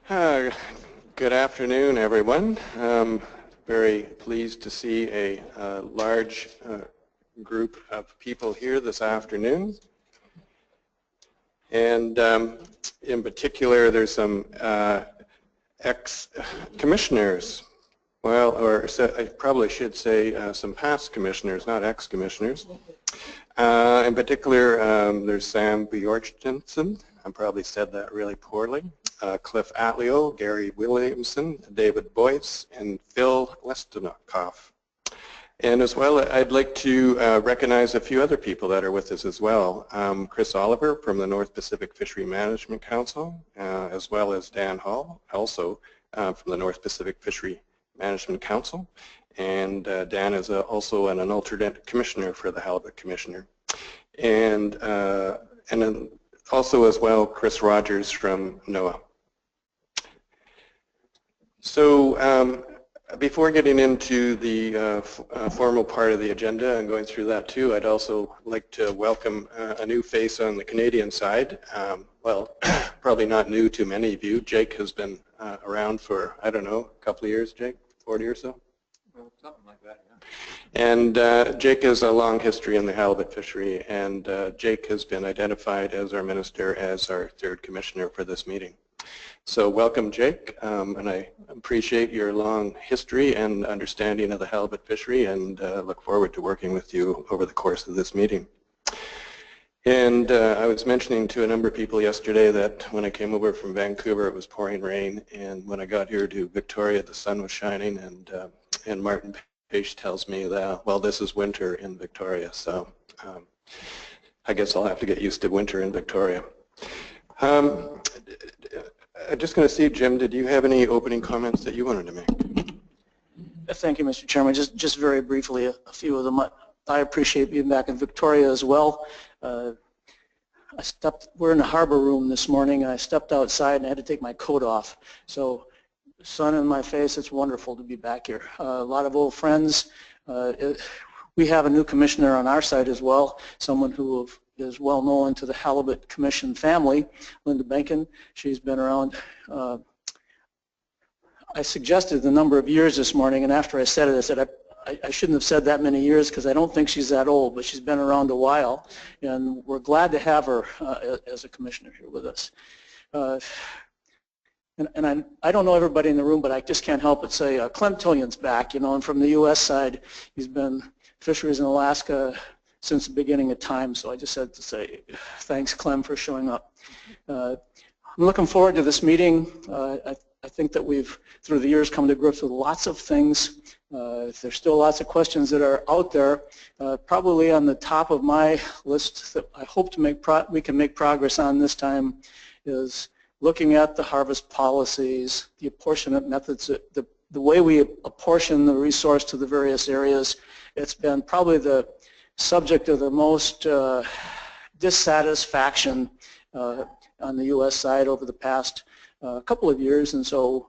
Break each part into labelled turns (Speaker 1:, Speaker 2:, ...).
Speaker 1: Good afternoon, everyone. Very pleased to see a large group of people here this afternoon. And in particular, there's some ex-commissioners. Well, or I probably should say some past commissioners, not ex-commissioners. In particular, there's Sam Bjorstensen. I probably said that really poorly. Cliff Atleo, Gary Williamson, David Boyce, and Phil Westenokoff. And as well, I'd like to recognize a few other people that are with us as well. Chris Oliver from the North Pacific Fishery Management Council, as well as Dan Hall, also from the North Pacific Fishery Management Council. And Dan is also an alternate commissioner for the Halibut Commissioner. And then also as well, Chris Rogers from NOAA. So before getting into the formal part of the agenda and going through that too, I'd also like to welcome a new face on the Canadian side. Well, probably not new to many of you. Jake has been around for, I don't know, a couple of years, Jake, 40 or so?
Speaker 2: Well, something like that, yeah.
Speaker 1: And Jake has a long history in the halibut fishery, and Jake has been identified as our minister as our third commissioner for this meeting. So welcome, Jake, and I appreciate your long history and understanding of the halibut fishery, and look forward to working with you over the course of this meeting. And I was mentioning to a number of people yesterday that when I came over from Vancouver it was pouring rain, and when I got here to Victoria the sun was shining, and Martin Page tells me that, well, this is winter in Victoria, so I guess I'll have to get used to winter in Victoria. I'm just going to see, Jim, did you have any opening comments that you wanted to make?
Speaker 3: Thank you, Mr. Chairman. Just very briefly, a few of them. I appreciate being back in Victoria as well. We're in the harbor room this morning. I stepped outside and I had to take my coat off. So sun in my face, it's wonderful to be back here. A lot of old friends. We have a new commissioner on our side as well, someone who is well known to the Halibut Commission family, Linda Benkin. She's been around. I suggested the number of years this morning, and after I said it, I said I shouldn't have said that many years because I don't think she's that old, but she's been around a while, and we're glad to have her as a commissioner here with us. And I don't know everybody in the room, but I just can't help but say Clem Tillion's back, you know, and from the U.S. side, he's been fisheries in Alaska since the beginning of time, so I just had to say thanks, Clem, for showing up. I'm looking forward to this meeting. I think that we've, through the years, come to grips with lots of things. There's still lots of questions that are out there. Probably on the top of my list that I hope to we can make progress on this time is looking at the harvest policies, the apportionment methods, the way we apportion the resource to the various areas. It's been probably the subject of the most dissatisfaction on the U.S. side over the past couple of years, and so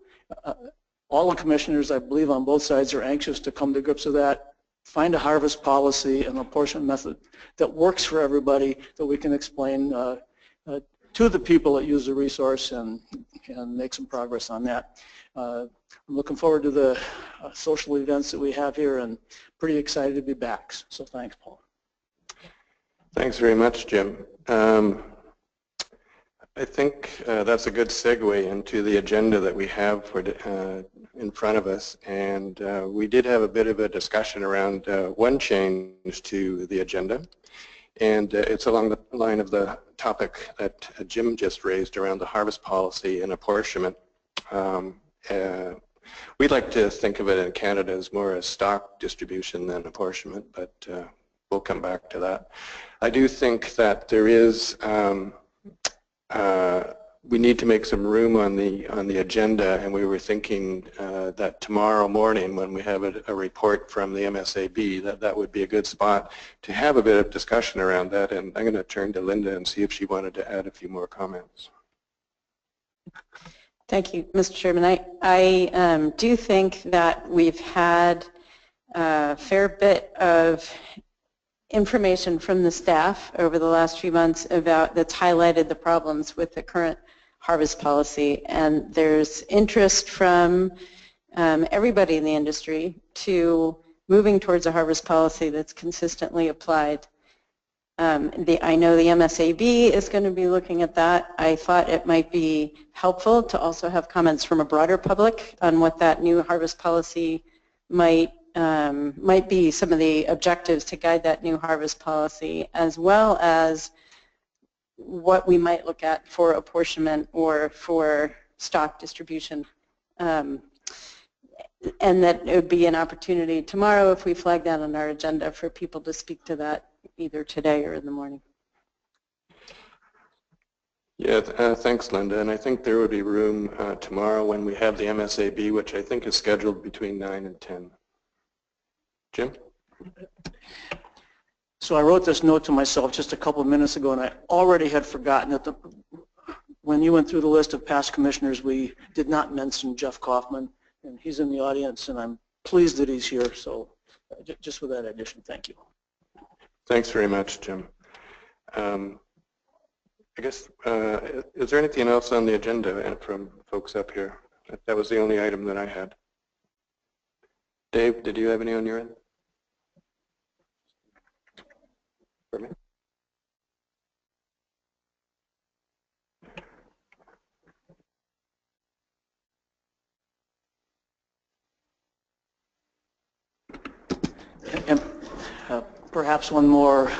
Speaker 3: all the commissioners, I believe, on both sides are anxious to come to grips with that, find a harvest policy and apportionment method that works for everybody, that we can explain to the people that use the resource and make some progress on that. I'm looking forward to the social events that we have here and pretty excited to be back. So thanks, Paul.
Speaker 1: Thanks very much, Jim. I think that's a good segue into the agenda that we have for in front of us, and we did have a bit of a discussion around one change to the agenda, and it's along the line of the topic that Jim just raised around the harvest policy and apportionment. We'd like to think of it in Canada as more as stock distribution than apportionment, but we'll come back to that. I do think that there is we need to make some room on the agenda, and we were thinking that tomorrow morning when we have a report from the MSAB that would be a good spot to have a bit of discussion around that, and I'm going to turn to Linda and see if she wanted to add a few more comments.
Speaker 4: Thank you, Mr. Chairman. I do think that we've had a fair bit of information from the staff over the last few months that's highlighted the problems with the current harvest policy, and there's interest from everybody in the industry to moving towards a harvest policy that's consistently applied. I know the MSAB is going to be looking at that. I thought it might be helpful to also have comments from a broader public on what that new harvest policy might be, some of the objectives to guide that new harvest policy, as well as what we might look at for apportionment or for stock distribution. And that it would be an opportunity tomorrow, if we flag that on our agenda, for people to speak to that either today or in the morning.
Speaker 1: Yeah, thanks, Linda. And I think there would be room tomorrow when we have the MSAB, which I think is scheduled between 9 and 10. Jim?
Speaker 3: So I wrote this note to myself just a couple of minutes ago, and I already had forgotten that when you went through the list of past commissioners, we did not mention Jeff Kaufman, and he's in the audience, and I'm pleased that he's here. So just with that addition, thank you.
Speaker 1: Thanks very much, Jim. I guess, is there anything else on the agenda from folks up here? That was the only item that I had. Dave, did you have any on your end? For me?
Speaker 3: And perhaps one more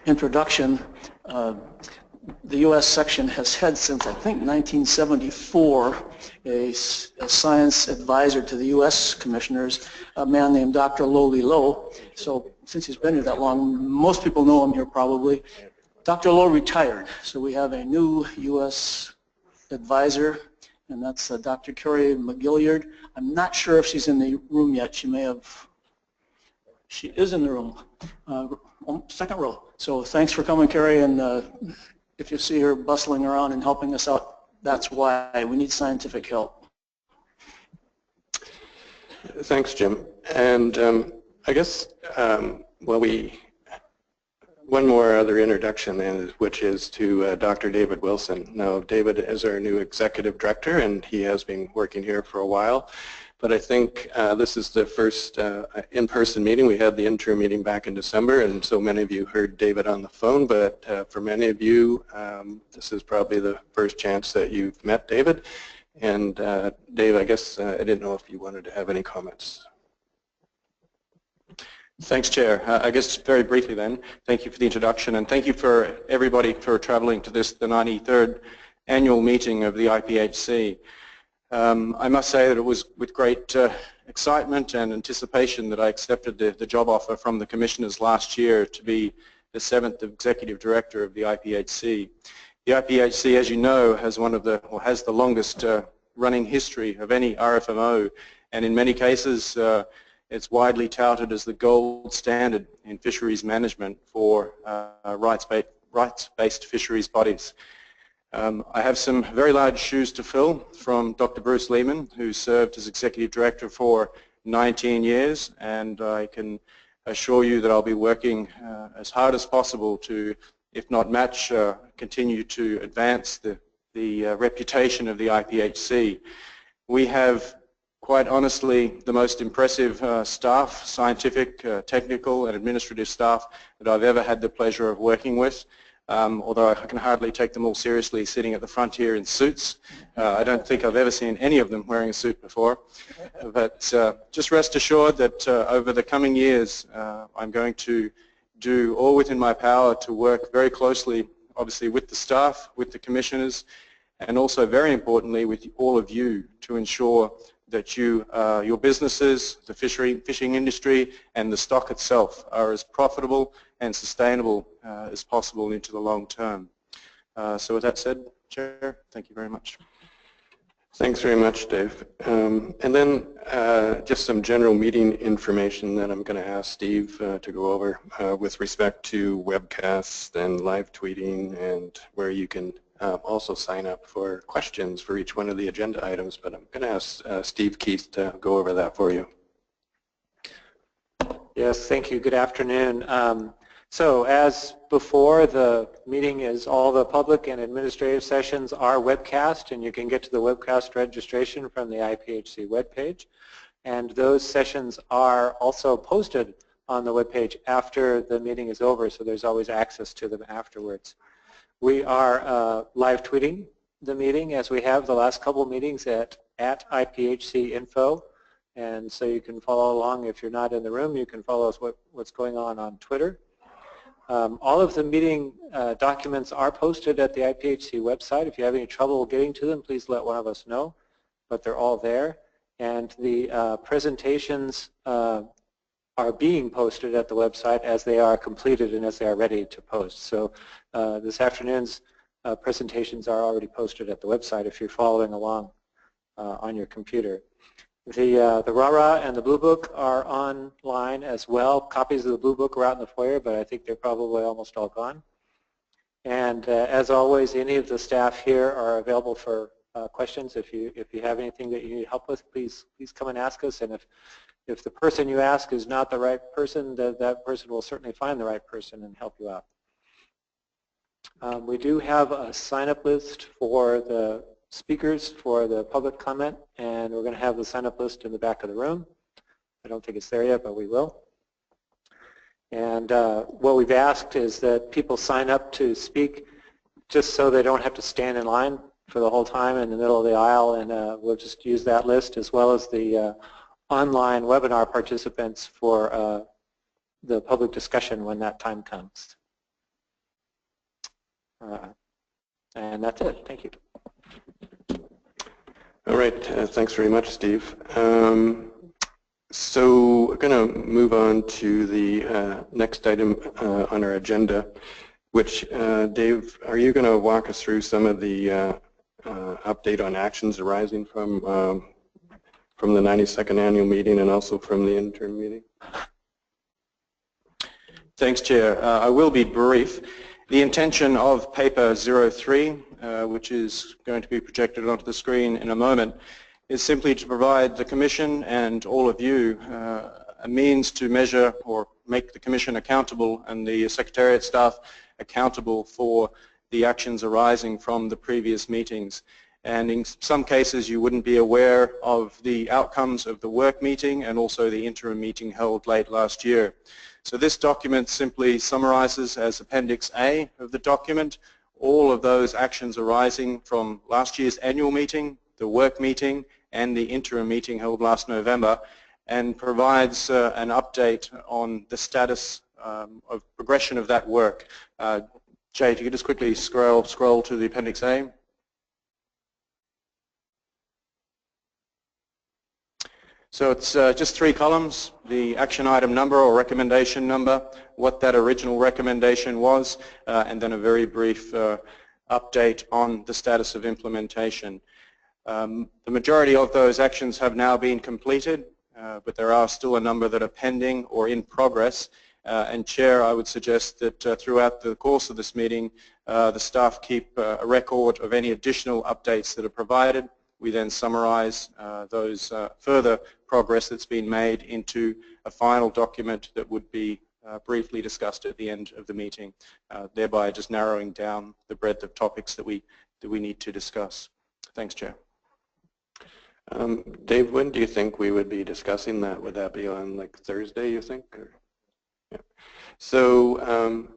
Speaker 3: introduction. The U.S. section has had since, I think, 1974, a science advisor to the U.S. commissioners, a man named Dr. Lowly Lowe. So since he's been here that long, most people know him here probably. Dr. Lowe retired, so we have a new U.S. advisor, and that's Dr. Carrie McGilliard. I'm not sure if she's in the room yet. She may have. She is in the room, second row. So thanks for coming, Carrie, and if you see her bustling around and helping us out, that's why we need scientific help.
Speaker 1: Thanks, Jim. And I guess, well, one more other introduction then, which is to Dr. David Wilson. Now, David is our new executive director, and he has been working here for a while. But I think this is the first in-person meeting. We had the interim meeting back in December, and so many of you heard David on the phone, but for many of you, this is probably the first chance that you've met David. And Dave, I guess I didn't know if you wanted to have any comments.
Speaker 2: Thanks, Chair. I guess very briefly then, thank you for the introduction, and thank you for everybody for traveling to this, the 93rd annual meeting of the IPHC. I must say that it was with great excitement and anticipation that I accepted the job offer from the commissioners last year to be the 7th executive director of the IPHC. The IPHC, as you know, has has the longest running history of any RFMO, and in many cases it's widely touted as the gold standard in fisheries management for rights-based fisheries bodies. I have some very large shoes to fill from Dr. Bruce Lehman, who served as Executive Director for 19 years, and I can assure you that I'll be working as hard as possible to, if not match, continue to advance the reputation of the IPHC. We have, quite honestly, the most impressive staff, scientific, technical and administrative staff that I've ever had the pleasure of working with. Although I can hardly take them all seriously sitting at the front here in suits. I don't think I've ever seen any of them wearing a suit before. But just rest assured that over the coming years I'm going to do all within my power to work very closely, obviously, with the staff, with the commissioners, and also very importantly with all of you to ensure that your businesses, the fishing industry and the stock itself are as profitable and sustainable as possible into the long term. So with that said, Chair, thank you very much.
Speaker 1: Thanks very much, Dave. And then just some general meeting information that I'm going to ask Steve to go over with respect to webcasts and live tweeting and where you can also sign up for questions for each one of the agenda items, but I'm going to ask Steve Keith to go over that for you.
Speaker 5: Yes, thank you. Good afternoon. So as before, the meeting is all the public and administrative sessions are webcast, and you can get to the webcast registration from the IPHC webpage. And those sessions are also posted on the webpage after the meeting is over, so there's always access to them afterwards. We are live tweeting the meeting as we have the last couple of meetings at IPHC Info, and so you can follow along. If you're not in the room, you can follow us what's going on Twitter. All of the meeting documents are posted at the IPHC website. If you have any trouble getting to them, please let one of us know, but they're all there. And the presentations are being posted at the website as they are completed and as they are ready to post. So this afternoon's presentations are already posted at the website if you're following along on your computer. The RARA and the Blue Book are online as well. Copies of the Blue Book are out in the foyer, but I think they're probably almost all gone. And as always, any of the staff here are available for questions. If you have anything that you need help with, please come and ask us. And if the person you ask is not the right person, that person will certainly find the right person and help you out. We do have a sign-up list for the speakers for the public comment, and we're going to have the sign-up list in the back of the room. I don't think it's there yet, but we will. And what we've asked is that people sign up to speak just so they don't have to stand in line for the whole time in the middle of the aisle, and we'll just use that list as well as the online webinar participants for the public discussion when that time comes. And that's it. Thank you.
Speaker 1: All right, thanks very much, Steve. So we're going to move on to the next item on our agenda, which, Dave, are you going to walk us through some of the update on actions arising from the 92nd annual meeting and also from the interim meeting?
Speaker 2: Thanks, Chair. I will be brief. The intention of paper 03, which is going to be projected onto the screen in a moment, is simply to provide the Commission and all of you a means to measure or make the Commission accountable and the Secretariat staff accountable for the actions arising from the previous meetings. And in some cases you wouldn't be aware of the outcomes of the work meeting and also the interim meeting held late last year. So this document simply summarizes as Appendix A of the document all of those actions arising from last year's annual meeting, the work meeting, and the interim meeting held last November, and provides an update on the status of progression of that work. Jay, if you could just quickly scroll to the Appendix A. So it's just 3 columns, the action item number or recommendation number, what that original recommendation was, and then a very brief update on the status of implementation. The majority of those actions have now been completed, but there are still a number that are pending or in progress. And Chair, I would suggest that throughout the course of this meeting, the staff keep a record of any additional updates that are provided. We then summarize those further progress that's been made into a final document that would be briefly discussed at the end of the meeting, thereby just narrowing down the breadth of topics that we need to discuss. Thanks, Chair.
Speaker 1: Dave, when do you think we would be discussing that? Would that be on like Thursday, you think? Or? Yeah. So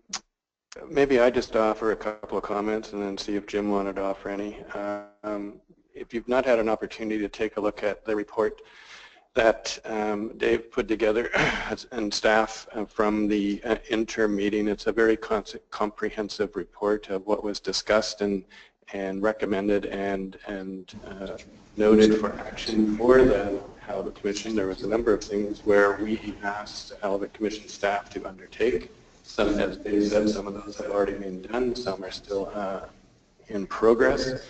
Speaker 1: maybe I just offer a couple of comments and then see if Jim wanted to offer any. If you've not had an opportunity to take a look at the report that Dave put together and staff from the interim meeting, it's a very comprehensive report of what was discussed and recommended and noted for action for how the Commission. There was a number of things where we asked Halibut Commission staff to undertake. Some, as Dave said, some of those have already been done, some are still in progress.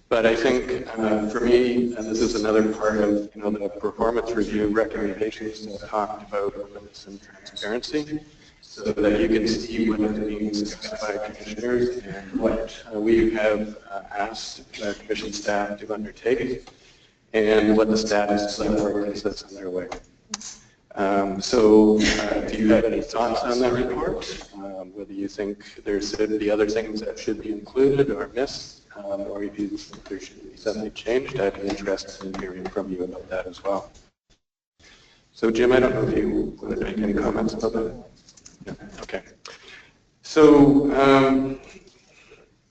Speaker 1: But I think for me, and this is another part of the performance review recommendations that talked about openness and transparency, so that you can see what is being discussed by commissioners and what we have asked Commission staff to undertake, and what the status of that work is that's underway. So if you have any thoughts on that report, whether you think there's the other things that should be included or missed, or if you think there should be something changed. I'd be interested in hearing from you about that as well. So Jim, I don't know if you want to make any comments about that. Yeah. Okay. So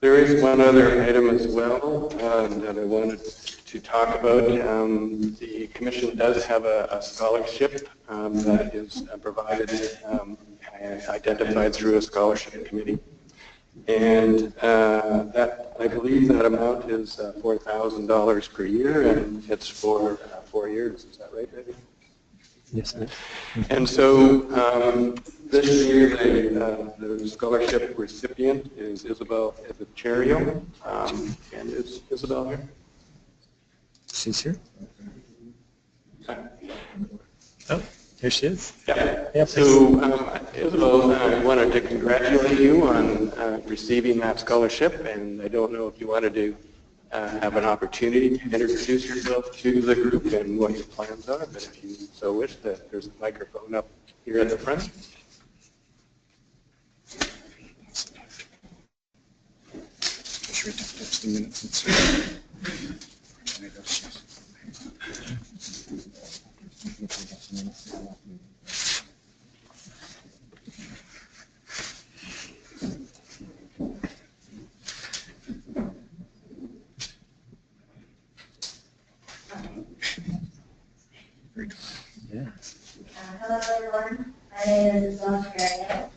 Speaker 1: there is one other item as well that I wanted to talk about. The Commission does have a scholarship that is provided and identified through a scholarship committee. And that, I believe that amount is $4,000 per year, and it's for 4 years. Is that right, David?
Speaker 6: Yes, sir.
Speaker 1: And so this year the scholarship recipient is Isabel Evicherio. And is Isabel here?
Speaker 6: She's here. Oh, here she is.
Speaker 1: Yeah.
Speaker 6: Yeah,
Speaker 1: so Isabel, I wanted to congratulate you on receiving that scholarship, and I don't know if you wanted to have an opportunity to introduce yourself to the group and what your plans are, but if you so wish, there's a microphone up here at the front.
Speaker 7: Hello everyone, my name is Untitled.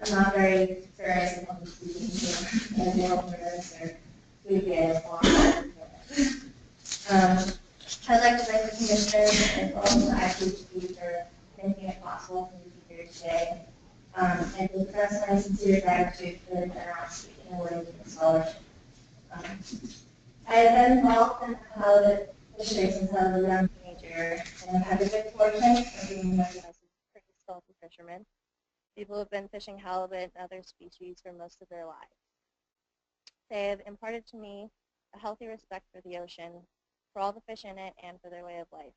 Speaker 7: I'm not very sure I can speaking here, and more for I'd like to thank the Commissioners and also the IPHC for making it possible for me to be here today, and to express my sincere gratitude for the generosity in awarding the scholarship. I have been involved in halibut fisheries since I was a young teenager, and I've had the good fortune of being recognized as a pretty skillful fisherman. People have been fishing halibut and other species for most of their lives. They have imparted to me a healthy respect for the ocean, for all the fish in it, and for their way of life.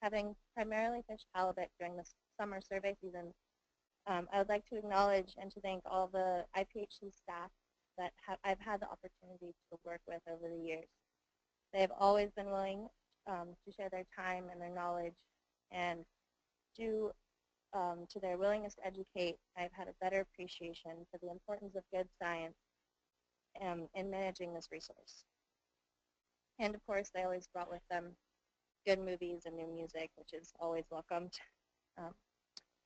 Speaker 7: Having primarily fished halibut during the summer survey season, I would like to acknowledge and to thank all the IPHC staff that I've had the opportunity to work with over the years. They have always been willing to share their time and their knowledge, and due to their willingness to educate, I've had a better appreciation for the importance of good science in managing this resource. And of course, they always brought with them good movies and new music, which is always welcomed.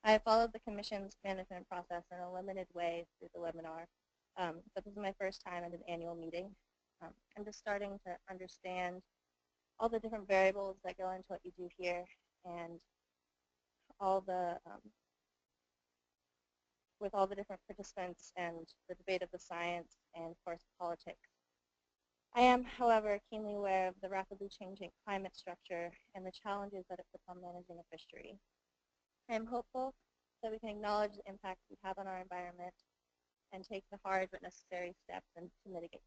Speaker 7: I have followed the Commission's management process in a limited way through the webinar, but this is my first time at an annual meeting. I'm just starting to understand all the different variables that go into what you do here, and all the with all the different participants and the debate of the science and, of course, politics. I am, however, keenly aware of the rapidly changing climate structure and the challenges that it puts on managing a fishery. I am hopeful that we can acknowledge the impacts we have on our environment and take the hard but necessary steps to mitigate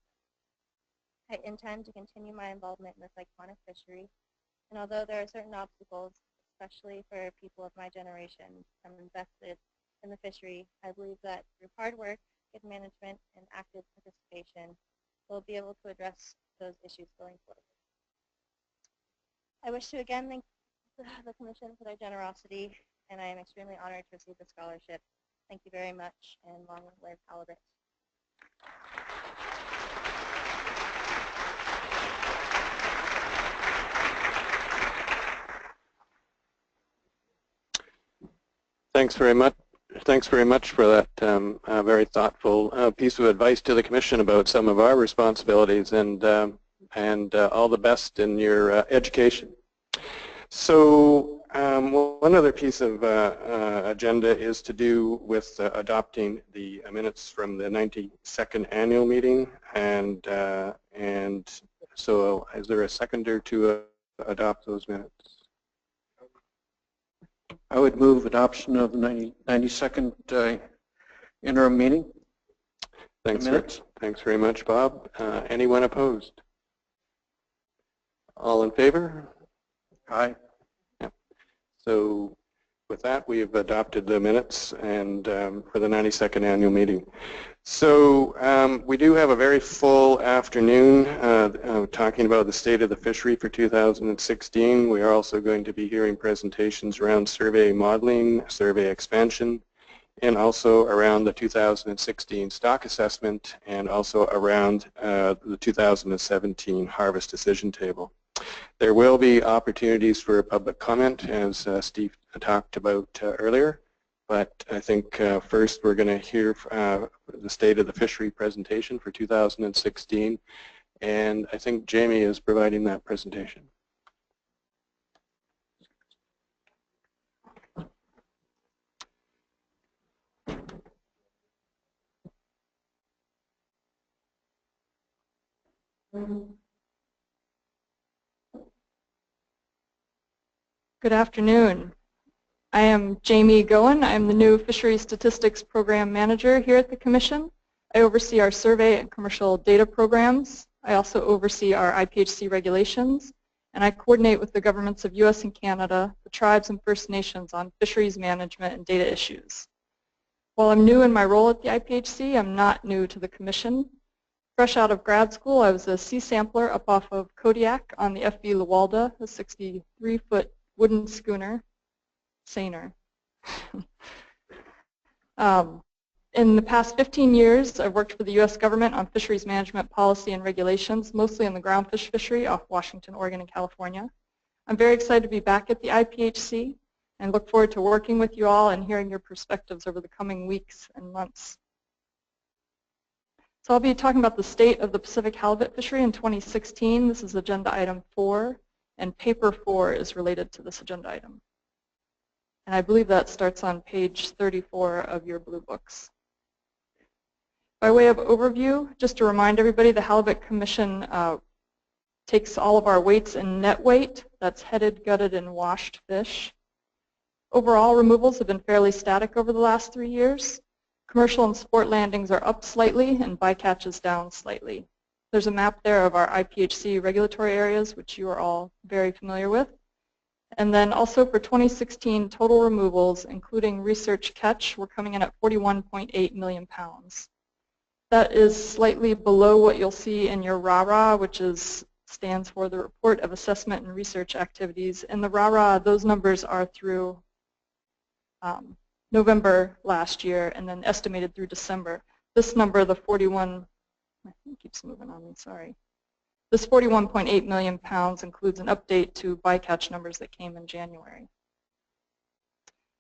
Speaker 7: them. I intend to continue my involvement in this iconic fishery, and although there are certain obstacles, especially for people of my generation, I'm invested in the fishery. I believe that through hard work, good management, and active participation, we'll be able to address those issues going forward. I wish to again thank the Commission for their generosity, and I am extremely honored to receive the scholarship. Thank you very much, and long live halibut.
Speaker 1: Thanks very much. Thanks very much for that very thoughtful piece of advice to the Commission about some of our responsibilities, and all the best in your education. So one other piece of agenda is to do with adopting the minutes from the 92nd annual meeting, and so is there a seconder to adopt those minutes?
Speaker 8: I would move adoption of the 92nd interim meeting.
Speaker 1: Thanks, Rich. Thanks very much, Bob. Anyone opposed? All in favor?
Speaker 8: Aye.
Speaker 1: Yeah. So With that, we have adopted the minutes and for the 92nd annual meeting. So we do have a very full afternoon talking about the state of the fishery for 2016. We are also going to be hearing presentations around survey modeling, survey expansion, and also around the 2016 stock assessment and also around the 2017 harvest decision table. There will be opportunities for public comment, as Steve talked about earlier, but I think first we're going to hear the state of the fishery presentation for 2016, and I think Jamie is providing that presentation.
Speaker 9: Good afternoon. I am Jamie Goen. I'm the new Fisheries Statistics Program Manager here at the Commission. I oversee our survey and commercial data programs. I also oversee our IPHC regulations, and I coordinate with the governments of US and Canada, the tribes and First Nations on fisheries management and data issues. While I'm new in my role at the IPHC, I'm not new to the Commission. Fresh out of grad school, I was a sea sampler up off of Kodiak on the FV Lualda, a 63-foot wooden schooner, seiner. In the past 15 years, I've worked for the U.S. government on fisheries management policy and regulations, mostly in the groundfish fishery off Washington, Oregon, and California. I'm very excited to be back at the IPHC and look forward to working with you all and hearing your perspectives over the coming weeks and months. So I'll be talking about the state of the Pacific halibut fishery in 2016. This is agenda item 4. And paper 4 is related to this agenda item. And I believe that starts on page 34 of your blue books. By way of overview, just to remind everybody, the Halibut Commission takes all of our weights in net weight. That's headed, gutted, and washed fish. Overall, removals have been fairly static over the last 3 years. Commercial and sport landings are up slightly and bycatches down slightly. There's a map there of our IPHC regulatory areas, which you are all very familiar with. And then also for 2016 total removals, including research catch, we're coming in at 41.8 million pounds. That is slightly below what you'll see in your RARA, which stands for the Report of Assessment and Research Activities. And the RARA, those numbers are through November last year and then estimated through December. This number, the 41, I think it keeps moving on me, sorry. This 41.8 million pounds includes an update to bycatch numbers that came in January.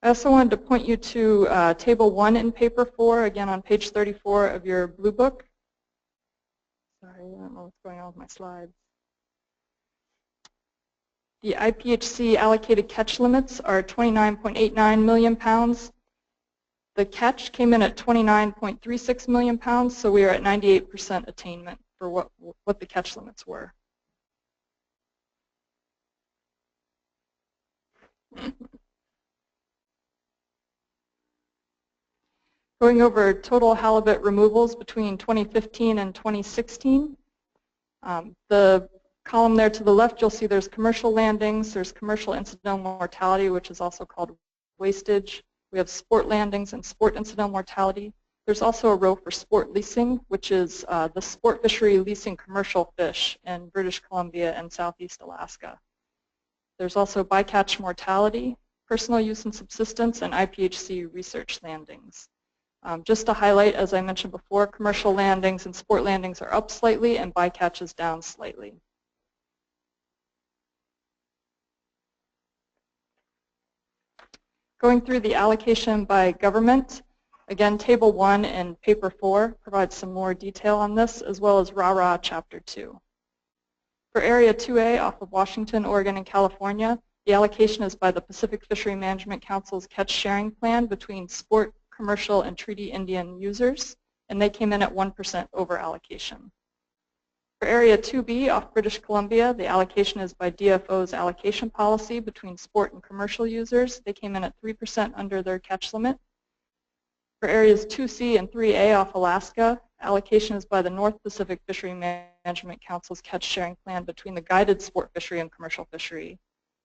Speaker 9: I also wanted to point you to Table 1 in Paper 4, again on page 34 of your blue book. Sorry, I don't know what's going on with my slides. The IPHC allocated catch limits are 29.89 million pounds. The catch came in at 29.36 million pounds, so we are at 98% attainment for what the catch limits were. Going over total halibut removals between 2015 and 2016, the column there to the left, you'll see there's commercial landings, there's commercial incidental mortality, which is also called wastage. We have sport landings and sport incidental mortality. There's also a row for sport leasing, which is the sport fishery leasing commercial fish in British Columbia and Southeast Alaska. There's also bycatch mortality, personal use and subsistence, and IPHC research landings. Just to highlight, as I mentioned before, commercial landings and sport landings are up slightly and bycatch is down slightly. Going through the allocation by government, again, Table 1 in Paper 4 provides some more detail on this, as well as RARA Chapter 2. For Area 2A off of Washington, Oregon, and California, the allocation is by the Pacific Fishery Management Council's catch sharing plan between sport, commercial, and treaty Indian users, and they came in at 1% over allocation. For Area 2B off British Columbia, the allocation is by DFO's allocation policy between sport and commercial users. They came in at 3% under their catch limit. For Areas 2C and 3A off Alaska, allocation is by the North Pacific Fishery Management Council's catch sharing plan between the guided sport fishery and commercial fishery.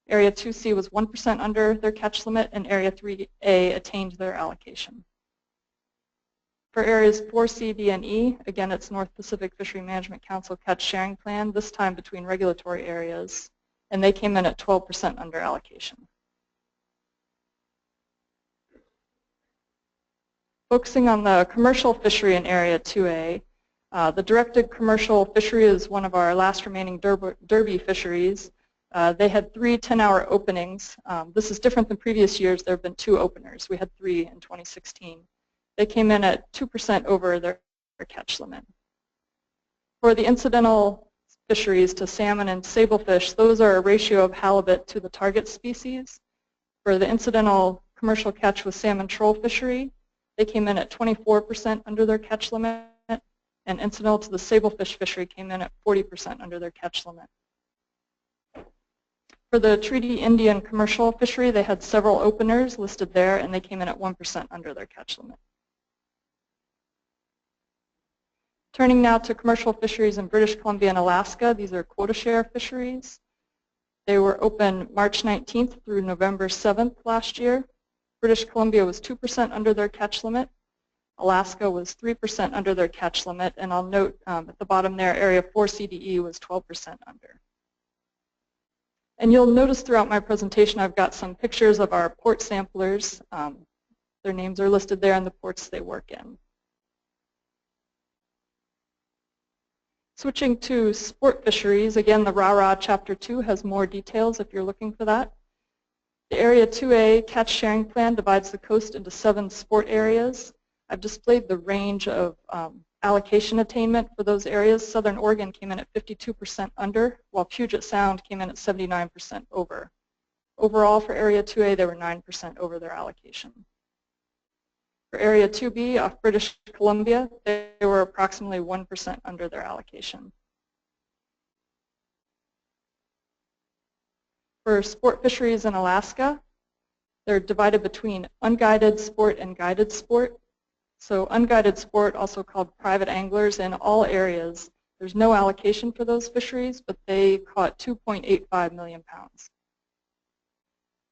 Speaker 9: Area 2C was 1% under their catch limit, and Area 3A attained their allocation. For areas 4C, D, and E, again, it's North Pacific Fishery Management Council catch sharing plan, this time between regulatory areas, and they came in at 12% under allocation. Focusing on the commercial fishery in Area 2A, the directed commercial fishery is one of our last remaining derby fisheries. They had 3 10-hour openings. This is different than previous years. There have been 2 openers. We had 3 in 2016. They came in at 2% over their catch limit. For the incidental fisheries to salmon and sablefish, those are a ratio of halibut to the target species. For the incidental commercial catch with salmon troll fishery, they came in at 24% under their catch limit, and incidental to the sablefish fishery came in at 40% under their catch limit. For the Treaty Indian commercial fishery, they had several openers listed there, and they came in at 1% under their catch limit. Turning now to commercial fisheries in British Columbia and Alaska, these are quota share fisheries. They were open March 19th through November 7th last year. British Columbia was 2% under their catch limit. Alaska was 3% under their catch limit, and I'll note at the bottom there, Area 4 CDE was 12% under. And you'll notice throughout my presentation I've got some pictures of our port samplers. Their names are listed there and the ports they work in. Switching to sport fisheries, again the RARA Chapter 2 has more details if you're looking for that. The Area 2A catch sharing plan divides the coast into 7 sport areas. I've displayed the range of allocation attainment for those areas. Southern Oregon came in at 52% under, while Puget Sound came in at 79% over. Overall for Area 2A, they were 9% over their allocation. For Area 2B off British Columbia, they were approximately 1% under their allocation. For sport fisheries in Alaska, they're divided between unguided sport and guided sport. So unguided sport, also called private anglers, in all areas, there's no allocation for those fisheries, but they caught 2.85 million pounds.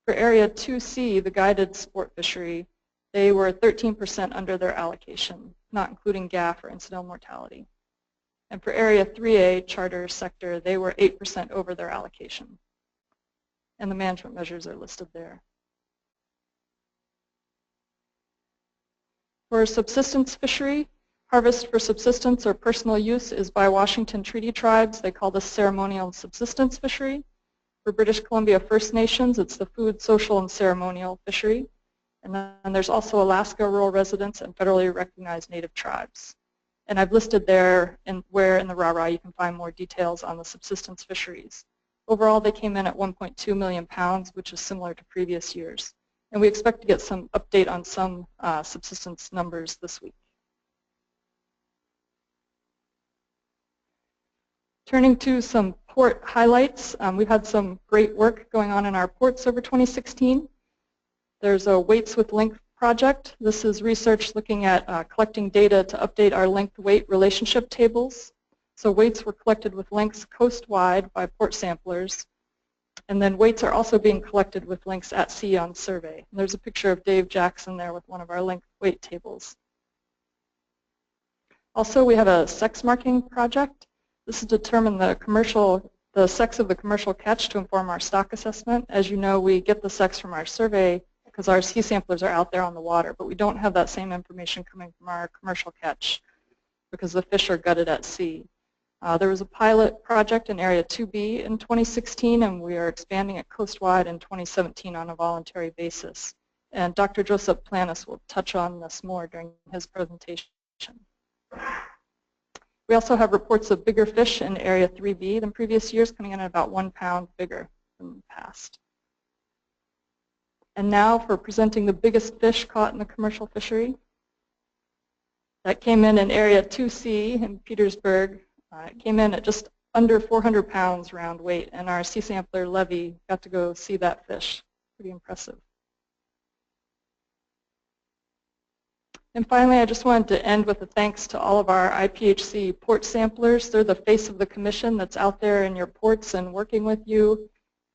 Speaker 9: For Area 2C, the guided sport fishery, they were 13% under their allocation, not including GAF or incidental mortality. And for Area 3A, charter sector, they were 8% over their allocation. And the management measures are listed there. For subsistence fishery, harvest for subsistence or personal use is by Washington Treaty Tribes. They call this ceremonial and subsistence fishery. For British Columbia First Nations, it's the food, social, and ceremonial fishery. And then there's also Alaska rural residents and federally recognized native tribes. And I've listed there where in the RARA you can find more details on the subsistence fisheries. Overall, they came in at 1.2 million pounds, which is similar to previous years. And we expect to get some update on some subsistence numbers this week. Turning to some port highlights, we've had some great work going on in our ports over 2016. There's a Weights with Length project. This is research looking at collecting data to update our length-weight relationship tables. So weights were collected with lengths coast-wide by port samplers. And then weights are also being collected with lengths at sea on survey. And there's a picture of Dave Jackson there with one of our length-weight tables. Also, we have a sex marking project. This is to determine the sex of the commercial catch to inform our stock assessment. As you know, we get the sex from our survey because our sea samplers are out there on the water, but we don't have that same information coming from our commercial catch because the fish are gutted at sea. There was a pilot project in Area 2B in 2016, and we are expanding it coastwide in 2017 on a voluntary basis. And Dr. Joseph Planis will touch on this more during his presentation. We also have reports of bigger fish in Area 3B than previous years, coming in at about 1 pound bigger than the past. And now for presenting the biggest fish caught in the commercial fishery. That came in Area 2C in Petersburg. It came in at just under 400 pounds round weight, and our sea sampler Levy got to go see that fish. Pretty impressive. And finally, I just wanted to end with a thanks to all of our IPHC port samplers. They're the face of the commission that's out there in your ports and working with you.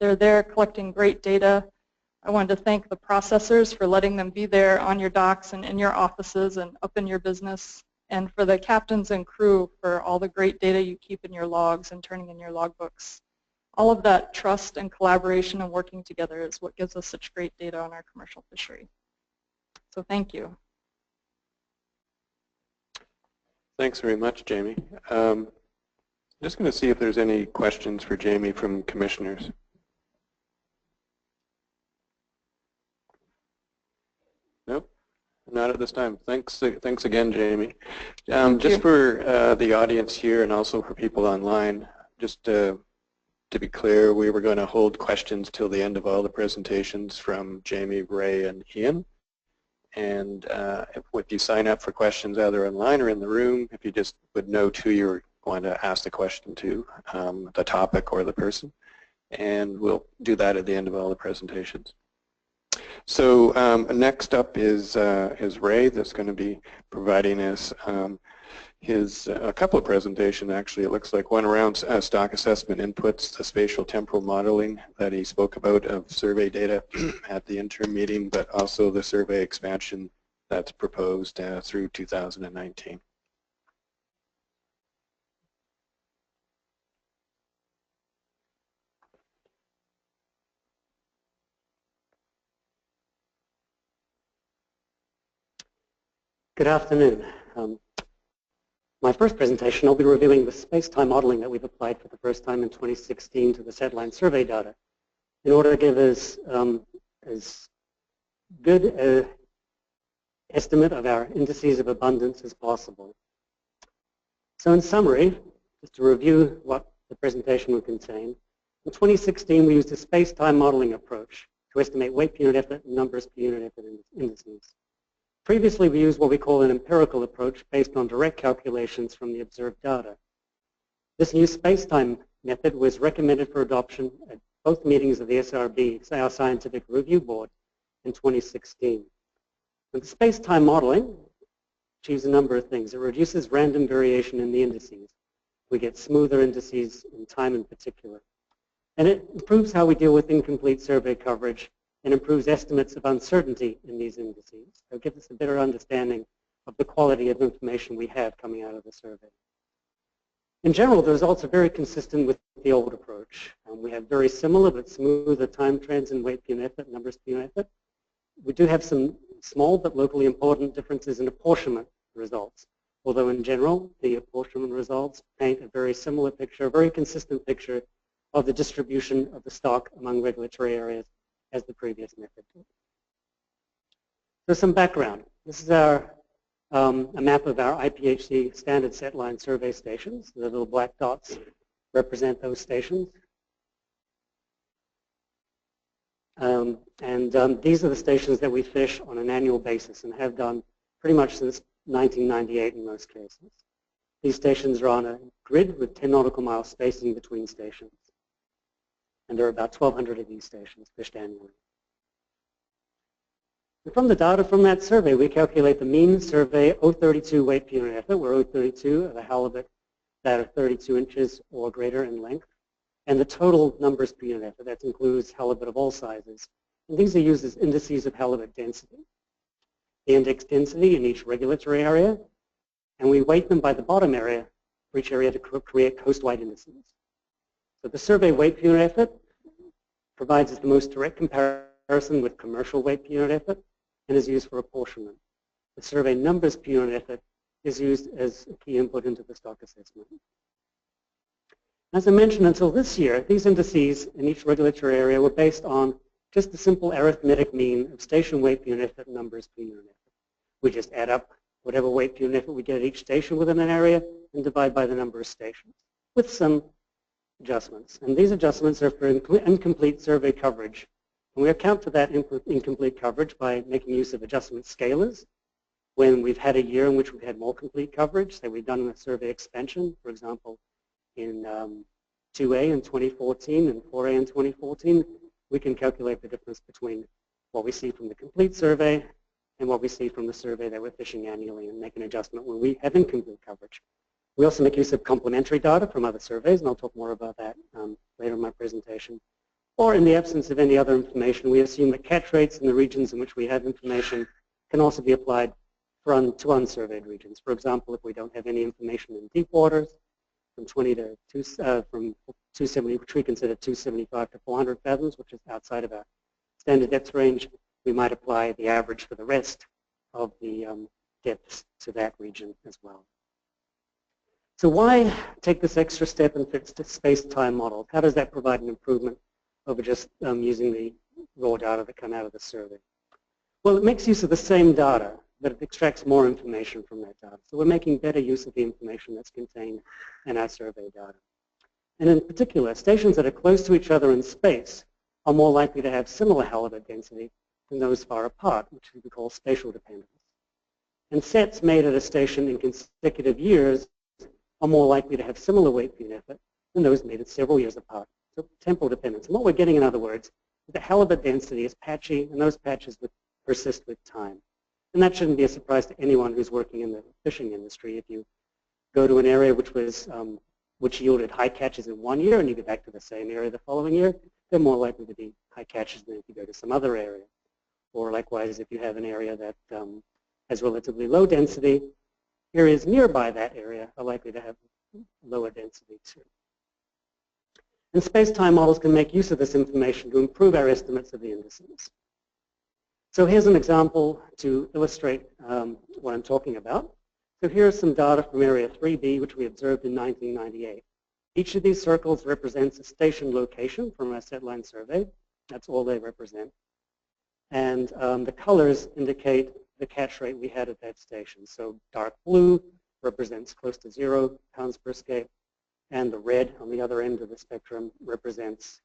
Speaker 9: They're there collecting great data. I wanted to thank the processors for letting them be there on your docks and in your offices and up in your business, and for the captains and crew for all the great data you keep in your logs and turning in your logbooks. All of that trust and collaboration and working together is what gives us such great data on our commercial fishery. So thank you.
Speaker 1: Thanks very much, Jamie. Just going to see if there's any questions for Jamie from commissioners. Nope, not at this time. Thanks again, Jamie. Just for the audience here and also for people online, just to be clear, we were going to hold questions till the end of all the presentations from Jamie, Ray, and Ian. And if you sign up for questions either online or in the room, if you just would note who you're going to ask the question to, the topic or the person, and we'll do that at the end of all the presentations. So next up is Ray, that's going to be providing us a couple of presentations, actually. It looks like one around stock assessment inputs, the spatial temporal modeling that he spoke about of survey data at the interim meeting, but also the survey expansion that's proposed through 2019.
Speaker 10: Good afternoon. My first presentation, I'll be reviewing the space-time modeling that we've applied for the first time in 2016 to the satellite survey data in order to give us as good an estimate of our indices of abundance as possible. So in summary, just to review what the presentation would contain, in 2016 we used a space-time modeling approach to estimate weight per unit effort and numbers per unit effort indices. Previously, we used what we call an empirical approach based on direct calculations from the observed data. This new space-time method was recommended for adoption at both meetings of the SRB, our Scientific Review Board, in 2016. With the space-time modeling, achieves a number of things. It reduces random variation in the indices. We get smoother indices in time in particular. And it improves how we deal with incomplete survey coverage and improves estimates of uncertainty in these indices. So it gives us a better understanding of the quality of information we have coming out of the survey. In general, the results are very consistent with the old approach. We have very similar but smoother time trends in weight per unit effort, numbers per unit effort. We do have some small but locally important differences in apportionment results, although in general, the apportionment results paint a very similar picture, a very consistent picture of the distribution of the stock among regulatory areas as the previous method did. So some background. This is a map of our IPHC standard set line survey stations. The little black dots represent those stations. These are the stations that we fish on an annual basis and have done pretty much since 1998 in most cases. These stations are on a grid with 10 nautical mile spacing between stations. And there are about 1,200 of these stations fished annually. And from the data from that survey, we calculate the mean survey O32 weight per unit effort, where O32 are the halibut that are 32 inches or greater in length, and the total numbers per unit effort. That includes halibut of all sizes. And these are used as indices of halibut density. The index density in each regulatory area, and we weight them by the bottom area for each area to create coast-wide indices. So the survey weight per unit effort provides us the most direct comparison with commercial weight per unit effort and is used for apportionment. The survey numbers per unit effort is used as a key input into the stock assessment. As I mentioned, until this year, these indices in each regulatory area were based on just the simple arithmetic mean of station weight per unit effort and numbers per unit effort. We just add up whatever weight per unit effort we get at each station within an area and divide by the number of stations with some adjustments. And these adjustments are for incomplete survey coverage. And we account for that incomplete coverage by making use of adjustment scalars. When we've had a year in which we've had more complete coverage, say we've done a survey expansion, for example, in 2A in 2014 and 4A in 2014, we can calculate the difference between what we see from the complete survey and what we see from the survey that we're fishing annually and make an adjustment when we have incomplete coverage. We also make use of complementary data from other surveys, and I'll talk more about that later in my presentation. Or in the absence of any other information, we assume that catch rates in the regions in which we have information can also be applied to unsurveyed regions. For example, if we don't have any information in deep waters, from 270, which we consider 275 to 400 fathoms, which is outside of our standard depth range, we might apply the average for the rest of the depths to that region as well. So why take this extra step and fit space-time model? How does that provide an improvement over just using the raw data that come out of the survey? Well, it makes use of the same data, but it extracts more information from that data. So we're making better use of the information that's contained in our survey data. And in particular, stations that are close to each other in space are more likely to have similar halibut density than those far apart, which we call spatial dependence. And sets made at a station in consecutive years are more likely to have similar weight per unit effort than those made at several years apart. So temporal dependence. And what we're getting, in other words, is that halibut density is patchy, and those patches would persist with time. And that shouldn't be a surprise to anyone who's working in the fishing industry. If you go to an area which yielded high catches in one year and you go back to the same area the following year, they're more likely to be high catches than if you go to some other area. Or likewise, if you have an area that has relatively low density, areas nearby that area are likely to have lower density too. And space-time models can make use of this information to improve our estimates of the indices. So here's an example to illustrate what I'm talking about. So here's some data from Area 3B, which we observed in 1998. Each of these circles represents a station location from our setline survey. That's all they represent. And the colors indicate the catch rate we had at that station. So dark blue represents close to 0 pounds per escape, and the red on the other end of the spectrum represents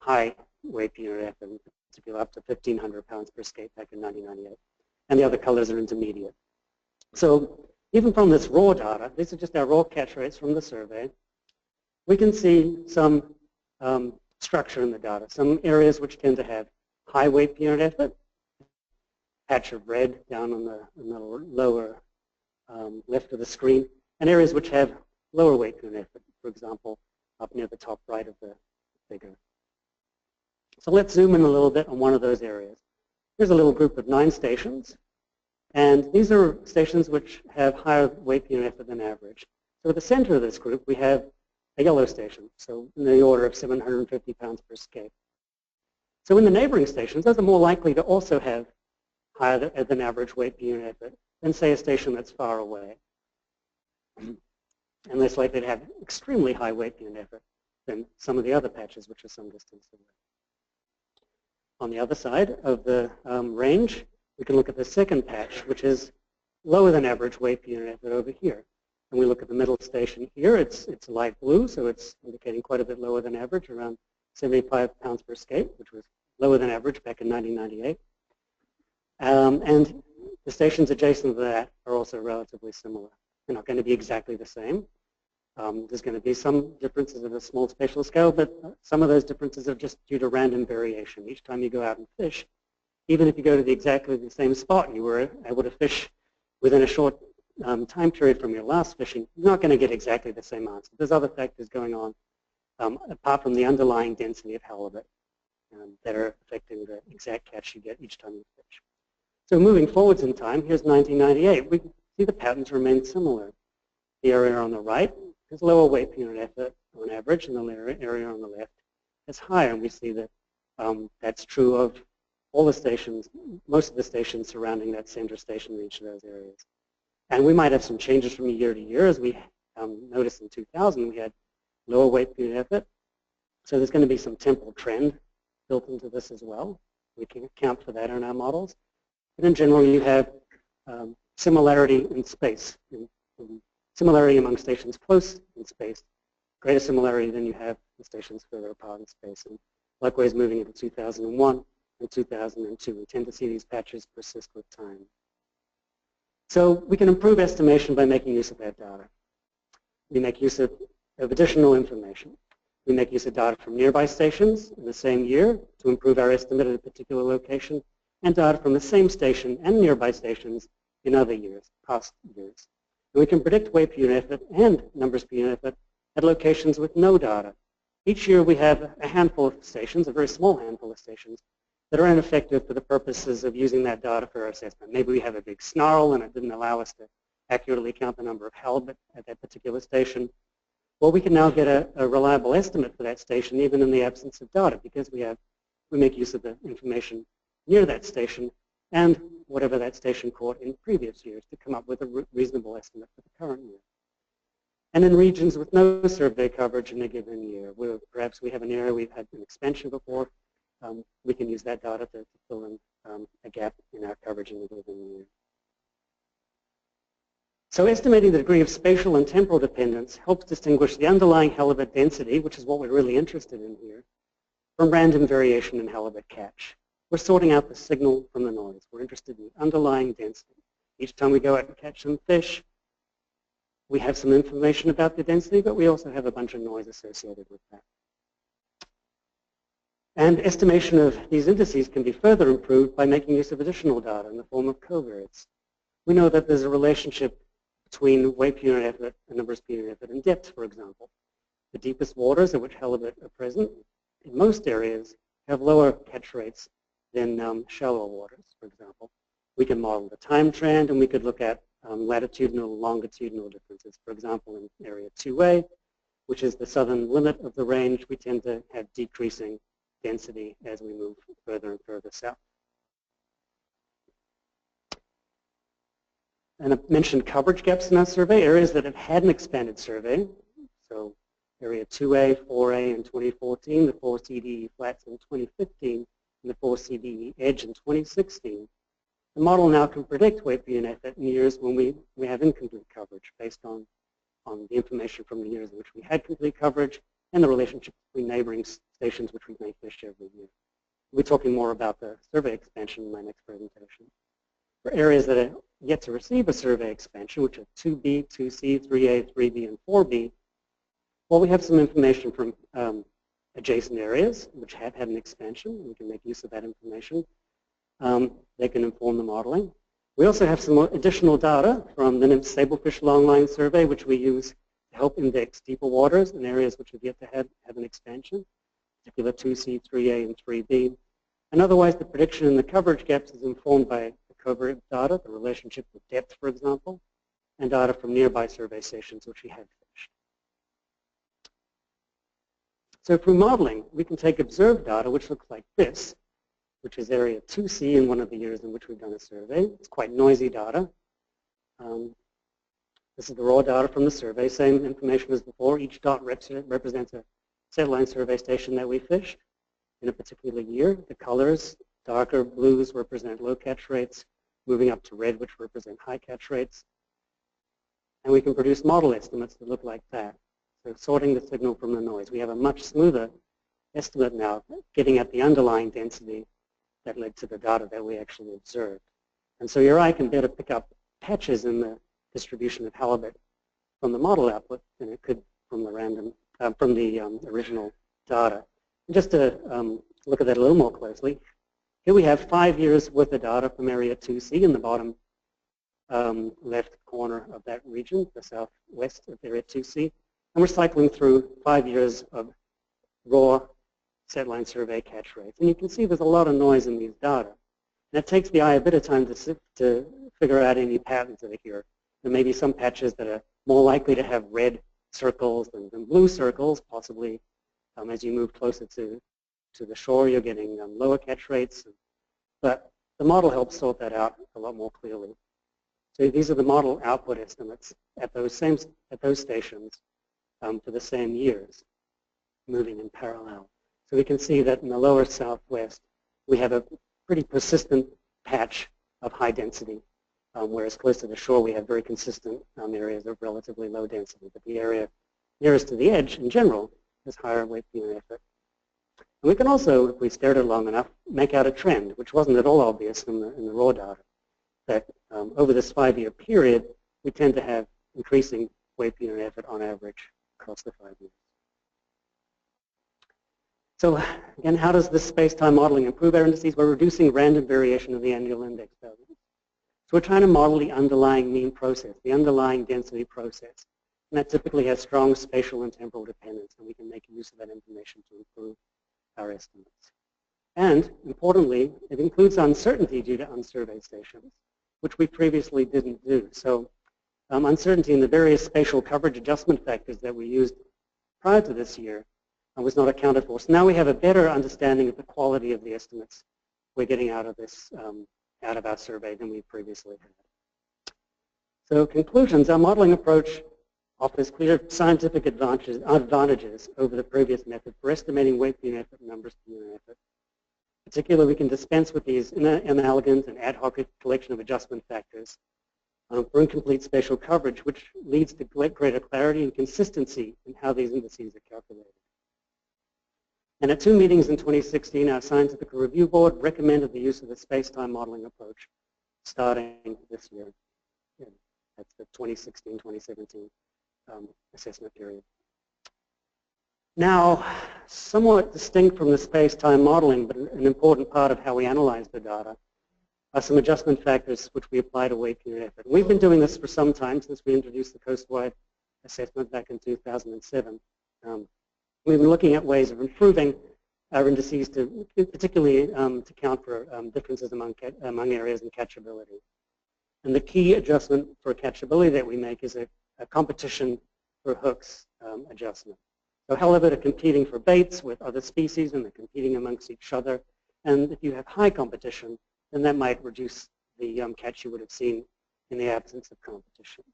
Speaker 10: high weight per unit effort, in particular up to 1,500 pounds per escape back in 1998. And the other colors are intermediate. So even from this raw data, these are just our raw catch rates from the survey, we can see some structure in the data, some areas which tend to have high weight per unit effort, patch of red down on the lower left of the screen, and areas which have lower weight per unit effort, for example, up near the top right of the figure. So let's zoom in a little bit on one of those areas. Here's a little group of 9 stations, and these are stations which have higher weight per unit effort than average. So at the center of this group, we have a yellow station, so in the order of 750 pounds per escape. So in the neighboring stations, those are more likely to also have higher than average weight per unit effort than, say, a station that's far away. And less likely to have extremely high weight per unit effort than some of the other patches, which are some distance away. On the other side of the range, we can look at the second patch, which is lower than average weight per unit effort over here. And we look at the middle station here, it's light blue, so it's indicating quite a bit lower than average, around 75 pounds per escape, which was lower than average back in 1998. And the stations adjacent to that are also relatively similar. They're not going to be exactly the same. There's going to be some differences at a small spatial scale, but some of those differences are just due to random variation. Each time you go out and fish, even if you go to exactly the same spot you were able to fish within a short time period from your last fishing, you're not going to get exactly the same answer. There's other factors going on apart from the underlying density of halibut that are affecting the exact catch you get each time you fish. So moving forwards in time, here's 1998. We see the patterns remain similar. The area on the right has lower weight per unit effort on average, and the area on the left is higher. And we see that that's true of all the stations, most of the stations surrounding that center station in each of those areas. And we might have some changes from year to year. As we noticed in 2000, we had lower weight per unit effort. So there's going to be some temporal trend built into this as well. We can account for that in our models. But in general, you have similarity in space, similarity among stations close in space, greater similarity than you have in stations further apart in space. And likewise, moving into 2001 and 2002, we tend to see these patches persist with time. So we can improve estimation by making use of that data. We make use of additional information. We make use of data from nearby stations in the same year to improve our estimate at a particular location, and data from the same station and nearby stations in other years, past years. And we can predict weight per unit effort and numbers per unit effort at locations with no data Each year we have a handful of stations, a very small handful of stations, that are ineffective for the purposes of using that data for our assessment. Maybe we have a big snarl and it didn't allow us to accurately count the number of halibut at that particular station. Well, we can now get a reliable estimate for that station even in the absence of data because we make use of the information near that station and whatever that station caught in previous years to come up with a reasonable estimate for the current year. And in regions with no survey coverage in a given year, where perhaps we have an area we've had an expansion before, we can use that data to fill in a gap in our coverage in a given year. So estimating the degree of spatial and temporal dependence helps distinguish the underlying halibut density, which is what we're really interested in here, from random variation in halibut catch. We're sorting out the signal from the noise. We're interested in the underlying density. Each time we go out and catch some fish, we have some information about the density, but we also have a bunch of noise associated with that. And estimation of these indices can be further improved by making use of additional data in the form of covariates. We know that there's a relationship between weight per unit effort and numbers per unit effort and depth, for example. The deepest waters at which halibut are present in most areas have lower catch rates than shallower waters, for example. We can model the time trend and we could look at latitudinal and longitudinal differences. For example, in area 2A, which is the southern limit of the range, we tend to have decreasing density as we move further and further south. And I mentioned coverage gaps in our survey, areas that have had an expanded survey. So area 2A, 4A in 2014, the 4 CDE flats in 2015, and the 4 CDE edge in 2016. The model now can predict weight per unit effort in years when we have incomplete coverage based on the information from the years in which we had complete coverage and the relationship between neighboring stations which we may fish every year. We'll be talking more about the survey expansion in my next presentation. For areas that are yet to receive a survey expansion, which are 2B, 2C, 3A, 3B, and 4B, well, we have some information from adjacent areas which have had an expansion. We can make use of that information. They can inform the modeling. We also have some additional data from the NIMS Sablefish Longline Survey, which we use to help index deeper waters in areas which have yet to have an expansion, particular 2C, 3A, and 3B. And otherwise, the prediction in the coverage gaps is informed by the covariate data, the relationship with depth, for example, and data from nearby survey stations which we have fished. So through modeling, we can take observed data, which looks like this, which is area 2C in one of the years in which we've done a survey. It's quite noisy data. This is the raw data from the survey, same information as before. Each dot represents a satellite survey station that we fished in a particular year. The colors, darker blues represent low catch rates, moving up to red, which represent high catch rates. And we can produce model estimates that look like that. So sorting the signal from the noise. We have a much smoother estimate now, getting at the underlying density that led to the data that we actually observed. And so your eye can better pick up patches in the distribution of halibut from the model output than it could from the original data. And just to look at that a little more closely, here we have 5 years worth of data from area 2C in the bottom left corner of that region, the southwest of area 2C. And we're cycling through 5 years of raw satellite survey catch rates. And you can see there's a lot of noise in these data. And it takes the eye a bit of time to figure out any patterns that are here. There may be some patches that are more likely to have red circles than blue circles, possibly as you move closer to the shore, you're getting lower catch rates. But the model helps sort that out a lot more clearly. So these are the model output estimates at those stations for the same years, moving in parallel. So we can see that in the lower southwest, we have a pretty persistent patch of high density, whereas close to the shore, we have very consistent areas of relatively low density. But the area nearest to the edge, in general, has higher weight per unit effort. And we can also, if we stared at it long enough, make out a trend, which wasn't at all obvious in the raw data, that over this 5-year period, we tend to have increasing weight per unit effort on average across the 5 years. So again, how does this space-time modeling improve our indices? We're reducing random variation of the annual index values. So we're trying to model the underlying mean process, the underlying density process. And that typically has strong spatial and temporal dependence, and we can make use of that information to improve our estimates. And importantly, it includes uncertainty due to unsurveyed stations, which we previously didn't do. So uncertainty in the various spatial coverage adjustment factors that we used prior to this year was not accounted for. So now we have a better understanding of the quality of the estimates we're getting out of this, out of our survey than we previously had. So conclusions, our modeling approach offers clear scientific advantages over the previous method for estimating weight per unit effort and numbers per unit effort. In particular, we can dispense with these inelegant and ad hoc collection of adjustment factors for incomplete spatial coverage, which leads to greater clarity and consistency in how these indices are calculated. And at 2 meetings in 2016, our Scientific Review Board recommended the use of the space-time modeling approach starting this year. Yeah, that's the 2016-2017 assessment period. Now, somewhat distinct from the space-time modeling, but an important part of how we analyze the data, are some adjustment factors which we apply to weight per unit effort. We've been doing this for some time since we introduced the coastwide assessment back in 2007. We've been looking at ways of improving our indices, particularly to account for differences among areas in catchability. And the key adjustment for catchability that we make is a competition for hooks adjustment. So halibut are competing for baits with other species, and they're competing amongst each other. And if you have high competition, then that might reduce the catch you would have seen in the absence of competition.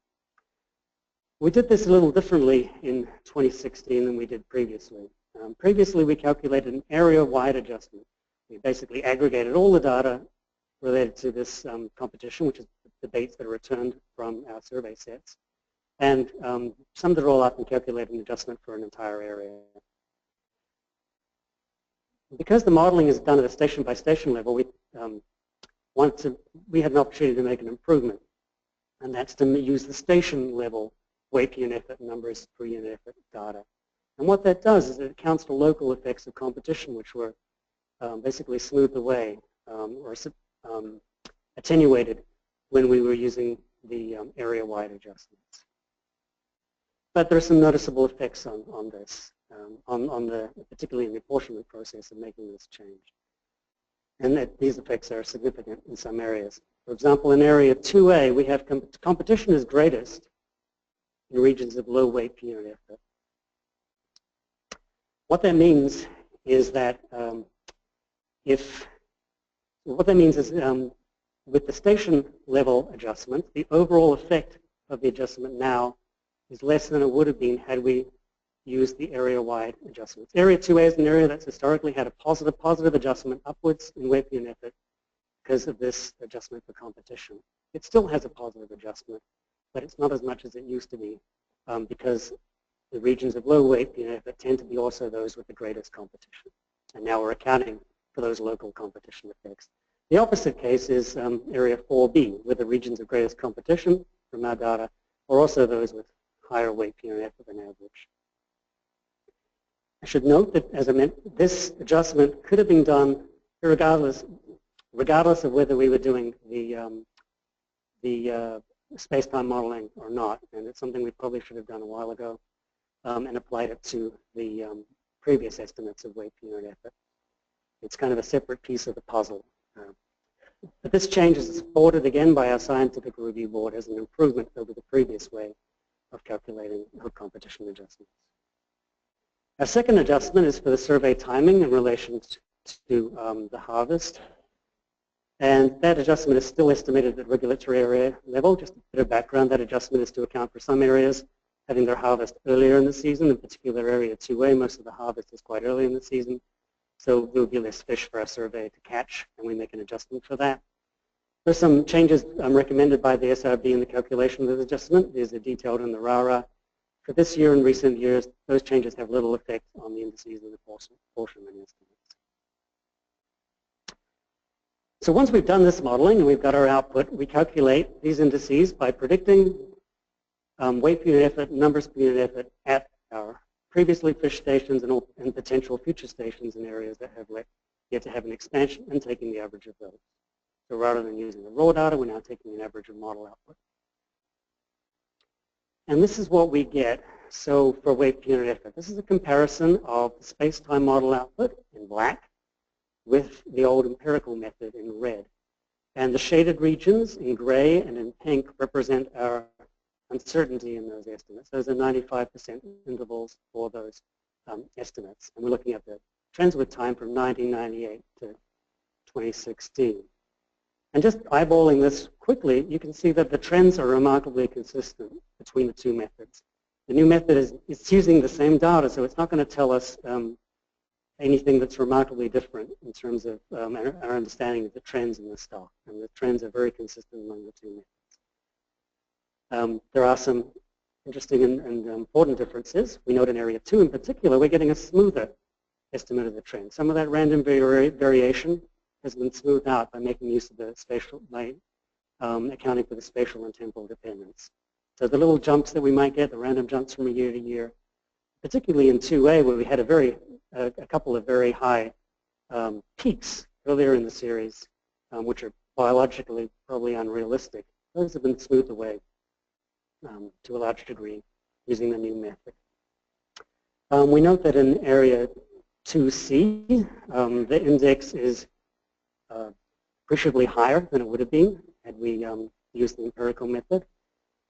Speaker 10: We did this a little differently in 2016 than we did previously. Previously, we calculated an area-wide adjustment. We basically aggregated all the data related to this competition, which is the baits that are returned from our survey sets, and summed it all up and calculated an adjustment for an entire area. Because the modeling is done at a station-by-station level, we had an opportunity to make an improvement, and that's to use the station-level weight per unit effort, numbers per unit effort data. And what that does is it accounts for local effects of competition, which were basically smoothed away or attenuated when we were using the area-wide adjustments. But there are some noticeable effects on this, particularly in the apportionment process of making this change. And these effects are significant in some areas. For example, in area 2A, we have competition is greatest in regions of low weight per unit effort. What that means is that with the station level adjustment, the overall effect of the adjustment now is less than it would have been had we used the area-wide adjustments. Area 2A is an area that's historically had a positive adjustment upwards in weight per unit effort because of this adjustment for competition. It still has a positive adjustment, but it's not as much as it used to be because the regions of low weight per unit effort tend to be also those with the greatest competition. And now we're accounting for those local competition effects. The opposite case is area 4B, where the regions of greatest competition from our data are also those with higher weight per unit effort than average. I should note that, as I meant, this adjustment could have been done regardless of whether we were doing the space-time modeling or not, and it's something we probably should have done a while ago and applied it to the previous estimates of weight per unit effort. It's kind of a separate piece of the puzzle. But this change is supported again by our Scientific Review Board as an improvement over the previous way of calculating hook competition adjustments. Our second adjustment is for the survey timing in relation to the harvest. And that adjustment is still estimated at regulatory area level. Just a bit of background, that adjustment is to account for some areas having their harvest earlier in the season, in particular area 2A. Most of the harvest is quite early in the season. So there will be less fish for our survey to catch, and we make an adjustment for that. There's some changes recommended by the SRB in the calculation of the adjustment. These are detailed in the RARA. For this year and recent years, those changes have little effect on the indices and apportionment estimates. So once we've done this modeling and we've got our output, we calculate these indices by predicting weight per unit effort, numbers per unit effort at our previously fished stations and potential future stations in areas that have yet to have an expansion, and taking the average of those. So rather than using the raw data, we're now taking an average of model output. And this is what we get. So for weight per unit effort, this is a comparison of the space-time model output in black with the old empirical method in red. And the shaded regions in gray and in pink represent our uncertainty in those estimates. Those are 95% intervals for those estimates. And we're looking at the trends with time from 1998 to 2016. And just eyeballing this quickly, you can see that the trends are remarkably consistent between the two methods. The new method is using the same data, so it's not going to tell us anything that's remarkably different in terms of our understanding of the trends in the stock. And the trends are very consistent among the two methods. There are some interesting and important differences. We note in Area 2 in particular, we're getting a smoother estimate of the trend. Some of that random variation has been smoothed out by making use of the spatial, accounting for the spatial and temporal dependence. So the little jumps that we might get, the random jumps from year to year, particularly in 2A where we had a couple of very high peaks earlier in the series, which are biologically probably unrealistic. Those have been smoothed away to a large degree using the new method. We note that in Area 2C, the index is appreciably higher than it would have been had we used the empirical method.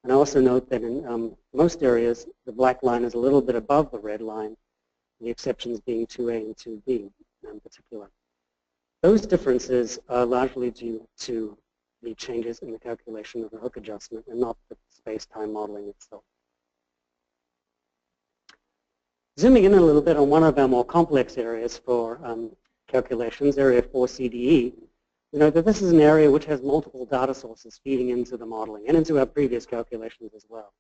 Speaker 10: And I also note that in most areas, the black line is a little bit above the red line, the exceptions being 2A and 2B in particular. Those differences are largely due to the changes in the calculation of the hook adjustment and not the space-time modeling itself. Zooming in a little bit on one of our more complex areas for calculations, Area 4 CDE, you know that this is an area which has multiple data sources feeding into the modeling and into our previous calculations as well.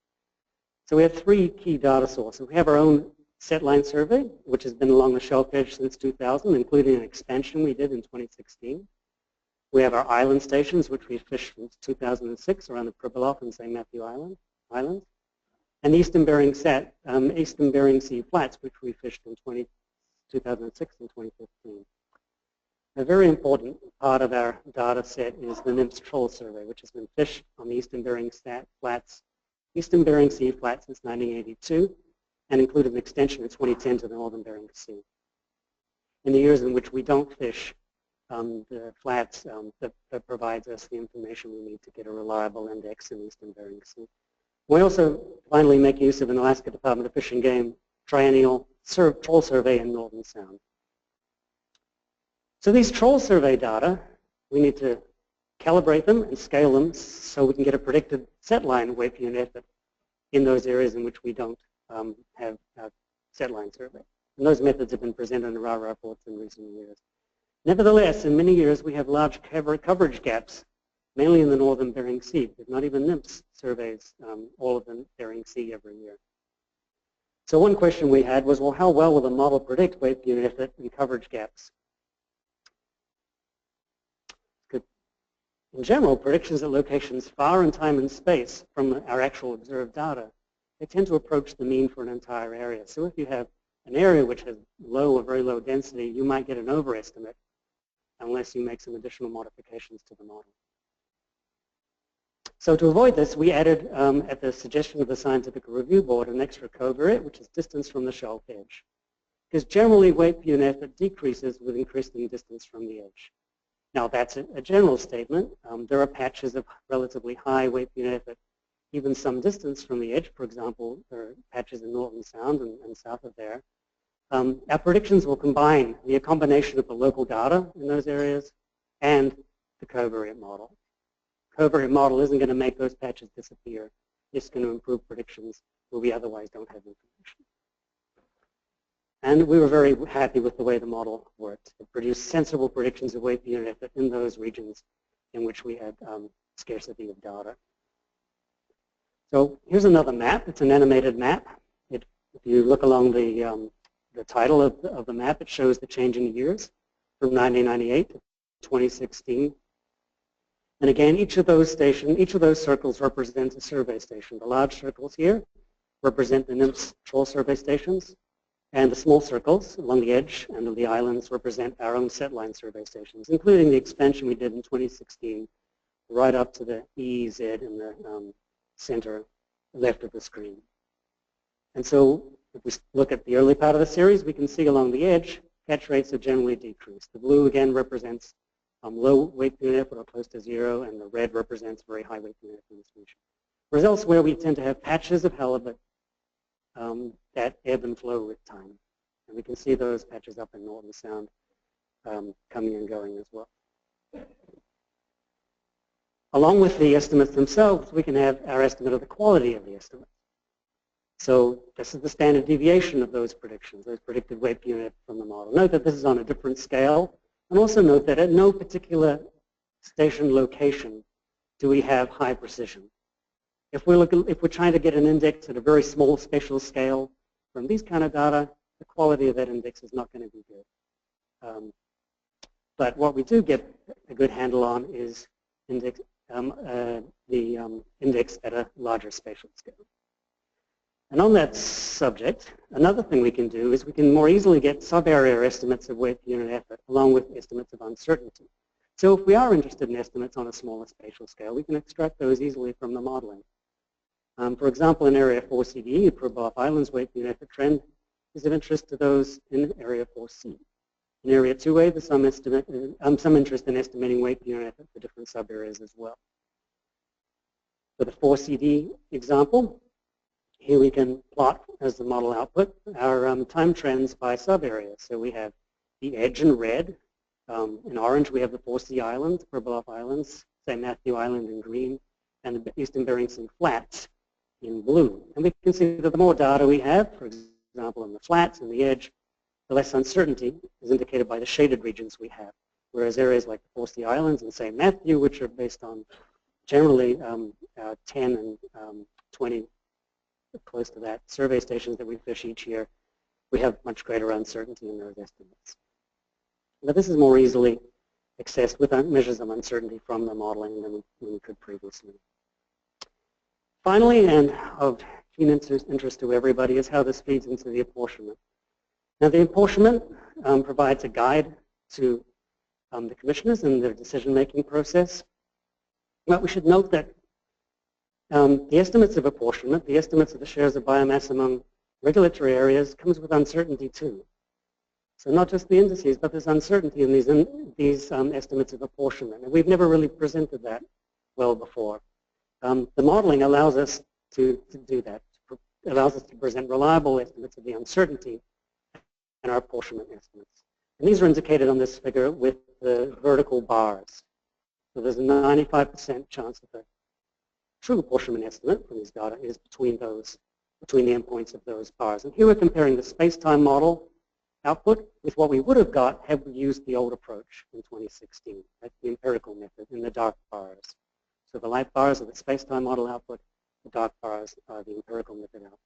Speaker 10: So we have three key data sources. We have our own set line survey, which has been along the shelf edge since 2000, including an expansion we did in 2016. We have our island stations, which we fished since 2006 around the Pribilof and St. Matthew Islands, and the Eastern Bering Sea flats, which we fished in 2006 and 2015. A very important part of our data set is the NMPS Troll Survey, which has been fished on the Eastern Bering Sea flats since 1982, and included an extension in 2010 to the Northern Bering Sea. In the years in which we don't fish the flats, that provides us the information we need to get a reliable index in Eastern Bering Sea. We also finally make use of an Alaska Department of Fish and Game triennial troll survey in Northern Sound. So these troll survey data, we need to calibrate them and scale them so we can get a predicted set line weight per unit effort in those areas in which we don't have a set line survey. And those methods have been presented in RAR reports in recent years. Nevertheless, in many years we have large coverage gaps, mainly in the Northern Bering Sea, because not even NMPS surveys all of the Bering Sea every year. So one question we had was, well, how well will the model predict weight per unit effort in coverage gaps? In general, predictions at locations far in time and space from our actual observed data, they tend to approach the mean for an entire area. So if you have an area which has low or very low density, you might get an overestimate unless you make some additional modifications to the model. So to avoid this, we added, at the suggestion of the Scientific Review Board, an extra covariate, which is distance from the shelf edge. Because generally, weight per unit effort decreases with increasing distance from the edge. Now, that's a general statement. There are patches of relatively high weight per unit effort, even some distance from the edge. For example, there are patches in Northern Sound and south of there. Our predictions will combine a combination of the local data in those areas and the covariate model. Covariate model isn't going to make those patches disappear. It's going to improve predictions where we otherwise don't have information. And we were very happy with the way the model worked. It produced sensible predictions of weight per unit effort in those regions in which we had scarcity of data. So here's another map. It's an animated map. If you look along the title of the map, it shows the change in years from 1998 to 2016. And again, each of those circles represents a survey station. The large circles here represent the NMPS troll survey stations, and the small circles along the edge and of the islands represent our own set line survey stations, including the expansion we did in 2016, right up to the EEZ in the center left of the screen. And so if we look at the early part of the series, we can see along the edge, catch rates are generally decreased. The blue again represents low weight per unit effort or close to zero, and the red represents very high weight per unit effort in the solution. Whereas elsewhere, we tend to have patches of halibut that ebb and flow with time. And we can see those patches up in Norton Sound coming and going as well. Along with the estimates themselves, we can have our estimate of the quality of the estimate. So this is the standard deviation of those predictions, those predicted weight per unit from the model. Note that this is on a different scale, and also note that at no particular station location do we have high precision. If we're trying to get an index at a very small spatial scale from these kind of data, the quality of that index is not going to be good. But what we do get a good handle on is index, index at a larger spatial scale. And on that subject, another thing we can do is we can more easily get sub-area estimates of weight per unit effort along with estimates of uncertainty. So if we are interested in estimates on a smaller spatial scale, we can extract those easily from the modeling. For example, in Area 4CDE, Pribilof Island's weight per unit effort trend is of interest to those in Area 4C. In Area 2A, there's some interest in estimating weight per unit effort for different sub-areas as well. For the 4CD example, here we can plot as the model output our time trends by sub-area. So we have the edge in red. In orange, we have the 4C islands, Pribilof Islands, St. Matthew Island in green, and the Eastern Bering Sea flats in blue. And we can see that the more data we have, for example, in the flats and the edge, the less uncertainty is indicated by the shaded regions we have. Whereas areas like the 4C Islands and St. Matthew, which are based on generally 10 and 20, close to that, survey stations that we fish each year, we have much greater uncertainty in those estimates. But this is more easily accessed with measures of uncertainty from the modeling than we could previously. Finally, and of keen interest to everybody, is how this feeds into the apportionment. Now, the apportionment provides a guide to the commissioners in their decision-making process. But we should note that the estimates of apportionment, the estimates of the shares of biomass among regulatory areas, comes with uncertainty too. So not just the indices, but there's uncertainty in these estimates of apportionment. And we've never really presented that well before. The modeling allows us to do that. It allows us to present reliable estimates of the uncertainty in our apportionment estimates. And these are indicated on this figure with the vertical bars. So there's a 95% chance that the true apportionment estimate from these data is between the endpoints of those bars. And here we're comparing the space-time model output with what we would have got had we used the old approach in 2016. That's the empirical method in the dark bars. So the light bars are the space-time model output, the dark bars are the empirical method output.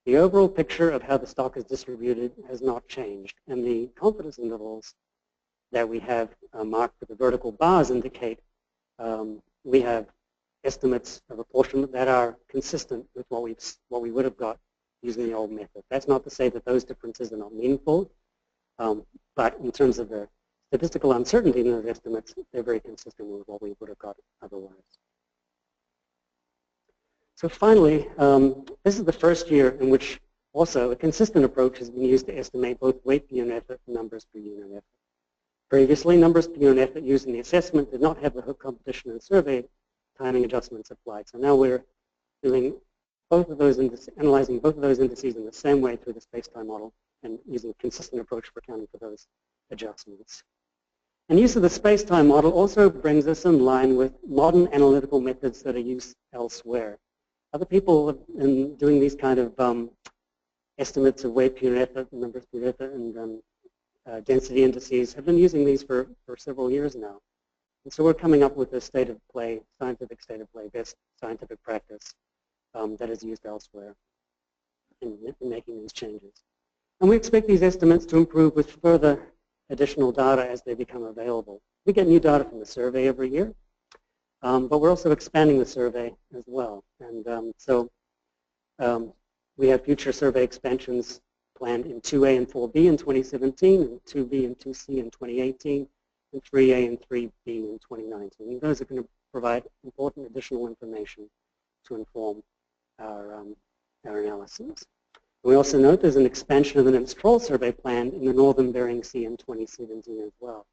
Speaker 10: The overall picture of how the stock is distributed has not changed, and the confidence intervals that we have marked with the vertical bars indicate we have estimates of apportionment that are consistent with what we would have got using the old method. That's not to say that those differences are not meaningful, but in terms of the statistical uncertainty in those estimates, they're very consistent with what we would have got otherwise. So finally, this is the first year in which also a consistent approach has been used to estimate both weight per unit effort and numbers per unit effort. Previously, numbers per unit effort used in the assessment did not have the hook competition and survey timing adjustments applied. So now we're doing both of those indices, analyzing both of those indices in the same way through the space-time model and using a consistent approach for accounting for those adjustments. And use of the space-time model also brings us in line with modern analytical methods that are used elsewhere. Other people in doing these kind of estimates of weight per unit effort, numbers per unit effort, and density indices have been using these for several years now. And so we're coming up with a state of play, scientific state of play, best scientific practice that is used elsewhere in making these changes. And we expect these estimates to improve with further additional data as they become available. We get new data from the survey every year, but we're also expanding the survey as well. And so we have future survey expansions planned in 2A and 4B in 2017, and 2B and 2C in 2018, and 3A and 3B in 2019. And those are going to provide important additional information to inform our analyses. We also note there's an expansion of the NIMS Troll Survey plan in the Northern Bering Sea in 2017 as well,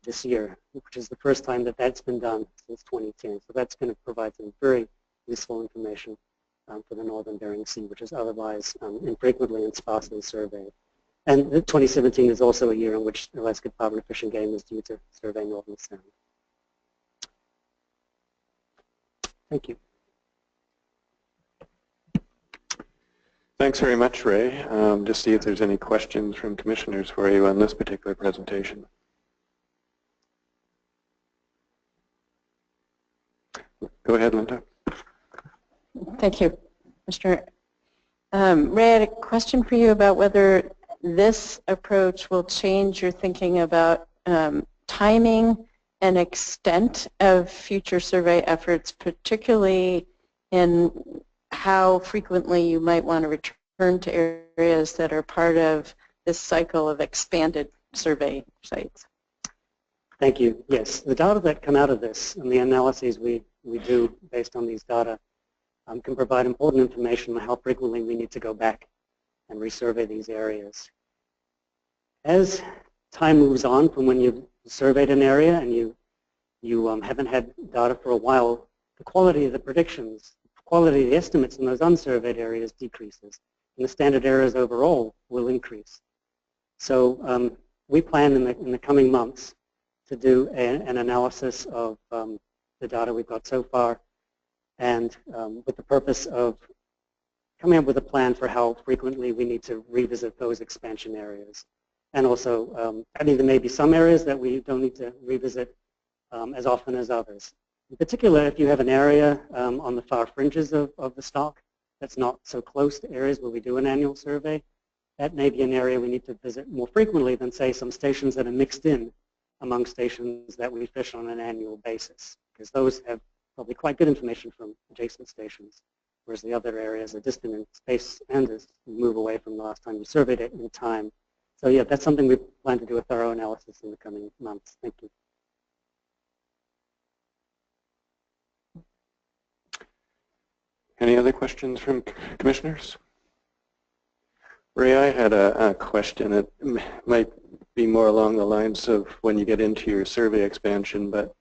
Speaker 10: this year, which is the first time that that's been done since 2010. So that's going to provide some very useful information for the Northern Bering Sea, which is otherwise infrequently and sparsely surveyed. And 2017 is also a year in which the Alaska Department of Fish and Game is due to survey Northern Sound. Thank you.
Speaker 1: Thanks very much, Ray. Just see if there's any questions from commissioners for you on this particular presentation. Go ahead, Linda.
Speaker 4: Thank you, Mr. Ray, I had a question for you about whether this approach will change your thinking about timing and extent of future survey efforts, particularly in how frequently you might want to return to areas that are part of this cycle of expanded survey sites.
Speaker 10: Thank you. Yes, the data that come out of this and the analyses we do based on these data can provide important information on how frequently we need to go back and resurvey these areas. As time moves on from when you've surveyed an area and you haven't had data for a while, the quality of the predictions, the quality of the estimates in those unsurveyed areas decreases, and the standard errors overall will increase. So we plan in the coming months to do an analysis of the data we've got so far, and with the purpose of coming up with a plan for how frequently we need to revisit those expansion areas. And also, I mean, there may be some areas that we don't need to revisit as often as others. In particular, if you have an area on the far fringes of the stock that's not so close to areas where we do an annual survey, that may be an area we need to visit more frequently than, say, some stations that are mixed in among stations that we fish on an annual basis, because those have probably quite good information from adjacent stations, whereas the other areas are distant in space and as you move away from the last time you surveyed it in time. So yeah, that's something we plan to do a thorough analysis in the coming months. Thank you.
Speaker 1: Any other questions from commissioners? Ray, I had a question. It might be more along the lines of when you get into your survey expansion, but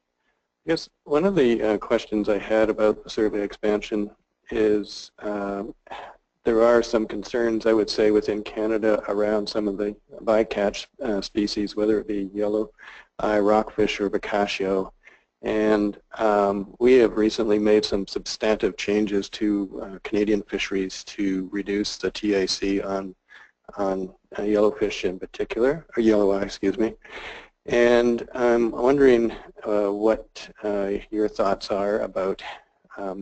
Speaker 1: I guess one of the questions I had about the survey expansion is there are some concerns, I would say, within Canada around some of the bycatch species, whether it be yellow eye rockfish or bocaccio. And we have recently made some substantive changes to Canadian fisheries to reduce the TAC on yellowfish in particular, or yellow eye, excuse me. And I'm wondering what your thoughts are about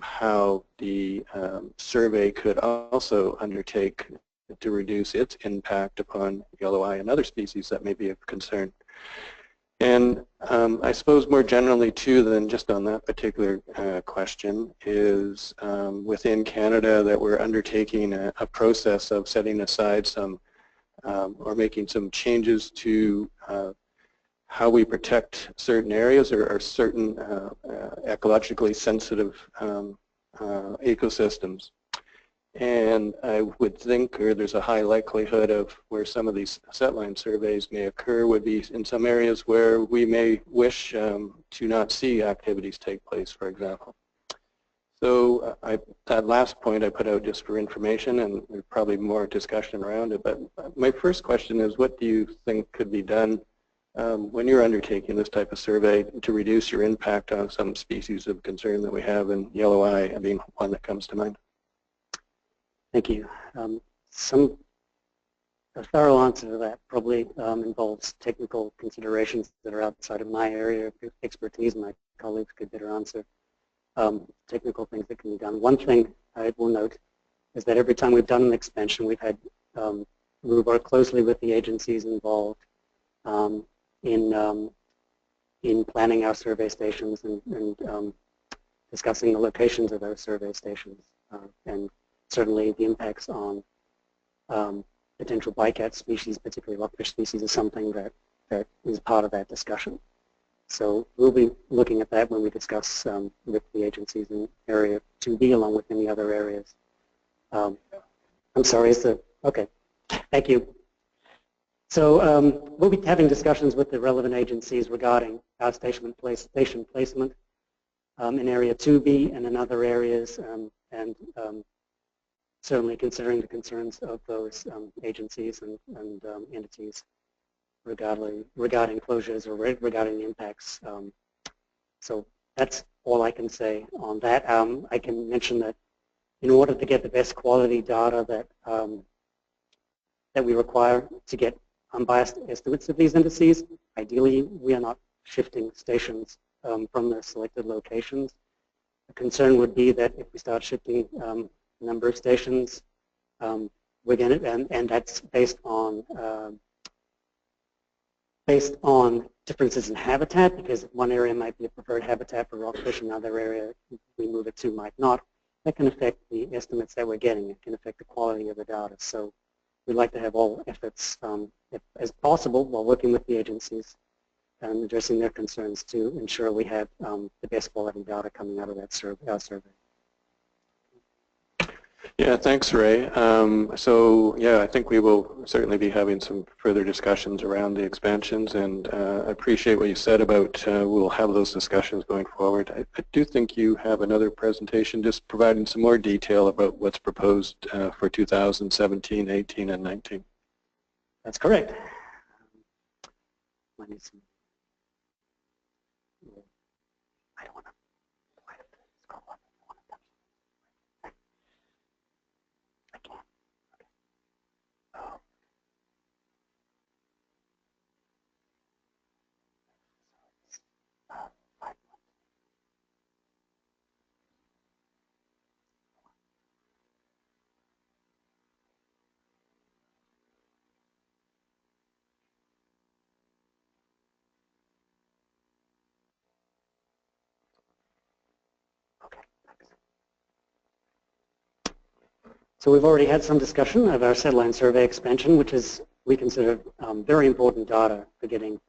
Speaker 1: how the survey could also undertake to reduce its impact upon yellow eye and other species that may be of concern. And I suppose more generally too than just on that particular question is within Canada that we're undertaking a process of setting aside some or making some changes to how we protect certain areas or certain ecologically sensitive ecosystems. And I would think, or there's a high likelihood of where some of these setline surveys may occur would be in some areas where we may wish to not see activities take place, for example. So that last point I put out just for information, and there's probably more discussion around it. But my first question is, what do you think could be done when you're undertaking this type of survey to reduce your impact on some species of concern that we have, and yellow eye being one that comes to mind?
Speaker 10: Thank you. A thorough answer to that probably involves technical considerations that are outside of my area of expertise. My colleagues could better answer technical things that can be done. One thing I will note is that every time we've done an expansion, we've had we work closely with the agencies involved in planning our survey stations and discussing the locations of those survey stations and certainly the impacts on potential bycatch species, particularly rockfish species, is something that is part of that discussion. So we'll be looking at that when we discuss with the agencies in Area 2B along with any other areas. I'm sorry, okay, thank you. So we'll be having discussions with the relevant agencies regarding our station placement in Area 2B and in other areas, and certainly considering the concerns of those agencies and entities regarding closures or regarding the impacts. So that's all I can say on that. I can mention that in order to get the best quality data that we require to get unbiased estimates of these indices, ideally we are not shifting stations from the selected locations. The concern would be that if we start shifting the number of stations, we're going to, and that's based on differences in habitat, because one area might be a preferred habitat for rockfish, another area we move it to might not. That can affect the estimates that we're getting. It can affect the quality of the data. So we'd like to have all efforts, as possible, while working with the agencies and addressing their concerns to ensure we have the best quality data coming out of that our survey.
Speaker 1: Yeah, thanks, Ray. So, yeah, I think we will certainly be having some further discussions around the expansions, and I appreciate what you said about we'll have those discussions going forward. I do think you have another presentation just providing some more detail about what's proposed for 2017, 18, and 19.
Speaker 10: That's correct. I don't want to. So we've already had some discussion of our satellite survey expansion, which is, we consider, very important data for getting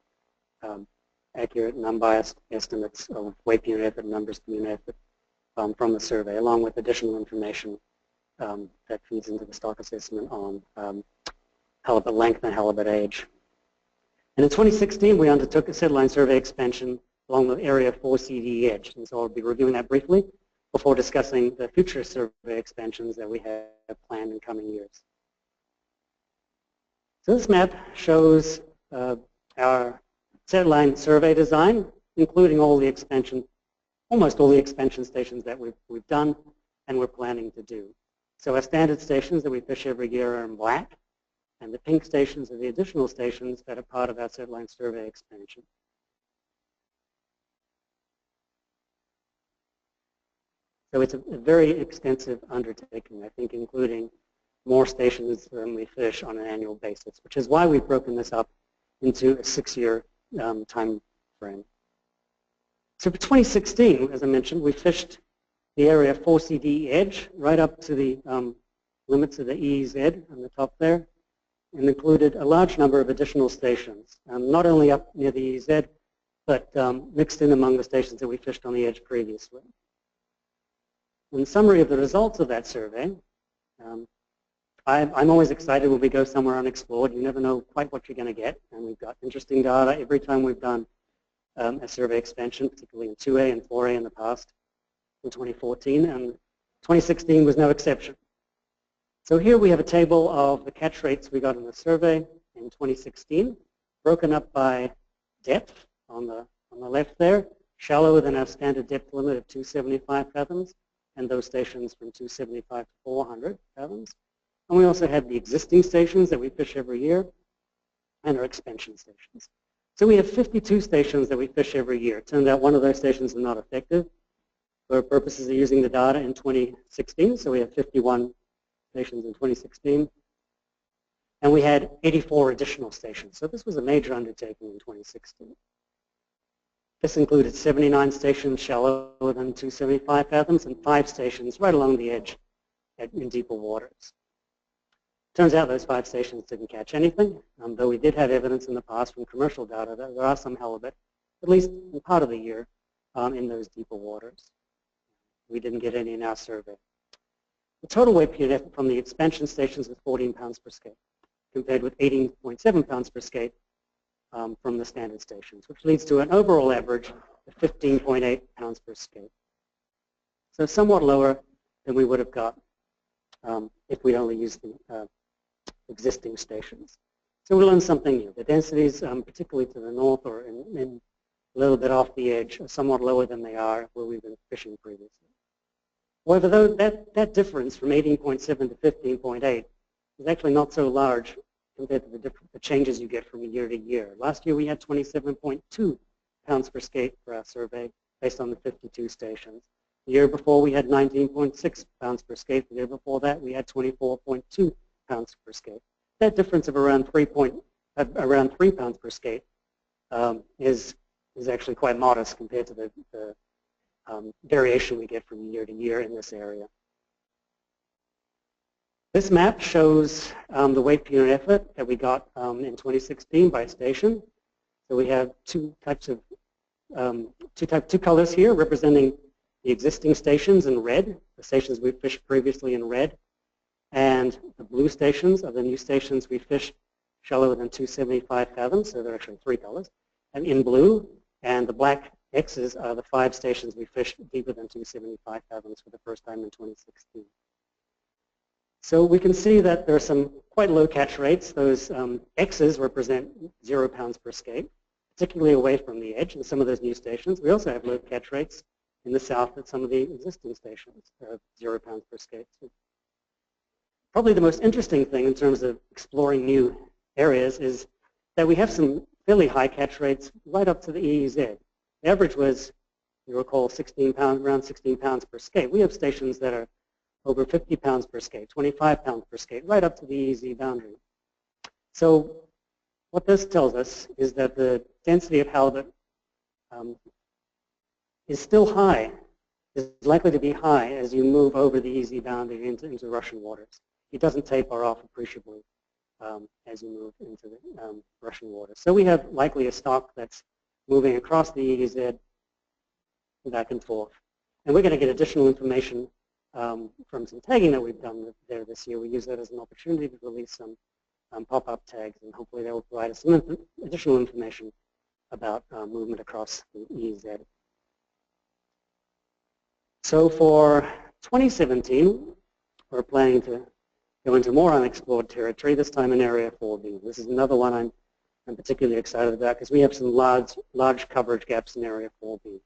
Speaker 10: accurate and unbiased estimates of weight per unit effort and numbers per unit effort from the survey, along with additional information that feeds into the stock assessment on halibut length and halibut age. And in 2016, we undertook a satellite survey expansion along the area 4CD edge, and so I'll be reviewing that briefly before discussing the future survey expansions that we have planned in coming years. So this map shows our satellite survey design, including all the expansion, almost all the expansion stations that we've done and we're planning to do. So our standard stations that we fish every year are in black, and the pink stations are the additional stations that are part of our satellite survey expansion. So it's a very extensive undertaking, I think, including more stations than we fish on an annual basis, which is why we've broken this up into a 6-year time frame. So for 2016, as I mentioned, we fished the area 4CD edge right up to the limits of the EEZ on the top there, and included a large number of additional stations, not only up near the EEZ, but mixed in among the stations that we fished on the edge previously. In summary of the results of that survey, I'm always excited when we go somewhere unexplored. You never know quite what you're going to get, and we've got interesting data every time we've done a survey expansion, particularly in 2A and 4A in the past, in 2014, and 2016 was no exception. So here we have a table of the catch rates we got in the survey in 2016, broken up by depth on the left there, shallower than our standard depth limit of 275 fathoms, and those stations from 275 to 400 fathoms. And we also had the existing stations that we fish every year and our expansion stations. So we have 52 stations that we fish every year. It turned out one of those stations is not effective for purposes of using the data in 2016, so we have 51 stations in 2016. And we had 84 additional stations. So this was a major undertaking in 2016. This included 79 stations shallower than 275 fathoms and 5 stations right along the edge in deeper waters. Turns out those 5 stations didn't catch anything, though we did have evidence in the past from commercial data that there are some halibut at least in part of the year, in those deeper waters. We didn't get any in our survey. The total weight per unit effort from the expansion stations was 14 pounds per skate, compared with 18.7 pounds per skate from the standard stations, which leads to an overall average of 15.8 pounds per skate. So somewhat lower than we would have got if we'd only used the existing stations. So we learned something new. The densities, particularly to the north or in a little bit off the edge, are somewhat lower than they are where we've been fishing previously. However, though, that difference from 18.7 to 15.8 is actually not so large compared to the changes you get from year to year. Last year we had 27.2 pounds per skate for our survey based on the 52 stations. The year before we had 19.6 pounds per skate. The year before that we had 24.2 pounds per skate. That difference of around 3 pounds per skate is actually quite modest compared to the variation we get from year to year in this area. This map shows the weight per unit effort that we got in 2016 by station. So we have two colors here representing the existing stations in red, the stations we fished previously in red, and the blue stations are the new stations we fished shallower than 275 fathoms, so they're actually three colors, and in blue, and the black X's are the 5 stations we fished deeper than 275 fathoms for the first time in 2016. So we can see that there are some quite low catch rates. Those X's represent 0 pounds per skate, particularly away from the edge in some of those new stations. We also have low catch rates in the south at some of the existing stations, 0 pounds per skate. So probably the most interesting thing in terms of exploring new areas is that we have some fairly high catch rates right up to the EEZ. The average was, you recall, around 16 pounds per skate. We have stations that are over 50 pounds per skate, 25 pounds per skate, right up to the EEZ boundary. So what this tells us is that the density of halibut is still high, is likely to be high as you move over the EEZ boundary into Russian waters. It doesn't taper off appreciably as you move into the Russian waters. So we have likely a stock that's moving across the EEZ back and forth. And we're going to get additional information from some tagging that we've done there this year. We use that as an opportunity to release some pop-up tags, and hopefully that will provide us some additional information about movement across the EEZ. So for 2017, we're planning to go into more unexplored territory, this time in Area 4B. This is another one I'm particularly excited about because we have some large coverage gaps in Area 4B.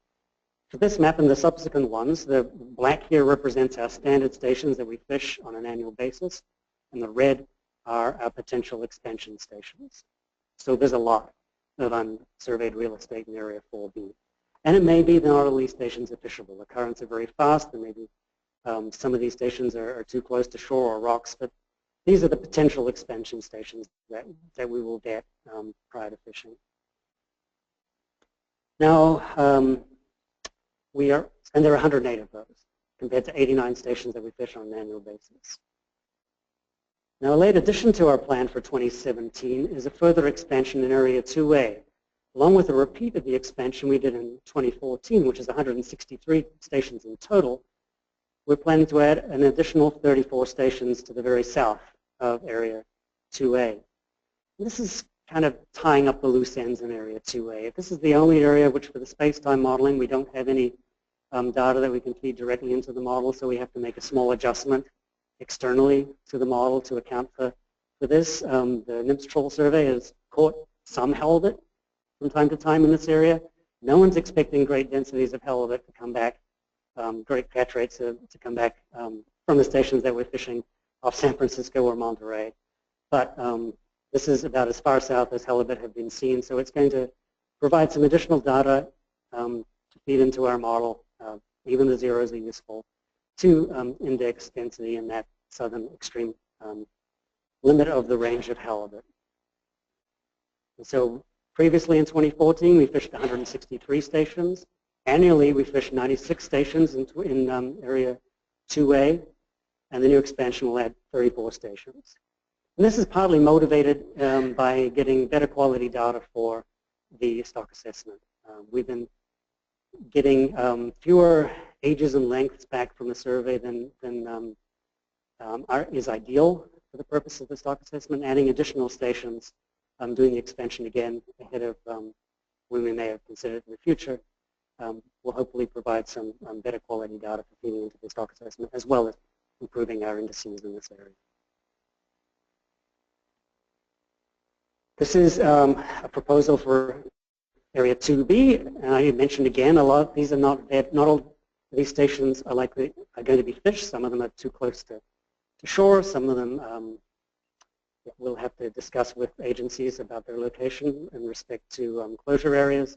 Speaker 10: For this map and the subsequent ones, the black here represents our standard stations that we fish on an annual basis, and the red are our potential expansion stations. So there's a lot of unsurveyed real estate in Area 4B. And it may be that not all these stations are fishable. The currents are very fast, and maybe some of these stations are too close to shore or rocks, but these are the potential expansion stations that we will get prior to fishing. Now, and there are 108 of those, compared to 89 stations that we fish on an annual basis. Now, a late addition to our plan for 2017 is a further expansion in Area 2A, along with a repeat of the expansion we did in 2014, which is 163 stations in total. We're planning to add an additional 34 stations to the very south of Area 2A. And this is kind of tying up the loose ends in Area 2A. This is the only area which, for the space-time modeling, we don't have any data that we can feed directly into the model, so we have to make a small adjustment externally to the model to account for this. The NMFS Troll Survey has caught some halibut from time to time in this area. No one's expecting great densities of halibut to come back, great catch rates to come back from the stations that we're fishing off San Francisco or Monterey. But this is about as far south as halibut have been seen, so it's going to provide some additional data to feed into our model. Even the zeros are useful to index density in that southern extreme limit of the range of halibut. And so previously in 2014, we fished 163 stations. Annually, we fished 96 stations in Area 2A, and the new expansion will add 34 stations. And this is partly motivated by getting better quality data for the stock assessment. We've been getting fewer ages and lengths back from the survey than is ideal for the purpose of the stock assessment. Adding additional stations, doing the expansion again ahead of when we may have considered in the future, will hopefully provide some better quality data for feeding into the stock assessment, as well as improving our indices in this area. This is a proposal for Area 2B, and I mentioned again, a lot of these are not all of these stations are going to be fished. Some of them are too close to shore. Some of them we'll have to discuss with agencies about their location in respect to closure areas.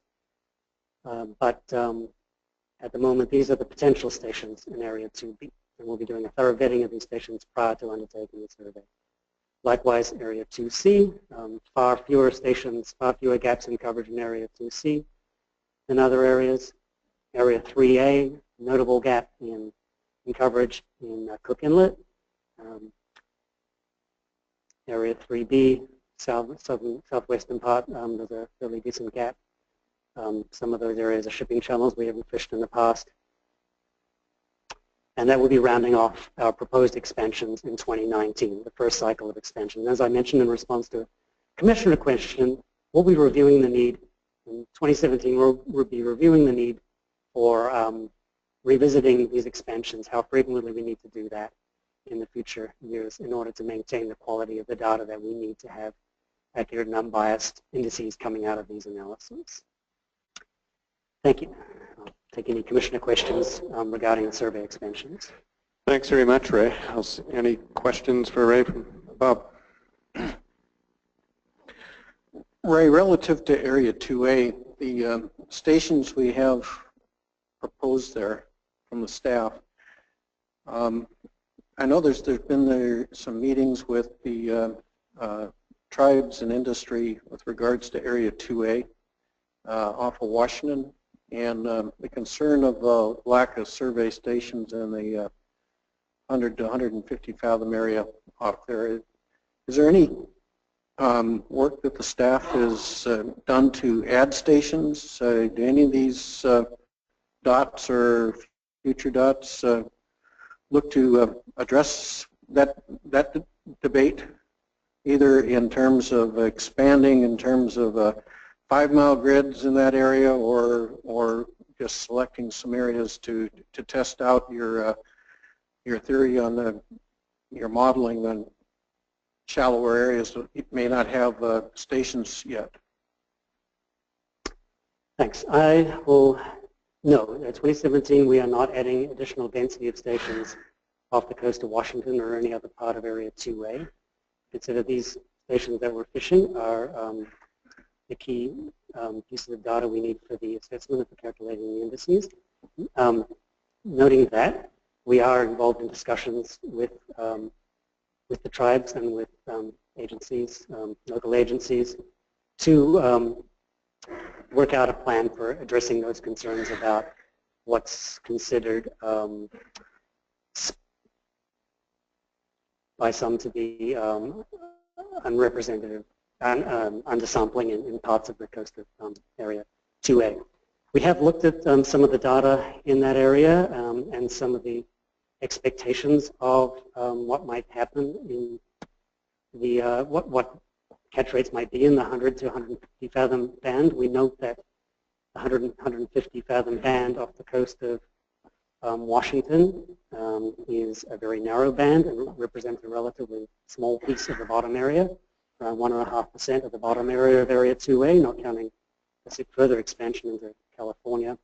Speaker 10: But at the moment, these are the potential stations in Area 2B, and we'll be doing a thorough vetting of these stations prior to undertaking the survey. Likewise, Area 2C, far fewer stations, far fewer gaps in coverage in Area 2C than other areas. Area 3A, notable gap in coverage in Cook Inlet. Area 3B, southwestern part, there's a fairly decent gap. Some of those areas are shipping channels we haven't fished in the past. And that will be rounding off our proposed expansions in 2019, the first cycle of expansion. As I mentioned in response to a commissioner question, we'll be reviewing the need, in 2017 we'll be reviewing the need for revisiting these expansions, how frequently we need to do that in the future years in order to maintain the quality of the data that we need to have accurate and unbiased indices coming out of these analyses. Thank you. I'll take any commissioner questions regarding the survey expansions.
Speaker 1: Thanks very much, Ray. Any questions for Ray from Bob?
Speaker 8: Ray, relative to Area 2A, the stations we have proposed there from the staff, I know there's been some meetings with the tribes and industry with regards to Area 2A off of Washington, and the concern of lack of survey stations in the 100 to 150 fathom area off there. Is there any work that the staff has done to add stations? Do any of these dots or future dots look to address that debate, either in terms of expanding in terms of 5-mile grids in that area, or just selecting some areas to test out your theory on your modeling on shallower areas that may not have stations yet?
Speaker 10: Thanks. I will. No, in 2017 we are not adding additional density of stations off the coast of Washington or any other part of Area 2A. Consider these stations that we're fishing are the key pieces of data we need for the assessment for calculating the indices. Noting that, we are involved in discussions with the tribes and with agencies, local agencies, to work out a plan for addressing those concerns about what's considered by some to be unrepresentative and undersampling in parts of the coast of Area 2A. We have looked at some of the data in that area and some of the expectations of what might happen in the what catch rates might be in the 100 to 150 fathom band. We note that the 100 and 150 fathom band off the coast of Washington is a very narrow band and represents a relatively small piece of the bottom area, around 1.5% of the bottom area of Area 2A, not counting a further expansion into California.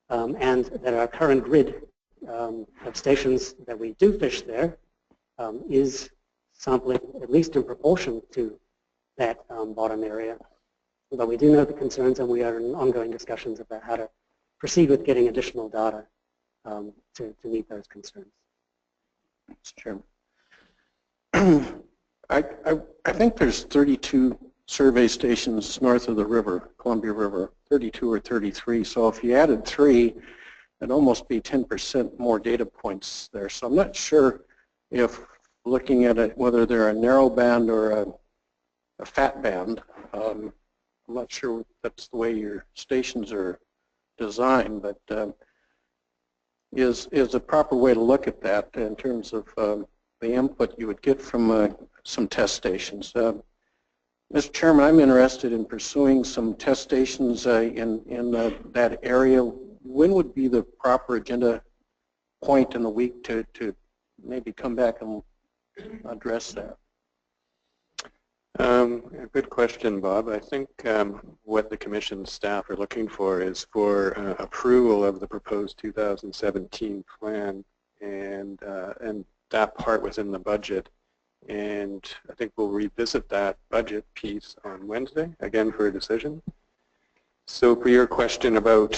Speaker 10: And that our current grid of stations that we do fish there is sampling at least in proportion to that bottom area. But we do know the concerns, and we are in ongoing discussions about how to proceed with getting additional data to meet those concerns.
Speaker 8: Mr. Chairman, I think there's 32 survey stations north of the river, Columbia River, 32 or 33. So if you added 3, it'd almost be 10% more data points there. So I'm not sure if looking at it, whether they're a narrow band or a fat band, I'm not sure if that's the way your stations are designed, but is a proper way to look at that in terms of the input you would get from some test stations. Mr. Chairman, I'm interested in pursuing some test stations in that area. When would be the proper agenda point in the week to maybe come back and address that?
Speaker 1: A good question, Bob. I think what the Commission staff are looking for is for approval of the proposed 2017 plan and that part within the budget. And I think we'll revisit that budget piece on Wednesday, again for a decision. So for your question about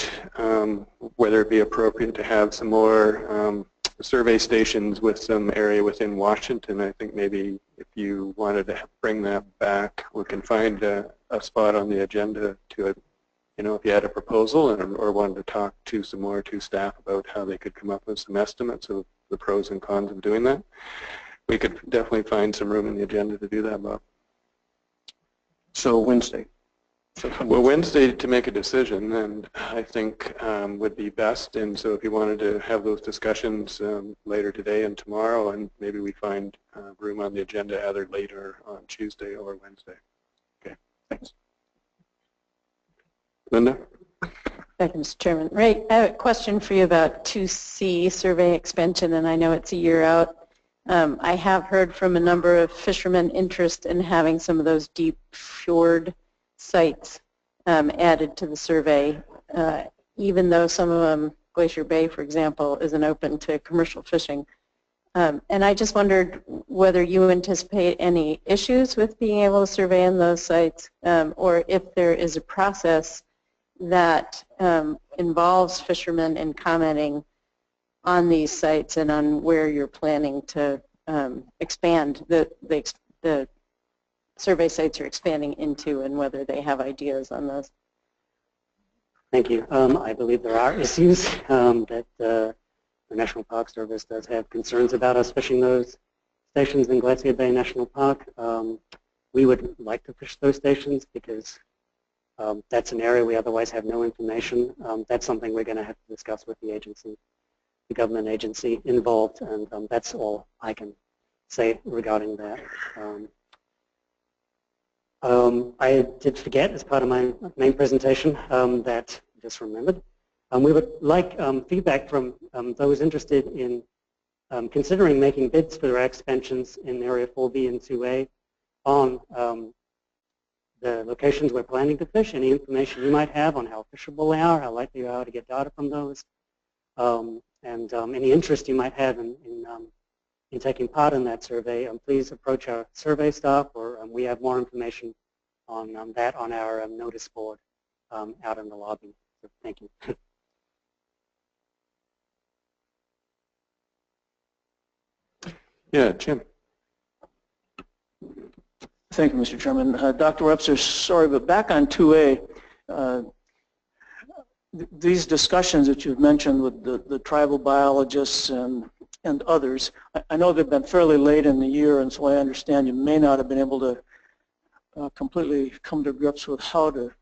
Speaker 1: whether it be appropriate to have some more survey stations with some area within Washington, I think maybe if you wanted to bring that back, we can find a spot on the agenda to, you know, if you had a proposal or wanted to talk to some more to staff about how they could come up with some estimates of the pros and cons of doing that. We could definitely find some room in the agenda to do that, Bob.
Speaker 8: So Wednesday.
Speaker 1: Well, Wednesday to make a decision, and I think would be best. And so if you wanted to have those discussions later today and tomorrow, and maybe we find room on the agenda either later on Tuesday or Wednesday. Okay, thanks. Linda?
Speaker 4: Thank you, Mr. Chairman. Ray, I have a question for you about 2C survey expansion, and I know it's a year out. I have heard from a number of fishermen interest in having some of those deep fjord sites added to the survey, even though some of them, Glacier Bay, for example, isn't open to commercial fishing. And I just wondered whether you anticipate any issues with being able to survey in those sites, or if there is a process that involves fishermen in commenting on these sites and on where you're planning to expand the survey sites you're expanding into, and whether they have ideas on those.
Speaker 10: Thank you. I believe there are issues that the National Park Service does have concerns about us fishing those stations in Glacier Bay National Park. We would like to fish those stations because that's an area we otherwise have no information. That's something we're going to have to discuss with the agency, the government agency involved, and that's all I can say regarding that. I did forget as part of my main presentation that I just remembered. We would like feedback from those interested in considering making bids for their expansions in Area 4B and 2A on the locations we're planning to fish, any information you might have on how fishable they are, how likely you are to get data from those, and any interest you might have in taking part in that survey. Please approach our survey staff, or we have more information on that on our notice board out in the lobby. So thank you.
Speaker 1: Yeah, Jim.
Speaker 3: Thank you, Mr. Chairman. Dr. Webster, sorry, but back on 2A, these discussions that you've mentioned with the tribal biologists and others, I know they've been fairly late in the year, and so I understand you may not have been able to completely come to grips with how to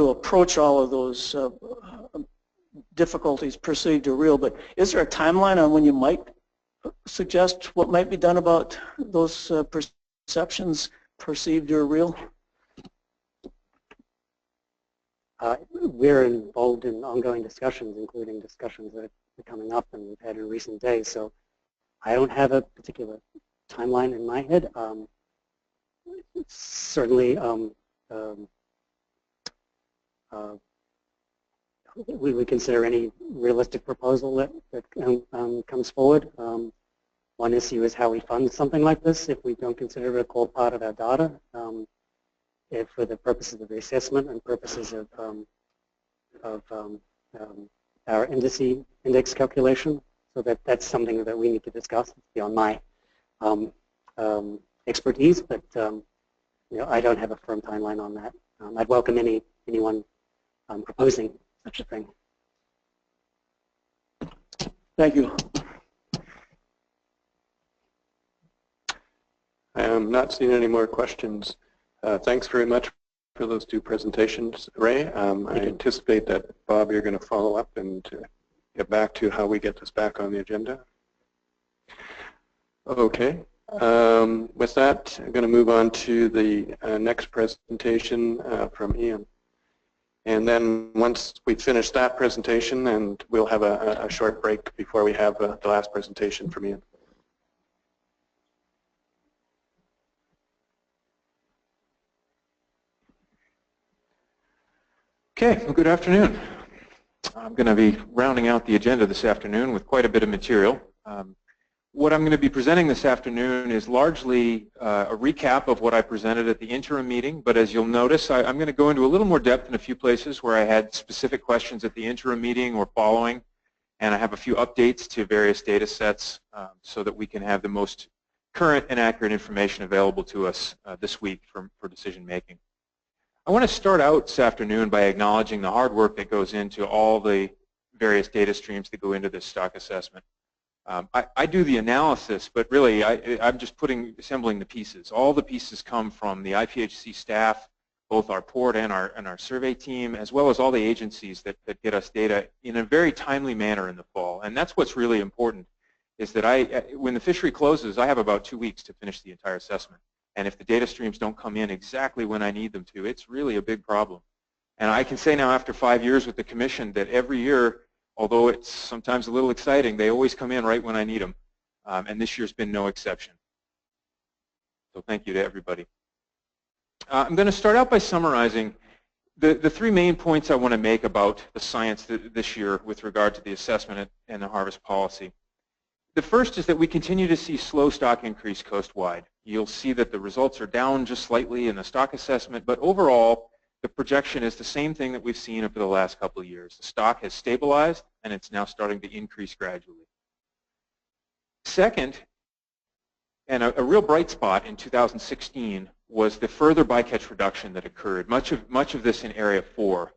Speaker 3: approach all of those difficulties perceived or real, but is there a timeline on when you might suggest what might be done about those perceptions, perceived or real?
Speaker 10: We're involved in ongoing discussions, including discussions that are coming up and we've had in recent days, so I don't have a particular timeline in my head. Certainly we would consider any realistic proposal that comes forward. One issue is how we fund something like this if we don't consider it a core part of our data, if for the purposes of the assessment and purposes of our index calculation. So that's something that we need to discuss. It's beyond my expertise, but you know, I don't have a firm timeline on that. I'd welcome anyone proposing such a thing.
Speaker 3: Thank you.
Speaker 1: I am not seeing any more questions. Thanks very much for those two presentations, Ray. I anticipate that, Bob, you're going to follow up and get back to how we get this back on the agenda. Okay. With that, I'm going to move on to the next presentation from Ian. And then once we finish that presentation, and we'll have a short break before we have the last presentation from Ian.
Speaker 11: Okay, well, good afternoon. I'm going to be rounding out the agenda this afternoon with quite a bit of material. What I'm going to be presenting this afternoon is largely a recap of what I presented at the interim meeting, but as you'll notice, I'm going to go into a little more depth in a few places where I had specific questions at the interim meeting or following, and I have a few updates to various data sets so that we can have the most current and accurate information available to us this week for decision making. I want to start out this afternoon by acknowledging the hard work that goes into all the various data streams that go into this stock assessment. I do the analysis, but really I'm just assembling the pieces. All the pieces come from the IPHC staff, both our port and our survey team, as well as all the agencies that get us data in a very timely manner in the fall. And that's what's really important, is that when the fishery closes, I have about 2 weeks to finish the entire assessment. And if the data streams don't come in exactly when I need them to, it's really a big problem. And I can say now after 5 years with the Commission that every year, although it's sometimes a little exciting, they always come in right when I need them. And this year's been no exception. So thank you to everybody. I'm going to start out by summarizing the three main points I want to make about the science this year with regard to the assessment and the harvest policy. The first is that we continue to see slow stock increase coastwide. You'll see that the results are down just slightly in the stock assessment, but overall, the projection is the same thing that we've seen over the last couple of years. The stock has stabilized, and it's now starting to increase gradually. Second, and a real bright spot in 2016 was the further bycatch reduction that occurred, much of this in Area 4,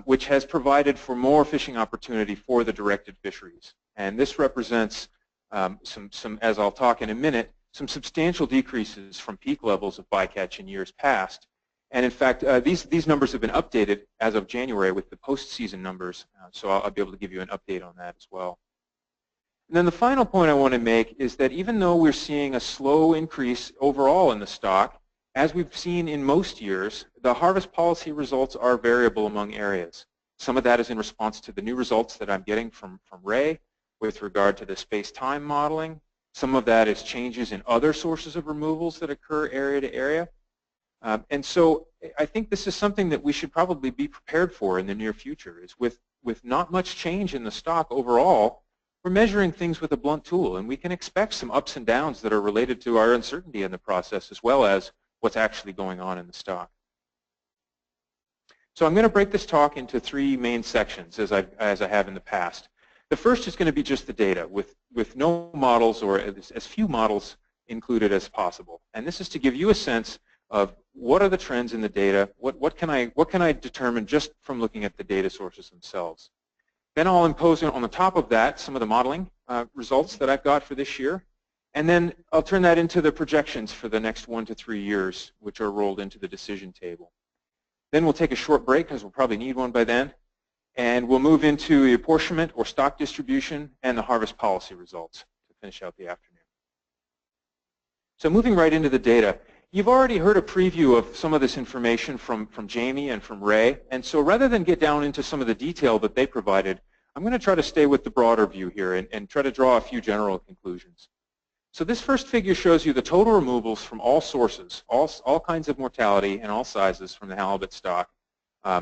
Speaker 11: which has provided for more fishing opportunity for the directed fisheries. And this represents as I'll talk in a minute, some substantial decreases from peak levels of bycatch in years past. And in fact, these numbers have been updated as of January with the post-season numbers, so I'll be able to give you an update on that as well. And then the final point I want to make is that even though we're seeing a slow increase overall in the stock, as we've seen in most years, the harvest policy results are variable among areas. Some of that is in response to the new results that I'm getting from Ray with regard to the space-time modeling. Some of that is changes in other sources of removals that occur area to area. And so I think this is something that we should probably be prepared for in the near future, is with not much change in the stock overall, we're measuring things with a blunt tool, and we can expect some ups and downs that are related to our uncertainty in the process as well as what's actually going on in the stock. So I'm going to break this talk into three main sections as I have in the past. The first is going to be just the data with no models or as few models included as possible. And this is to give you a sense of what are the trends in the data, what can I determine just from looking at the data sources themselves. Then I'll impose on the top of that some of the modeling results that I've got for this year. And then I'll turn that into the projections for the next 1 to 3 years, which are rolled into the decision table. Then we'll take a short break, because we'll probably need one by then. And we'll move into the apportionment or stock distribution and the harvest policy results to finish out the afternoon. So moving right into the data, you've already heard a preview of some of this information from Jamie and from Ray. And so rather than get down into some of the detail that they provided, I'm going to try to stay with the broader view here and try to draw a few general conclusions. So this first figure shows you the total removals from all sources, all kinds of mortality and all sizes from the halibut stock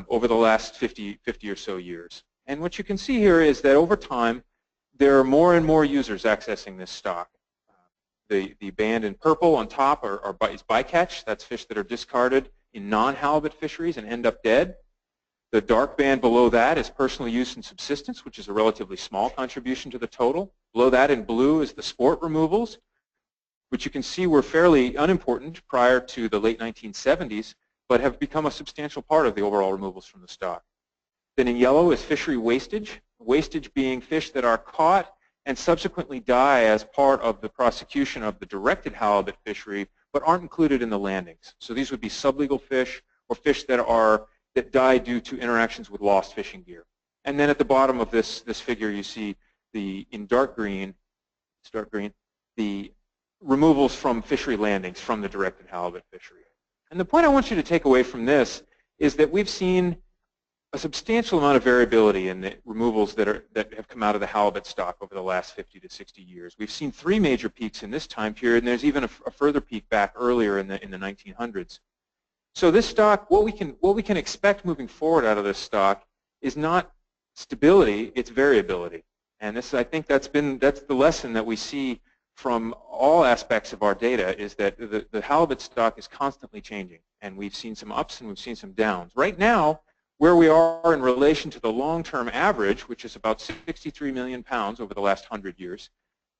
Speaker 11: over the last 50 or so years. And what you can see here is that over time, there are more and more users accessing this stock. The band in purple on top is bycatch. That's fish that are discarded in non-halibut fisheries and end up dead. The dark band below that is personal use and subsistence, which is a relatively small contribution to the total. Below that in blue is the sport removals, which you can see were fairly unimportant prior to the late 1970s, but have become a substantial part of the overall removals from the stock. Then in yellow is fishery wastage, wastage being fish that are caught and subsequently die as part of the prosecution of the directed halibut fishery but aren't included in the landings. So these would be sublegal fish or fish that die due to interactions with lost fishing gear. And then at the bottom of this figure, you see in dark green, the removals from fishery landings from the directed halibut fishery. And the point I want you to take away from this is that we've seen a substantial amount of variability in the removals that have come out of the halibut stock over the last 50 to 60 years. We've seen 3 major peaks in this time period, and there's even a further peak back earlier in the 1900s. So this stock, what we can expect moving forward out of this stock is not stability, it's variability. And this, I think that's the lesson that we see from all aspects of our data, is that the halibut stock is constantly changing. And we've seen some ups and we've seen some downs. Right now, where we are in relation to the long-term average, which is about 63 million pounds over the last 100 years,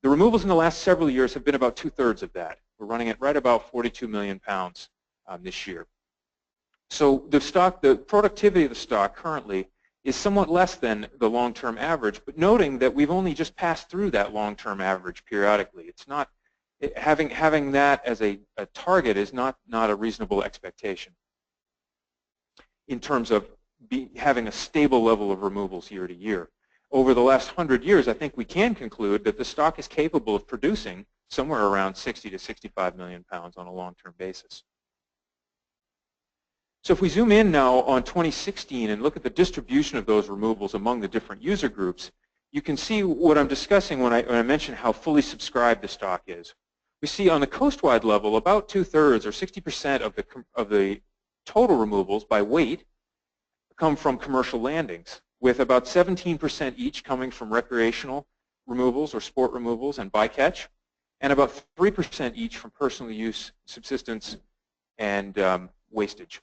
Speaker 11: the removals in the last several years have been about 2/3 of that. We're running at right about 42 million pounds this year. So the productivity of the stock currently is somewhat less than the long-term average, but noting that we've only just passed through that long-term average periodically. It's not, having that as a target is not a reasonable expectation in terms of having a stable level of removals year to year. Over the last 100 years, I think we can conclude that the stock is capable of producing somewhere around 60 to 65 million pounds on a long-term basis. So if we zoom in now on 2016 and look at the distribution of those removals among the different user groups, you can see what I'm discussing when I mention how fully subscribed the stock is. We see on the coastwide level about 2/3 or 60% of the total removals by weight come from commercial landings, with about 17% each coming from recreational removals or sport removals and bycatch, and about 3% each from personal use, subsistence, and wastage.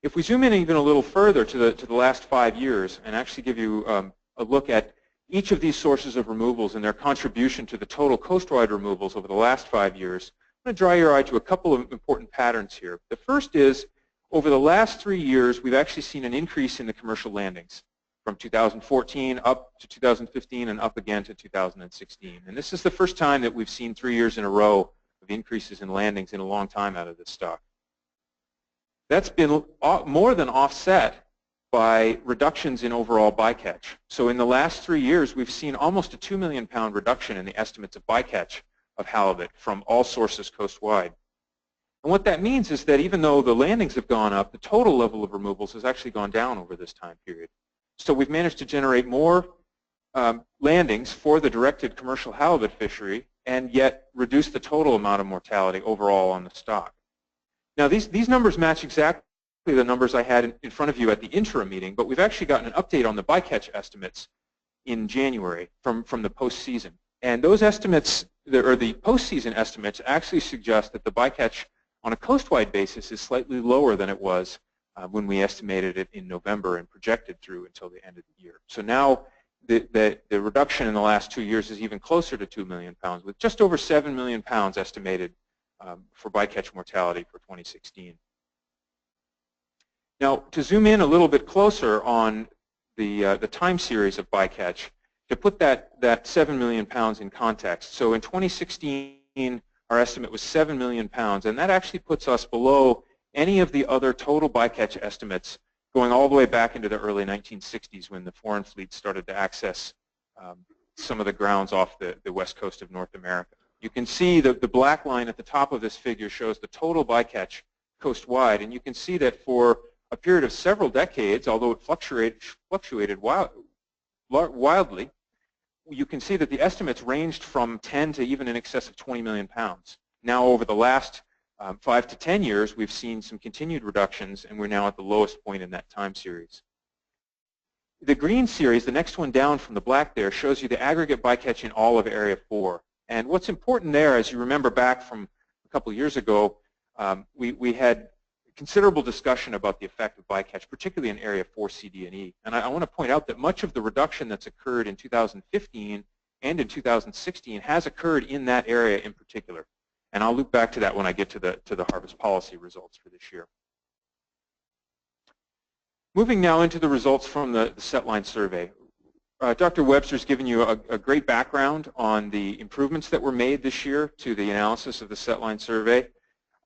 Speaker 11: If we zoom in even a little further to the last 5 years and actually give you a look at each of these sources of removals and their contribution to the total coastwide removals over the last 5 years, I'm going to draw your eye to a couple of important patterns here. The first is, over the last 3 years, we've actually seen an increase in the commercial landings from 2014 up to 2015 and up again to 2016. And this is the first time that we've seen 3 years in a row of increases in landings in a long time out of this stock. That's been more than offset by reductions in overall bycatch. So in the last 3 years, we've seen almost a 2 million pound reduction in the estimates of bycatch of halibut from all sources coastwide. And what that means is that even though the landings have gone up, the total level of removals has actually gone down over this time period. So we've managed to generate more landings for the directed commercial halibut fishery and yet reduce the total amount of mortality overall on the stock. Now these numbers match exactly the numbers I had in front of you at the interim meeting, but we've actually gotten an update on the bycatch estimates in January from the postseason. And those estimates, or the postseason estimates, actually suggest that the bycatch on a coastwide basis is slightly lower than it was when we estimated it in November and projected through until the end of the year. So now the reduction in the last 2 years is even closer to 2 million pounds, with just over 7 million pounds estimated for bycatch mortality for 2016. Now, to zoom in a little bit closer on the time series of bycatch, to put that 7 million pounds in context. So in 2016, our estimate was 7 million pounds, and that actually puts us below any of the other total bycatch estimates going all the way back into the early 1960s when the foreign fleet started to access some of the grounds off the west coast of North America. You can see the black line at the top of this figure shows the total bycatch coastwide, and you can see that for a period of several decades, although it fluctuated wildly, you can see that the estimates ranged from 10 to even in excess of 20 million pounds. Now over the last 5 to 10 years, we've seen some continued reductions, and we're now at the lowest point in that time series. The green series, the next one down from the black there, shows you the aggregate bycatch in all of Area 4. And what's important there, as you remember back from a couple of years ago, we had considerable discussion about the effect of bycatch, particularly in Area 4, C, D, and E. And I want to point out that much of the reduction that's occurred in 2015 and in 2016 has occurred in that area in particular. And I'll loop back to that when I get to the harvest policy results for this year. Moving now into the results from the setline survey. Dr. Webster's given you a great background on the improvements that were made this year to the analysis of the setline survey.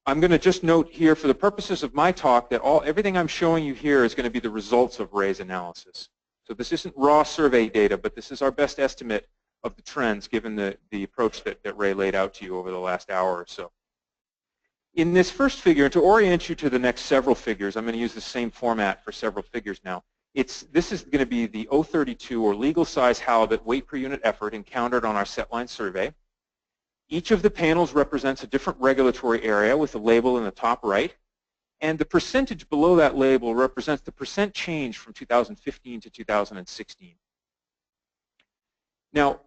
Speaker 11: I'm going to just note here for the purposes of my talk that everything I'm showing you here is going to be the results of Ray's analysis. So this isn't raw survey data, but this is our best estimate of the trends given the approach that Ray laid out to you over the last hour or so. In this first figure, to orient you to the next several figures, I'm going to use the same format for several figures now. This is going to be the 032 or legal size halibut weight per unit effort encountered on our setline survey. Each of the panels represents a different regulatory area with a label in the top right, and the percentage below that label represents the percent change from 2015 to 2016. Now,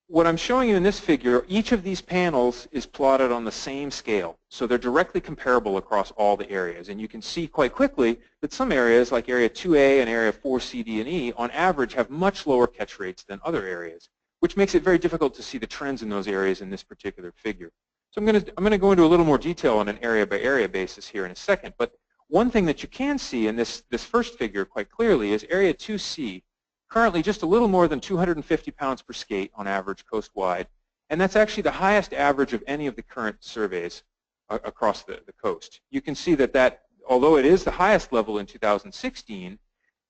Speaker 11: what I'm showing you in this figure, each of these panels is plotted on the same scale. So they're directly comparable across all the areas. And you can see quite quickly that some areas, like Area 2A and Area 4C, D, and E, on average have much lower catch rates than other areas, which makes it very difficult to see the trends in those areas in this particular figure. So I'm going to go into a little more detail on an area-by-area basis here in a second. But one thing that you can see in this first figure quite clearly is Area 2C, currently just a little more than 250 pounds per skate on average coast-wide, and that's actually the highest average of any of the current surveys across the coast. You can see that although it is the highest level in 2016,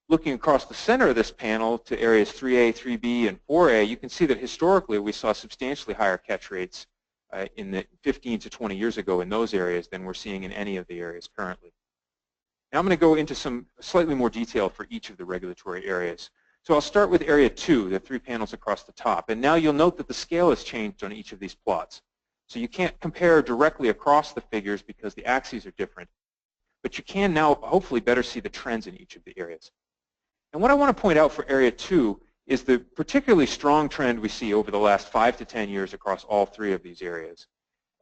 Speaker 11: looking across the center of this panel to areas 3A, 3B, and 4A, you can see that historically we saw substantially higher catch rates in the 15 to 20 years ago in those areas than we're seeing in any of the areas currently. Now I'm going to go into some slightly more detail for each of the regulatory areas. So I'll start with Area 2, the 3 panels across the top. And now you'll note that the scale has changed on each of these plots. So you can't compare directly across the figures because the axes are different. But you can now hopefully better see the trends in each of the areas. And what I want to point out for Area 2 is the particularly strong trend we see over the last 5 to 10 years across all 3 of these areas.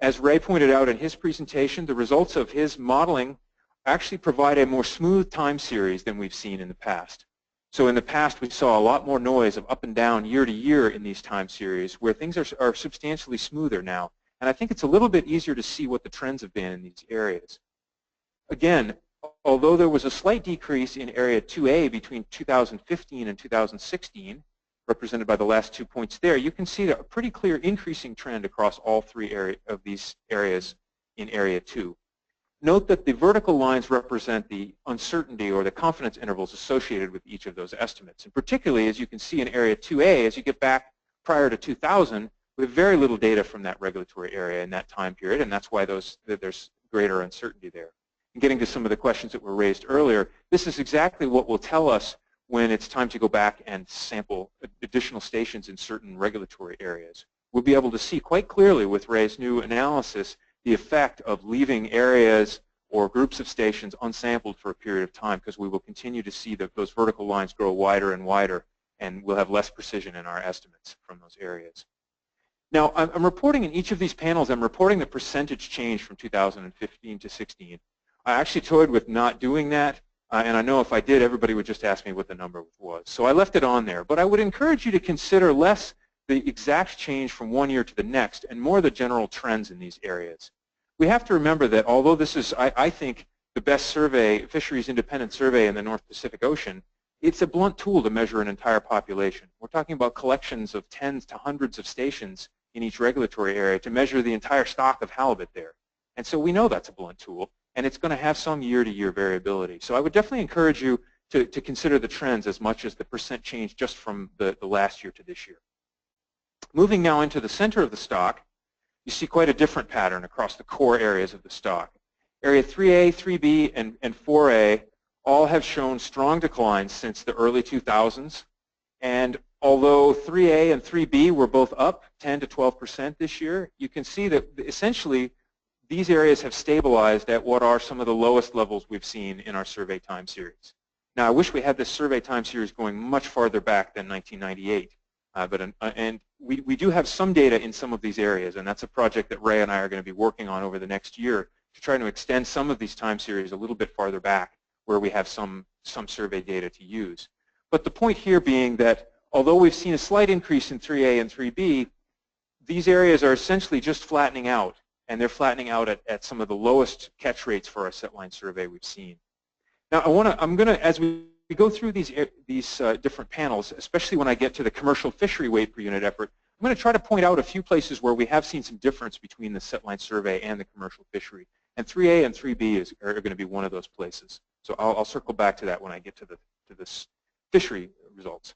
Speaker 11: As Ray pointed out in his presentation, the results of his modeling actually provide a more smooth time series than we've seen in the past. So in the past, we saw a lot more noise of up and down year to year in these time series where things are substantially smoother now. And I think it's a little bit easier to see what the trends have been in these areas. Again, although there was a slight decrease in Area 2A between 2015 and 2016, represented by the last 2 points there, you can see a pretty clear increasing trend across all 3 of these areas in Area 2. Note that the vertical lines represent the uncertainty or the confidence intervals associated with each of those estimates. And particularly, as you can see in Area 2A, as you get back prior to 2000, we have very little data from that regulatory area in that time period, and that's why there's greater uncertainty there. And getting to some of the questions that were raised earlier, this is exactly what will tell us when it's time to go back and sample additional stations in certain regulatory areas. We'll be able to see quite clearly with Ray's new analysis the effect of leaving areas or groups of stations unsampled for a period of time, because we will continue to see those vertical lines grow wider and wider, and we'll have less precision in our estimates from those areas. Now, I'm reporting in each of these panels, I'm reporting the percentage change from 2015 to 16. I actually toyed with not doing that, and I know if I did, everybody would just ask me what the number was. So I left it on there. But I would encourage you to consider less the exact change from one year to the next and more the general trends in these areas. We have to remember that although this is, I think, the best survey, fisheries independent survey in the North Pacific Ocean, it's a blunt tool to measure an entire population. We're talking about collections of tens to hundreds of stations in each regulatory area to measure the entire stock of halibut there. And so we know that's a blunt tool, and it's going to have some year-to-year variability. So I would definitely encourage you to consider the trends as much as the percent change just from the last year to this year. Moving now into the center of the stock, you see quite a different pattern across the core areas of the stock. Area 3A, 3B, and 4A all have shown strong declines since the early 2000s. And although 3A and 3B were both up 10 to 12% this year, you can see that essentially these areas have stabilized at what are some of the lowest levels we've seen in our survey time series. Now, I wish we had this survey time series going much farther back than 1998. And we do have some data in some of these areas, and that's a project that Ray and I are going to be working on over the next year to try to extend some of these time series a little bit farther back where we have some survey data to use. But the point here being that although we've seen a slight increase in 3A and 3B, these areas are essentially just flattening out, and they're flattening out at some of the lowest catch rates for our setline survey we've seen. Now, I'm going to, as we we go through these different panels, especially when I get to the commercial fishery weight per unit effort, I'm going to try to point out a few places where we have seen some difference between the set line survey and the commercial fishery. And 3A and 3B are going to be one of those places. So I'll circle back to that when I get to this fishery results.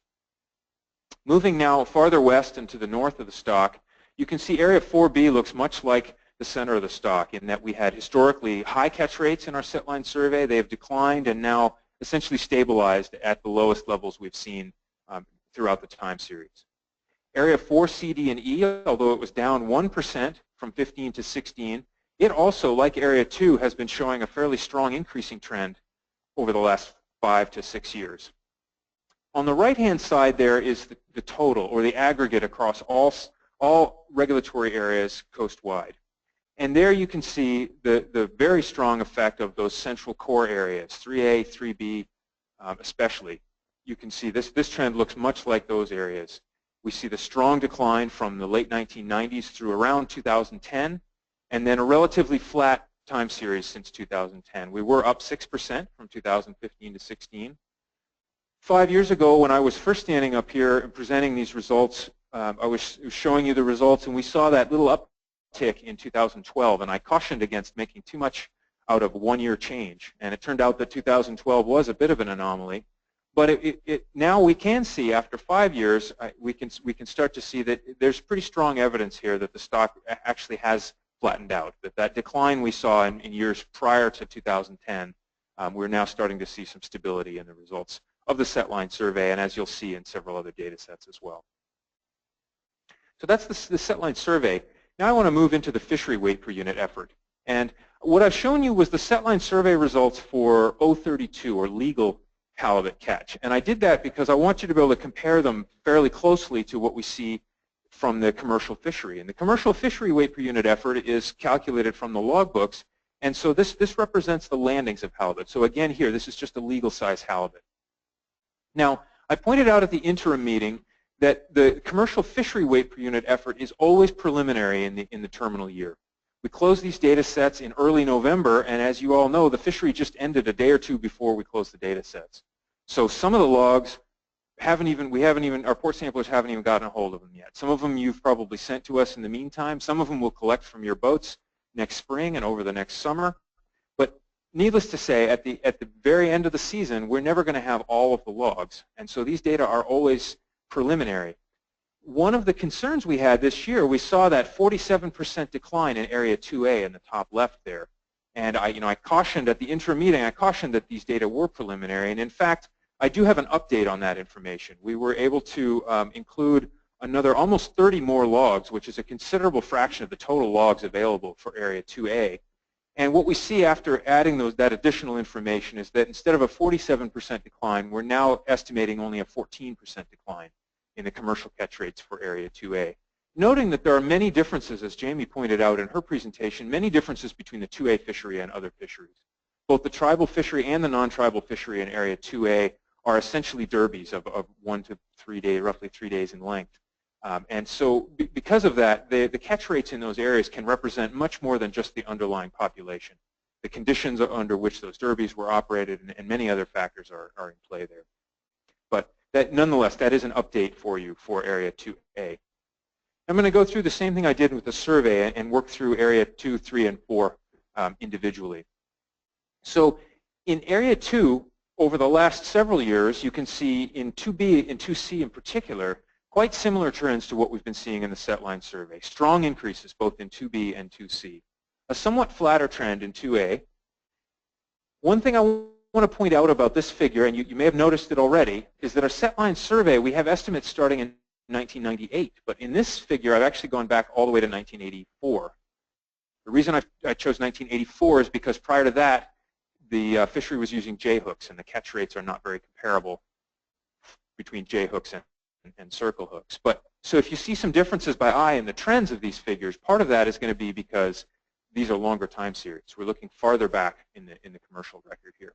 Speaker 11: Moving now farther west and to the north of the stock, you can see area 4B looks much like the center of the stock in that we had historically high catch rates in our set line survey. They have declined and now essentially stabilized at the lowest levels we've seen throughout the time series. Area 4, C, D, and E, although it was down 1% from 15 to 16, it also, like Area 2, has been showing a fairly strong increasing trend over the last 5 to 6 years. On the right-hand side there is the total, or the aggregate across all regulatory areas coast-wide. And there you can see the very strong effect of those central core areas, 3A, 3B especially. You can see this trend looks much like those areas. We see the strong decline from the late 1990s through around 2010, and then a relatively flat time series since 2010. We were up 6% from 2015 to 16. 5 years ago, when I was first standing up here and presenting these results, I was showing you the results, and we saw that little uptick in 2012, and I cautioned against making too much out of one-year change. And it turned out that 2012 was a bit of an anomaly. But now we can see, after 5 years, we can start to see that there's pretty strong evidence here that the stock actually has flattened out, that decline we saw in years prior to 2010, we're now starting to see some stability in the results of the set line survey, and as you'll see in several other data sets as well. So that's the set line survey. Now I want to move into the fishery weight per unit effort. And what I've shown you was the set line survey results for 032, or legal halibut catch. And I did that because I want you to be able to compare them fairly closely to what we see from the commercial fishery. And the commercial fishery weight per unit effort is calculated from the logbooks, and so this represents the landings of halibut. So again here, this is just a legal size halibut. Now, I pointed out at the interim meeting that the commercial fishery weight per unit effort is always preliminary in the terminal year. We close these data sets in early November, and as you all know, the fishery just ended a day or two before we closed the data sets. So some of the logs our port samplers haven't even gotten a hold of them yet. Some of them you've probably sent to us in the meantime. Some of them we'll collect from your boats next spring and over the next summer. But needless to say, at the very end of the season, we're never going to have all of the logs. And so these data are always preliminary. One of the concerns we had this year, we saw that 47% decline in Area 2A in the top left there. And I cautioned at the interim meeting, I cautioned that these data were preliminary. And in fact, I do have an update on that information. We were able to include another almost 30 more logs, which is a considerable fraction of the total logs available for Area 2A. And what we see after adding that additional information is that instead of a 47% decline, we're now estimating only a 14% decline in the commercial catch rates for Area 2A. Noting that there are many differences, as Jamie pointed out in her presentation, many differences between the 2A fishery and other fisheries. Both the tribal fishery and the non-tribal fishery in Area 2A are essentially derbies of 1 to 3 days, roughly 3 days in length. And so because of that, the catch rates in those areas can represent much more than just the underlying population. The conditions under which those derbies were operated and many other factors are in play there. But nonetheless, that is an update for you for Area 2A. I'm going to go through the same thing I did with the survey and work through Area 2, 3, and 4 individually. So in Area 2, over the last several years, you can see in 2B and 2C in particular, quite similar trends to what we've been seeing in the set line survey. Strong increases both in 2B and 2C. A somewhat flatter trend in 2A. One thing I want to point out about this figure, and you may have noticed it already, is that our set line survey, we have estimates starting in 1998. But in this figure, I've actually gone back all the way to 1984. The reason I chose 1984 is because prior to that, the fishery was using J-hooks, and the catch rates are not very comparable between J-hooks and circle hooks. But so if you see some differences by eye in the trends of these figures, part of that is going to be because these are longer time series. We're looking farther back in the commercial record here.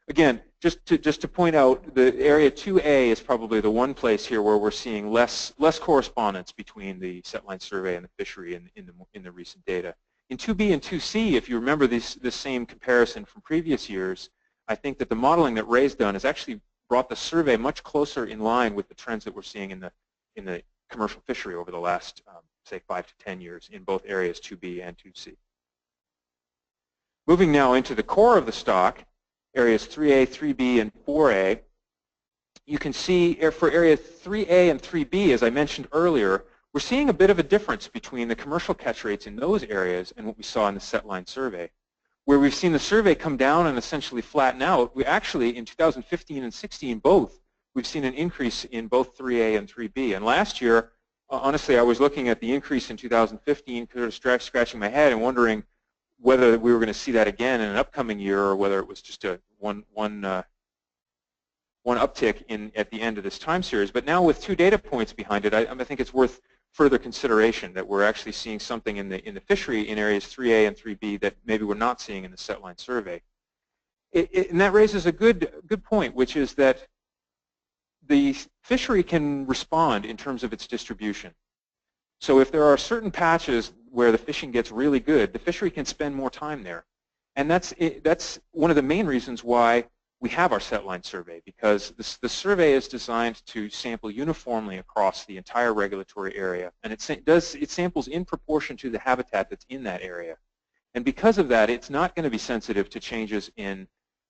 Speaker 11: Again, just to point out, the Area 2A is probably the one place here where we're seeing less correspondence between the set line survey and the fishery in the recent data. In 2B and 2C, if you remember this same comparison from previous years, I think that the modeling that Ray's done has actually brought the survey much closer in line with the trends that we're seeing in the commercial fishery over the last, say, 5 to 10 years in both areas 2B and 2C. Moving now into the core of the stock, areas 3A, 3B, and 4A, you can see for area 3A and 3B, as I mentioned earlier, we're seeing a bit of a difference between the commercial catch rates in those areas and what we saw in the set line survey. Where we've seen the survey come down and essentially flatten out, we actually, in 2015 and 16 both, we've seen an increase in both 3A and 3B. And last year, honestly, I was looking at the increase in 2015, sort of scratching my head and wondering whether we were going to see that again in an upcoming year or whether it was just a one uptick at the end of this time series. But now with 2 data points behind it, I think it's worth further consideration that we're actually seeing something in the fishery in areas 3A and 3B that maybe we're not seeing in the set line survey. And that raises a good point, which is that the fishery can respond in terms of its distribution. So if there are certain patches where the fishing gets really good, the fishery can spend more time there. And that's one of the main reasons why we have our set line survey, because the survey is designed to sample uniformly across the entire regulatory area, and it samples in proportion to the habitat that's in that area. And because of that, it's not going to be sensitive to changes in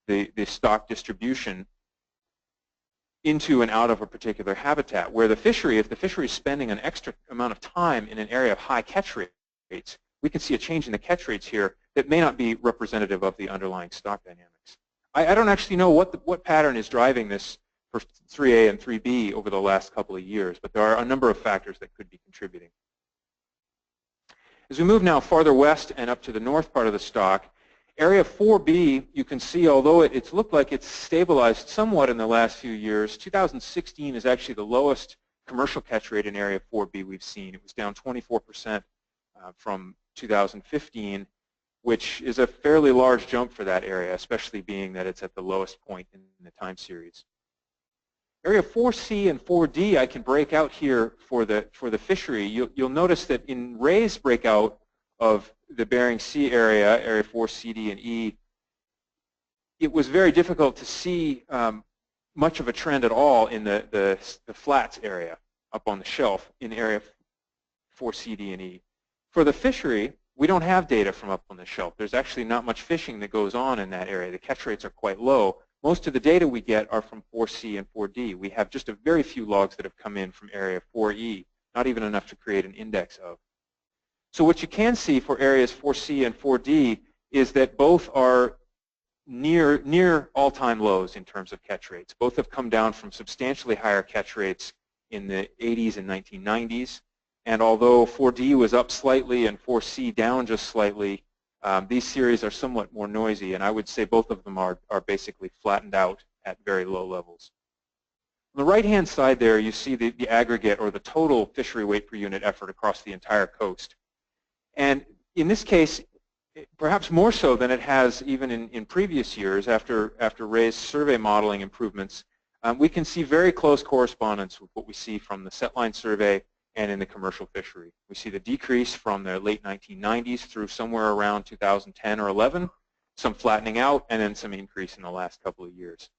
Speaker 11: the stock distribution into and out of a particular habitat, where the fishery, if the fishery is spending an extra amount of time in an area of high catch rates, we can see a change in the catch rates here that may not be representative of the underlying stock dynamics. I don't actually know what pattern is driving this for 3A and 3B over the last couple of years, but there are a number of factors that could be contributing. As we move now farther west and up to the north part of the stock, area 4B, you can see, although it's looked like it's stabilized somewhat in the last few years, 2016 is actually the lowest commercial catch rate in area 4B we've seen. It was down 24% from 2015. Which is a fairly large jump for that area, especially being that it's at the lowest point in the time series. Area 4C and 4D I can break out here for the fishery. You'll notice that in Ray's breakout of the Bering Sea area, area 4C, D, and E, it was very difficult to see much of a trend at all in the flats area up on the shelf in area 4C, D, and E. For the fishery, we don't have data from up on the shelf. There's actually not much fishing that goes on in that area. The catch rates are quite low. Most of the data we get are from 4C and 4D. We have just a very few logs that have come in from area 4E, not even enough to create an index of. So what you can see for areas 4C and 4D is that both are near all-time lows in terms of catch rates. Both have come down from substantially higher catch rates in the 80s and 1990s. And although 4D was up slightly and 4C down just slightly, these series are somewhat more noisy, and I would say both of them are basically flattened out at very low levels. On the right-hand side there, you see the aggregate or the total fishery weight per unit effort across the entire coast. And in this case, perhaps more so than it has even in previous years after Ray's survey modeling improvements, we can see very close correspondence with what we see from the set line survey and in the commercial fishery. We see the decrease from the late 1990s through somewhere around 2010 or 11, some flattening out, and then some increase in the last couple of years.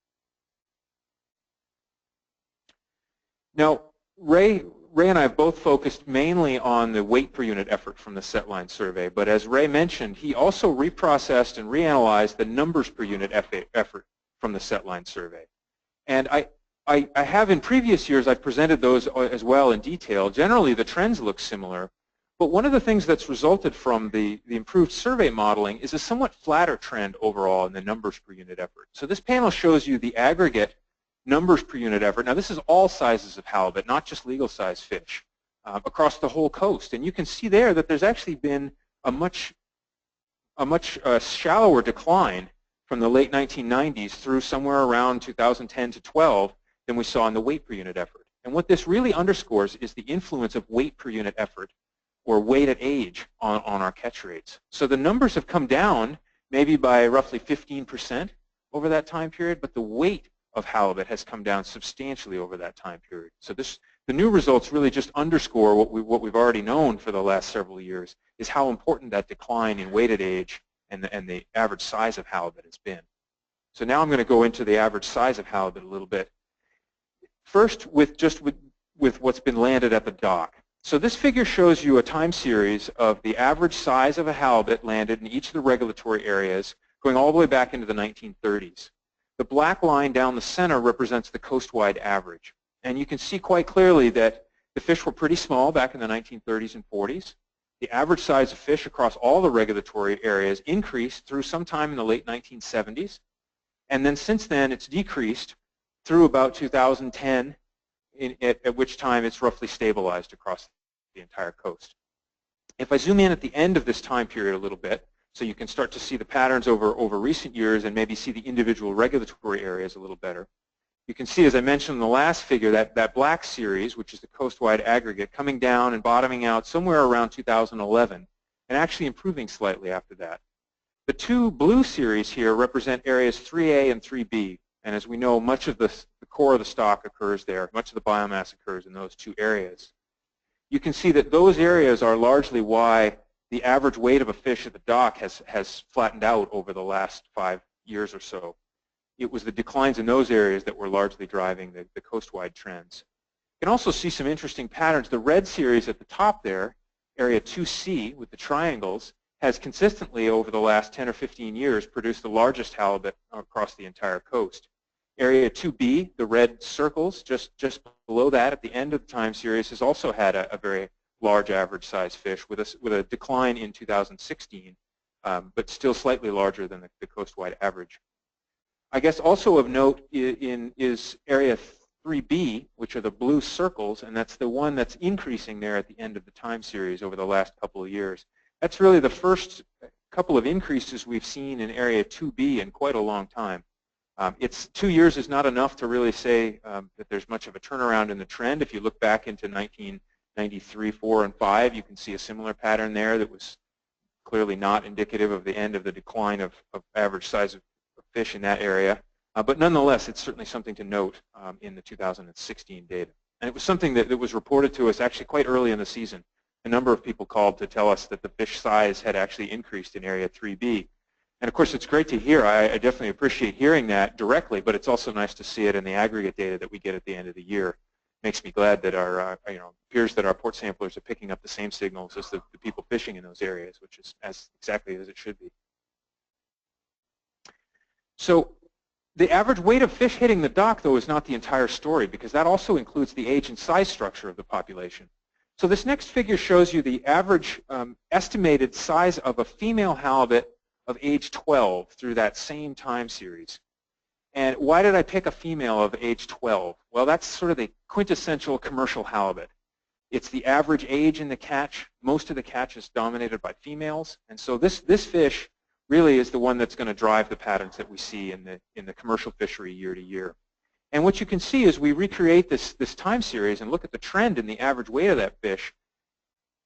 Speaker 11: Now, Ray and I have both focused mainly on the weight per unit effort from the set line survey, but as Ray mentioned, he also reprocessed and reanalyzed the numbers per unit effort from the set line survey. And I have in previous years, I've presented those as well in detail. Generally, the trends look similar, but one of the things that's resulted from the improved survey modeling is a somewhat flatter trend overall in the numbers per unit effort. So this panel shows you the aggregate numbers per unit effort. Now this is all sizes of halibut, not just legal size fish, across the whole coast. And you can see there that there's actually been a much shallower decline from the late 1990s through somewhere around 2010 to 12 than we saw in the weight per unit effort. And what this really underscores is the influence of weight per unit effort, or weight at age, on our catch rates. So the numbers have come down maybe by roughly 15% over that time period, but the weight of halibut has come down substantially over that time period. So the new results really just underscore what we've already known for the last several years, is how important that decline in weighted age and the average size of halibut has been. So now I'm going to go into the average size of halibut a little bit. First, with what's been landed at the dock. So this figure shows you a time series of the average size of a halibut landed in each of the regulatory areas going all the way back into the 1930s. The black line down the center represents the coastwide average. And you can see quite clearly that the fish were pretty small back in the 1930s and 40s. The average size of fish across all the regulatory areas increased through sometime in the late 1970s. And then since then, it's decreased through about 2010, at which time it's roughly stabilized across the entire coast. If I zoom in at the end of this time period a little bit, so you can start to see the patterns over recent years and maybe see the individual regulatory areas a little better, you can see, as I mentioned in the last figure, that black series, which is the coastwide aggregate, coming down and bottoming out somewhere around 2011 and actually improving slightly after that. The two blue series here represent areas 3A and 3B. And as we know, much of the core of the stock occurs there. Much of the biomass occurs in those two areas. You can see that those areas are largely why the average weight of a fish at the dock has flattened out over the last 5 years or so. It was the declines in those areas that were largely driving the coastwide trends. You can also see some interesting patterns. The red series at the top there, area 2C with the triangles, has consistently over the last 10 or 15 years produced the largest halibut across the entire coast. Area 2B, the red circles, just below that at the end of the time series, has also had a very large average size fish with a decline in 2016, but still slightly larger than the coastwide average. I guess also of note is area 3B, which are the blue circles, and that's the one that's increasing there at the end of the time series over the last couple of years. That's really the first couple of increases we've seen in area 2B in quite a long time. 2 years is not enough to really say that there's much of a turnaround in the trend. If you look back into 1993, 4, and 5, you can see a similar pattern there that was clearly not indicative of the end of the decline of average size of fish in that area. But nonetheless, it's certainly something to note in the 2016 data. And it was something that was reported to us actually quite early in the season. A number of people called to tell us that the fish size had actually increased in area 3B. And of course, it's great to hear. I definitely appreciate hearing that directly, but it's also nice to see it in the aggregate data that we get at the end of the year. Makes me glad that our, appears that our port samplers are picking up the same signals as the people fishing in those areas, which is exactly as it should be. So the average weight of fish hitting the dock, though, is not the entire story, because that also includes the age and size structure of the population. So this next figure shows you the average estimated size of a female halibut of age 12 through that same time series. And why did I pick a female of age 12? Well, that's sort of the quintessential commercial halibut. It's the average age in the catch. Most of the catch is dominated by females. And so this fish really is the one that's going to drive the patterns that we see in the commercial fishery year to year. And what you can see is we recreate this time series and look at the trend in the average weight of that fish.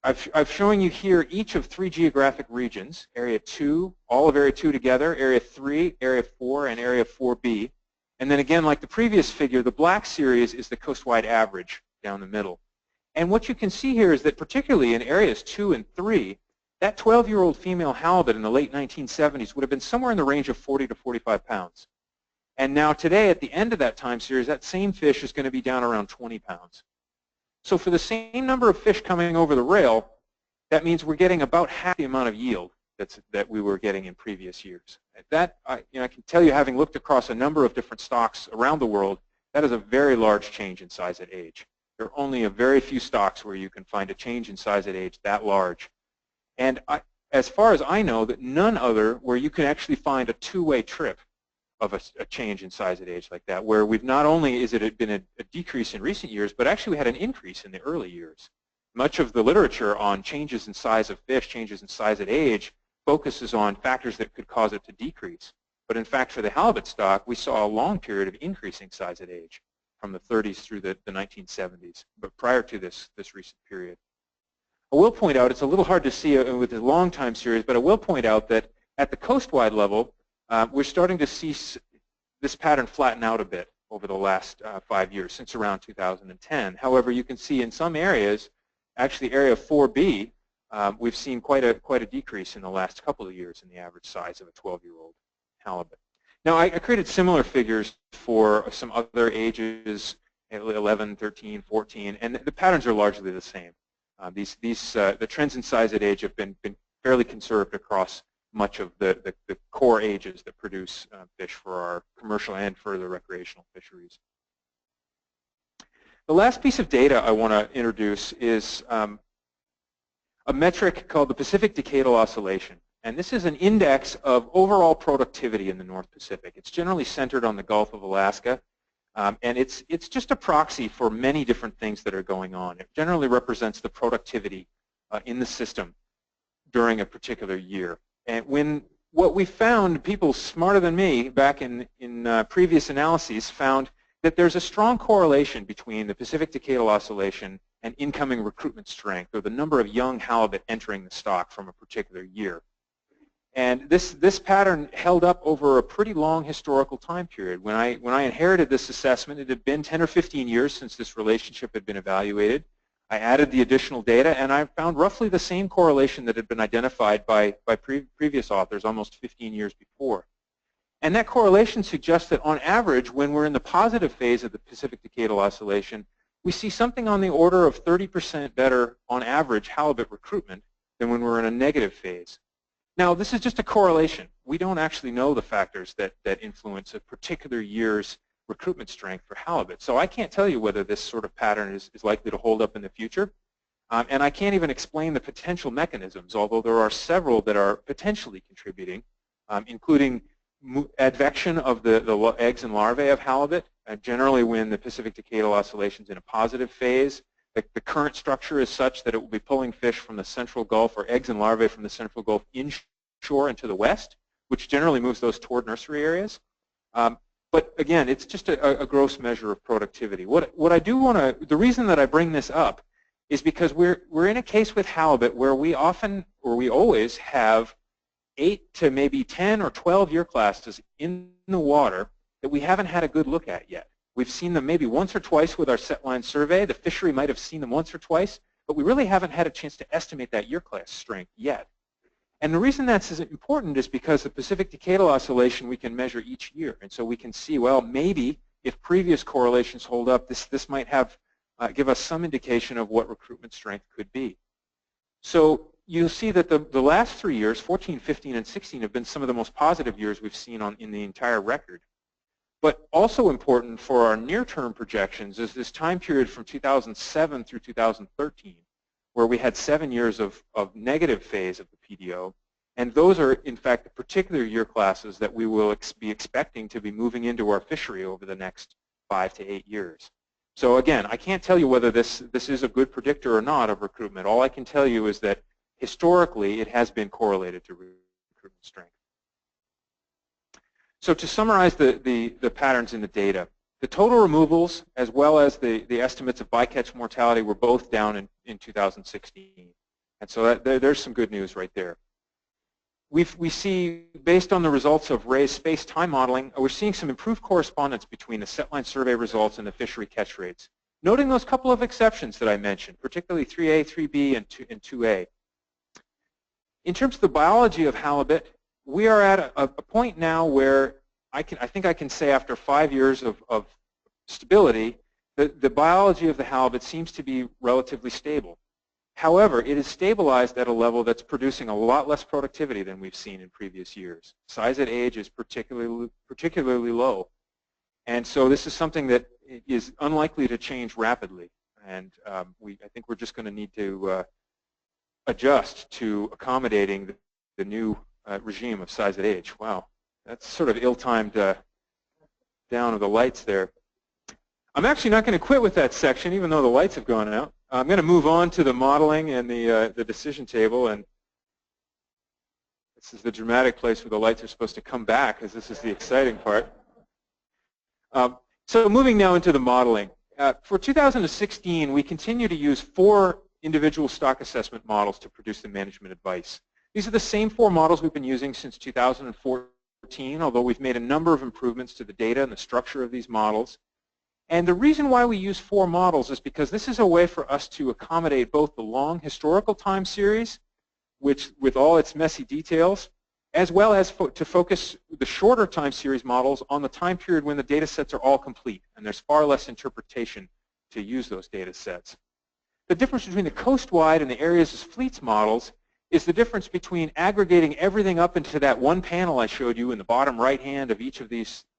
Speaker 11: I've shown you here each of 3 geographic regions, area 2, all of area 2 together, area 3, area 4, and area 4B. And then again, like the previous figure, the black series is the coastwide average down the middle. And what you can see here is that particularly in areas 2 and 3, that 12-year-old female halibut in the late 1970s would have been somewhere in the range of 40 to 45 pounds. And now today, at the end of that time series, that same fish is going to be down around 20 pounds. So for the same number of fish coming over the rail, that means we're getting about half the amount of yield that we were getting in previous years. That, I can tell you, having looked across a number of different stocks around the world, that is a very large change in size at age. There are only a very few stocks where you can find a change in size at age that large. And as far as I know, that none other where you can actually find a two-way trip of a change in size at age like that, where we've not only is it been a decrease in recent years, but actually we had an increase in the early years. Much of the literature on changes in size of fish, changes in size at age, focuses on factors that could cause it to decrease. But in fact, for the halibut stock, we saw a long period of increasing size at age from the 30s through the 1970s, but prior to this recent period. I will point out, it's a little hard to see with the long time series, but I will point out that at the coastwide level, we're starting to see this pattern flatten out a bit over the last 5 years, since around 2010. However, you can see in some areas, actually area 4B, we've seen quite a decrease in the last couple of years in the average size of a 12-year-old halibut. Now, I created similar figures for some other ages, 11, 13, 14, and the patterns are largely the same. The trends in size at age have been fairly conserved across much of the core ages that produce fish for our commercial and further recreational fisheries. The last piece of data I want to introduce is a metric called the Pacific Decadal Oscillation. And this is an index of overall productivity in the North Pacific. It's generally centered on the Gulf of Alaska, and it's just a proxy for many different things that are going on. It generally represents the productivity in the system during a particular year. And what we found, people smarter than me back in previous analyses found that there's a strong correlation between the Pacific Decadal Oscillation and incoming recruitment strength, or the number of young halibut entering the stock from a particular year. And this pattern held up over a pretty long historical time period. When I inherited this assessment, it had been 10 or 15 years since this relationship had been evaluated. I added the additional data, and I found roughly the same correlation that had been identified by previous authors almost 15 years before. And that correlation suggests that on average, when we're in the positive phase of the Pacific Decadal Oscillation, we see something on the order of 30% better on average halibut recruitment than when we're in a negative phase. Now, this is just a correlation. We don't actually know the factors that influence a particular year's recruitment strength for halibut. So I can't tell you whether this sort of pattern is likely to hold up in the future. And I can't even explain the potential mechanisms, although there are several that are potentially contributing, including advection of the eggs and larvae of halibut. Generally, when the Pacific Decadal Oscillation is in a positive phase, the current structure is such that it will be pulling fish from the central Gulf, or eggs and larvae from the central Gulf inshore and to the west, which generally moves those toward nursery areas. But again, it's just a gross measure of productivity. What I do want to, the reason that I bring this up is because we're in a case with halibut where we often, or we always have 8 to maybe 10 or 12 year classes in the water that we haven't had a good look at yet. We've seen them maybe once or twice with our set line survey. The fishery might have seen them once or twice, but we really haven't had a chance to estimate that year class strength yet. And the reason that's important is because the Pacific Decadal Oscillation we can measure each year. And so we can see, well, maybe if previous correlations hold up, this might have give us some indication of what recruitment strength could be. So you'll see that the last 3 years, 14, 15, and 16, have been some of the most positive years we've seen in the entire record. But also important for our near-term projections is this time period from 2007 through 2013, where we had 7 years of negative phase of the PDO. And those are, in fact, the particular year classes that we will be expecting to be moving into our fishery over the next 5 to 8 years. So again, I can't tell you whether this is a good predictor or not of recruitment. All I can tell you is that historically it has been correlated to recruitment strength. So to summarize the patterns in the data, the total removals as well as the estimates of bycatch mortality were both down in 2016. And so there's some good news right there. We see, based on the results of Ray's space-time modeling, we're seeing some improved correspondence between the set line survey results and the fishery catch rates, noting those couple of exceptions that I mentioned, particularly 3A, 3B, and 2A. In terms of the biology of halibut, we are at a point now where I think I can say after 5 years of stability, the biology of the halibut seems to be relatively stable. However, it is stabilized at a level that's producing a lot less productivity than we've seen in previous years. Size at age is particularly low. And so this is something that is unlikely to change rapidly. And I think we're just going to need to adjust to accommodating the new regime of size at age. Wow, that's sort of ill-timed down of the lights there. I'm actually not going to quit with that section, even though the lights have gone out. I'm going to move on to the modeling and the decision table, and this is the dramatic place where the lights are supposed to come back, because this is the exciting part. So moving now into the modeling. For 2016, we continue to use 4 individual stock assessment models to produce the management advice. These are the same 4 models we've been using since 2014, although we've made a number of improvements to the data and the structure of these models. And the reason why we use 4 models is because this is a way for us to accommodate both the long historical time series, which with all its messy details, as well as to focus the shorter time series models on the time period when the data sets are all complete, and there's far less interpretation to use those data sets. The difference between the coast-wide and the areas as fleets models is the difference between aggregating everything up into that one panel I showed you in the bottom right hand of each of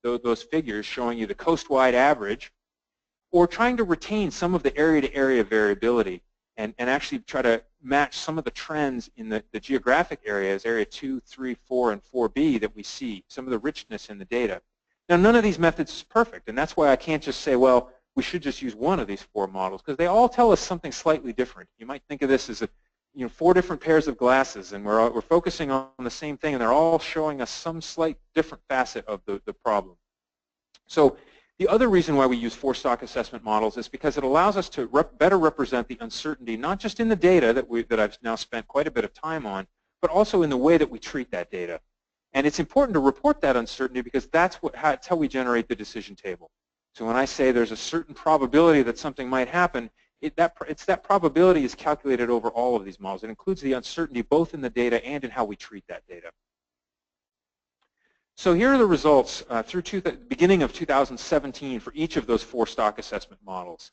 Speaker 11: those figures showing you the coast-wide average, or trying to retain some of the area-to-area variability and actually try to match some of the trends in the geographic areas, area 2, 3, 4, and 4B that we see, some of the richness in the data. Now, none of these methods is perfect, and that's why I can't just say, well, we should just use one of these 4 models, because they all tell us something slightly different. You might think of this as 4 different pairs of glasses, and we're focusing on the same thing, and they're all showing us some slight different facet of the problem. So the other reason why we use 4 stock assessment models is because it allows us to better represent the uncertainty, not just in the data that I've now spent quite a bit of time on, but also in the way that we treat that data. And it's important to report that uncertainty because that's how we generate the decision table. So when I say there's a certain probability that something might happen, that probability is calculated over all of these models. It includes the uncertainty both in the data and in how we treat that data. So here are the results through the beginning of 2017 for each of those 4 stock assessment models.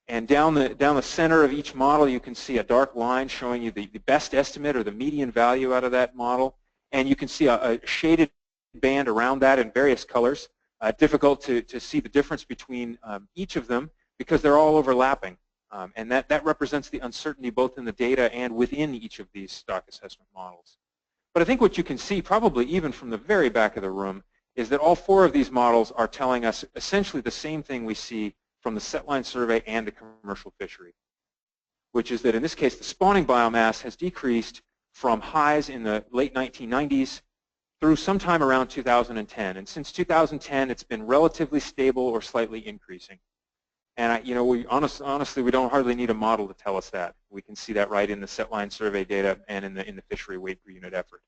Speaker 11: And down the center of each model, you can see a dark line showing you the best estimate or the median value out of that model. And you can see a shaded band around that in various colors. Difficult to see the difference between each of them because they're all overlapping. And that represents the uncertainty both in the data and within each of these stock assessment models. But I think what you can see, probably even from the very back of the room, is that all 4 of these models are telling us essentially the same thing we see from the setline survey and the commercial fishery, which is that in this case the spawning biomass has decreased from highs in the late 1990s through sometime around 2010. And since 2010, it's been relatively stable or slightly increasing. And we honestly, we don't hardly need a model to tell us that. We can see that right in the setline survey data and in the fishery weight per unit effort.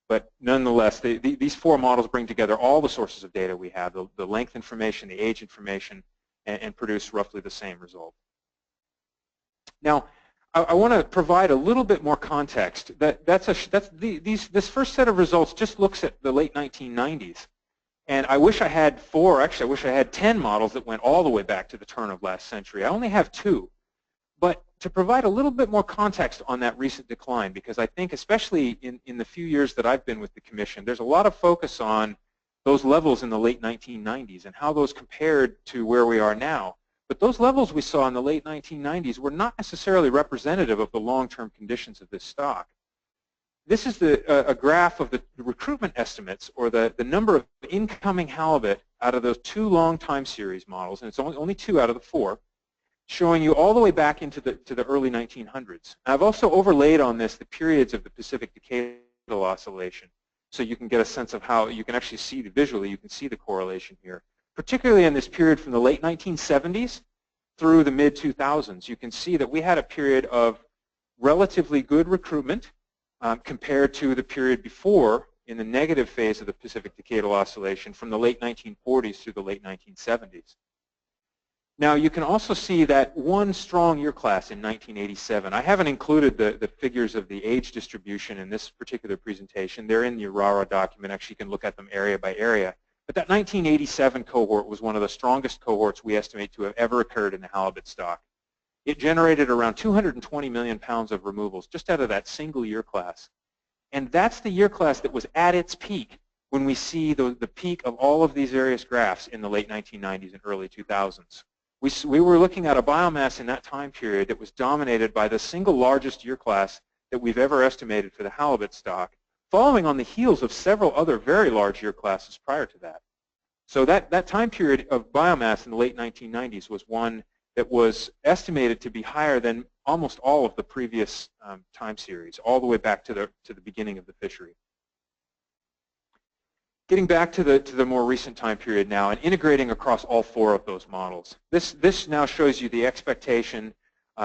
Speaker 11: But nonetheless, these 4 models bring together all the sources of data we have, the length information, the age information, and produce roughly the same result. Now, I want to provide a little bit more context. This first set of results just looks at the late 1990s. And I wish I had 4, actually I wish I had 10 models that went all the way back to the turn of last century. I only have 2. But to provide a little bit more context on that recent decline, because I think especially in the few years that I've been with the Commission, there's a lot of focus on those levels in the late 1990s and how those compared to where we are now. But those levels we saw in the late 1990s were not necessarily representative of the long-term conditions of this stock. This is a graph of the recruitment estimates, or the number of incoming halibut out of those 2 long time series models, and it's only 2 out of the 4, showing you all the way back into the early 1900s. I've also overlaid on this the periods of the Pacific decadal oscillation, so you can get a sense of how you can actually see visually. You can see the correlation here, particularly in this period from the late 1970s through the mid 2000s. You can see that we had a period of relatively good recruitment. Compared to the period before in the negative phase of the Pacific decadal oscillation from the late 1940s through the late 1970s. Now you can also see that one strong year class in 1987. I haven't included the figures of the age distribution in this particular presentation. They're in the URARA document. Actually, you can look at them area by area. But that 1987 cohort was one of the strongest cohorts we estimate to have ever occurred in the halibut stock. It generated around 220 million pounds of removals just out of that single year class. And that's the year class that was at its peak when we see the peak of all of these various graphs in the late 1990s and early 2000s. We were looking at a biomass in that time period that was dominated by the single largest year class that we've ever estimated for the halibut stock, following on the heels of several other very large year classes prior to that. So that time period of biomass in the late 1990s was one that was estimated to be higher than almost all of the previous time series, all the way back to the beginning of the fishery. Getting back to the more recent time period now and integrating across all 4 of those models. This now shows you the expectation.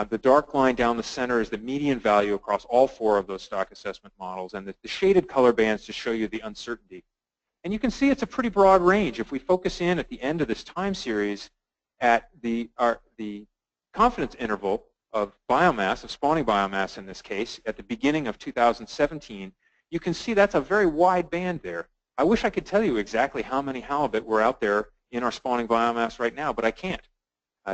Speaker 11: The dark line down the center is the median value across all 4 of those stock assessment models, and the shaded color bands to show you the uncertainty. And you can see it's a pretty broad range. If we focus in at the end of this time series at the confidence interval of biomass, of spawning biomass in this case, at the beginning of 2017, you can see that's a very wide band there. I wish I could tell you exactly how many halibut were out there in our spawning biomass right now, but I can't.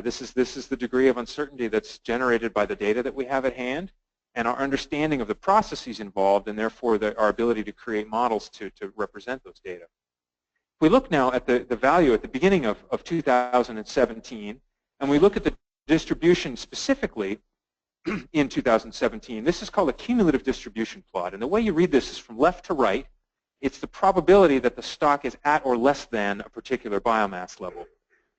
Speaker 11: This is the degree of uncertainty that's generated by the data that we have at hand and our understanding of the processes involved, and therefore our ability to create models to represent those data. If we look now at the value at the beginning of 2017, and we look at the distribution specifically in 2017, this is called a cumulative distribution plot. And the way you read this is from left to right. It's the probability that the stock is at or less than a particular biomass level.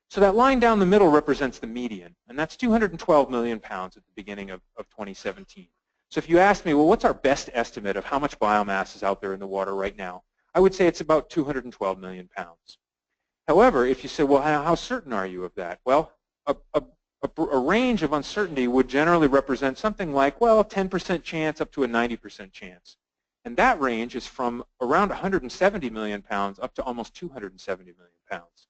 Speaker 11: So that line down the middle represents the median, and that's 212 million pounds at the beginning of 2017. So if you ask me, well, what's our best estimate of how much biomass is out there in the water right now, I would say it's about 212 million pounds. However, if you say, well, how certain are you of that? Well, a range of uncertainty would generally represent something like, well, a 10% chance up to a 90% chance. And that range is from around 170 million pounds up to almost 270 million pounds.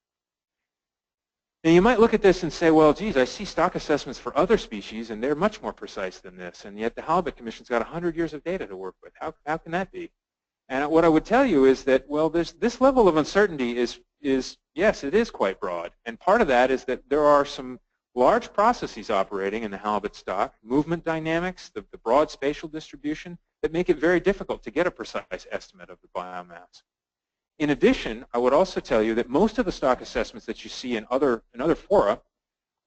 Speaker 11: Now you might look at this and say, well, geez, I see stock assessments for other species and they're much more precise than this, and yet the Halibut Commission's got 100 years of data to work with. How can that be? And what I would tell you is that, well, this level of uncertainty is, yes, it is quite broad. And part of that is that there are some large processes operating in the halibut stock, movement dynamics, the broad spatial distribution, that make it very difficult to get a precise estimate of the biomass. In addition, I would also tell you that most of the stock assessments that you see in other fora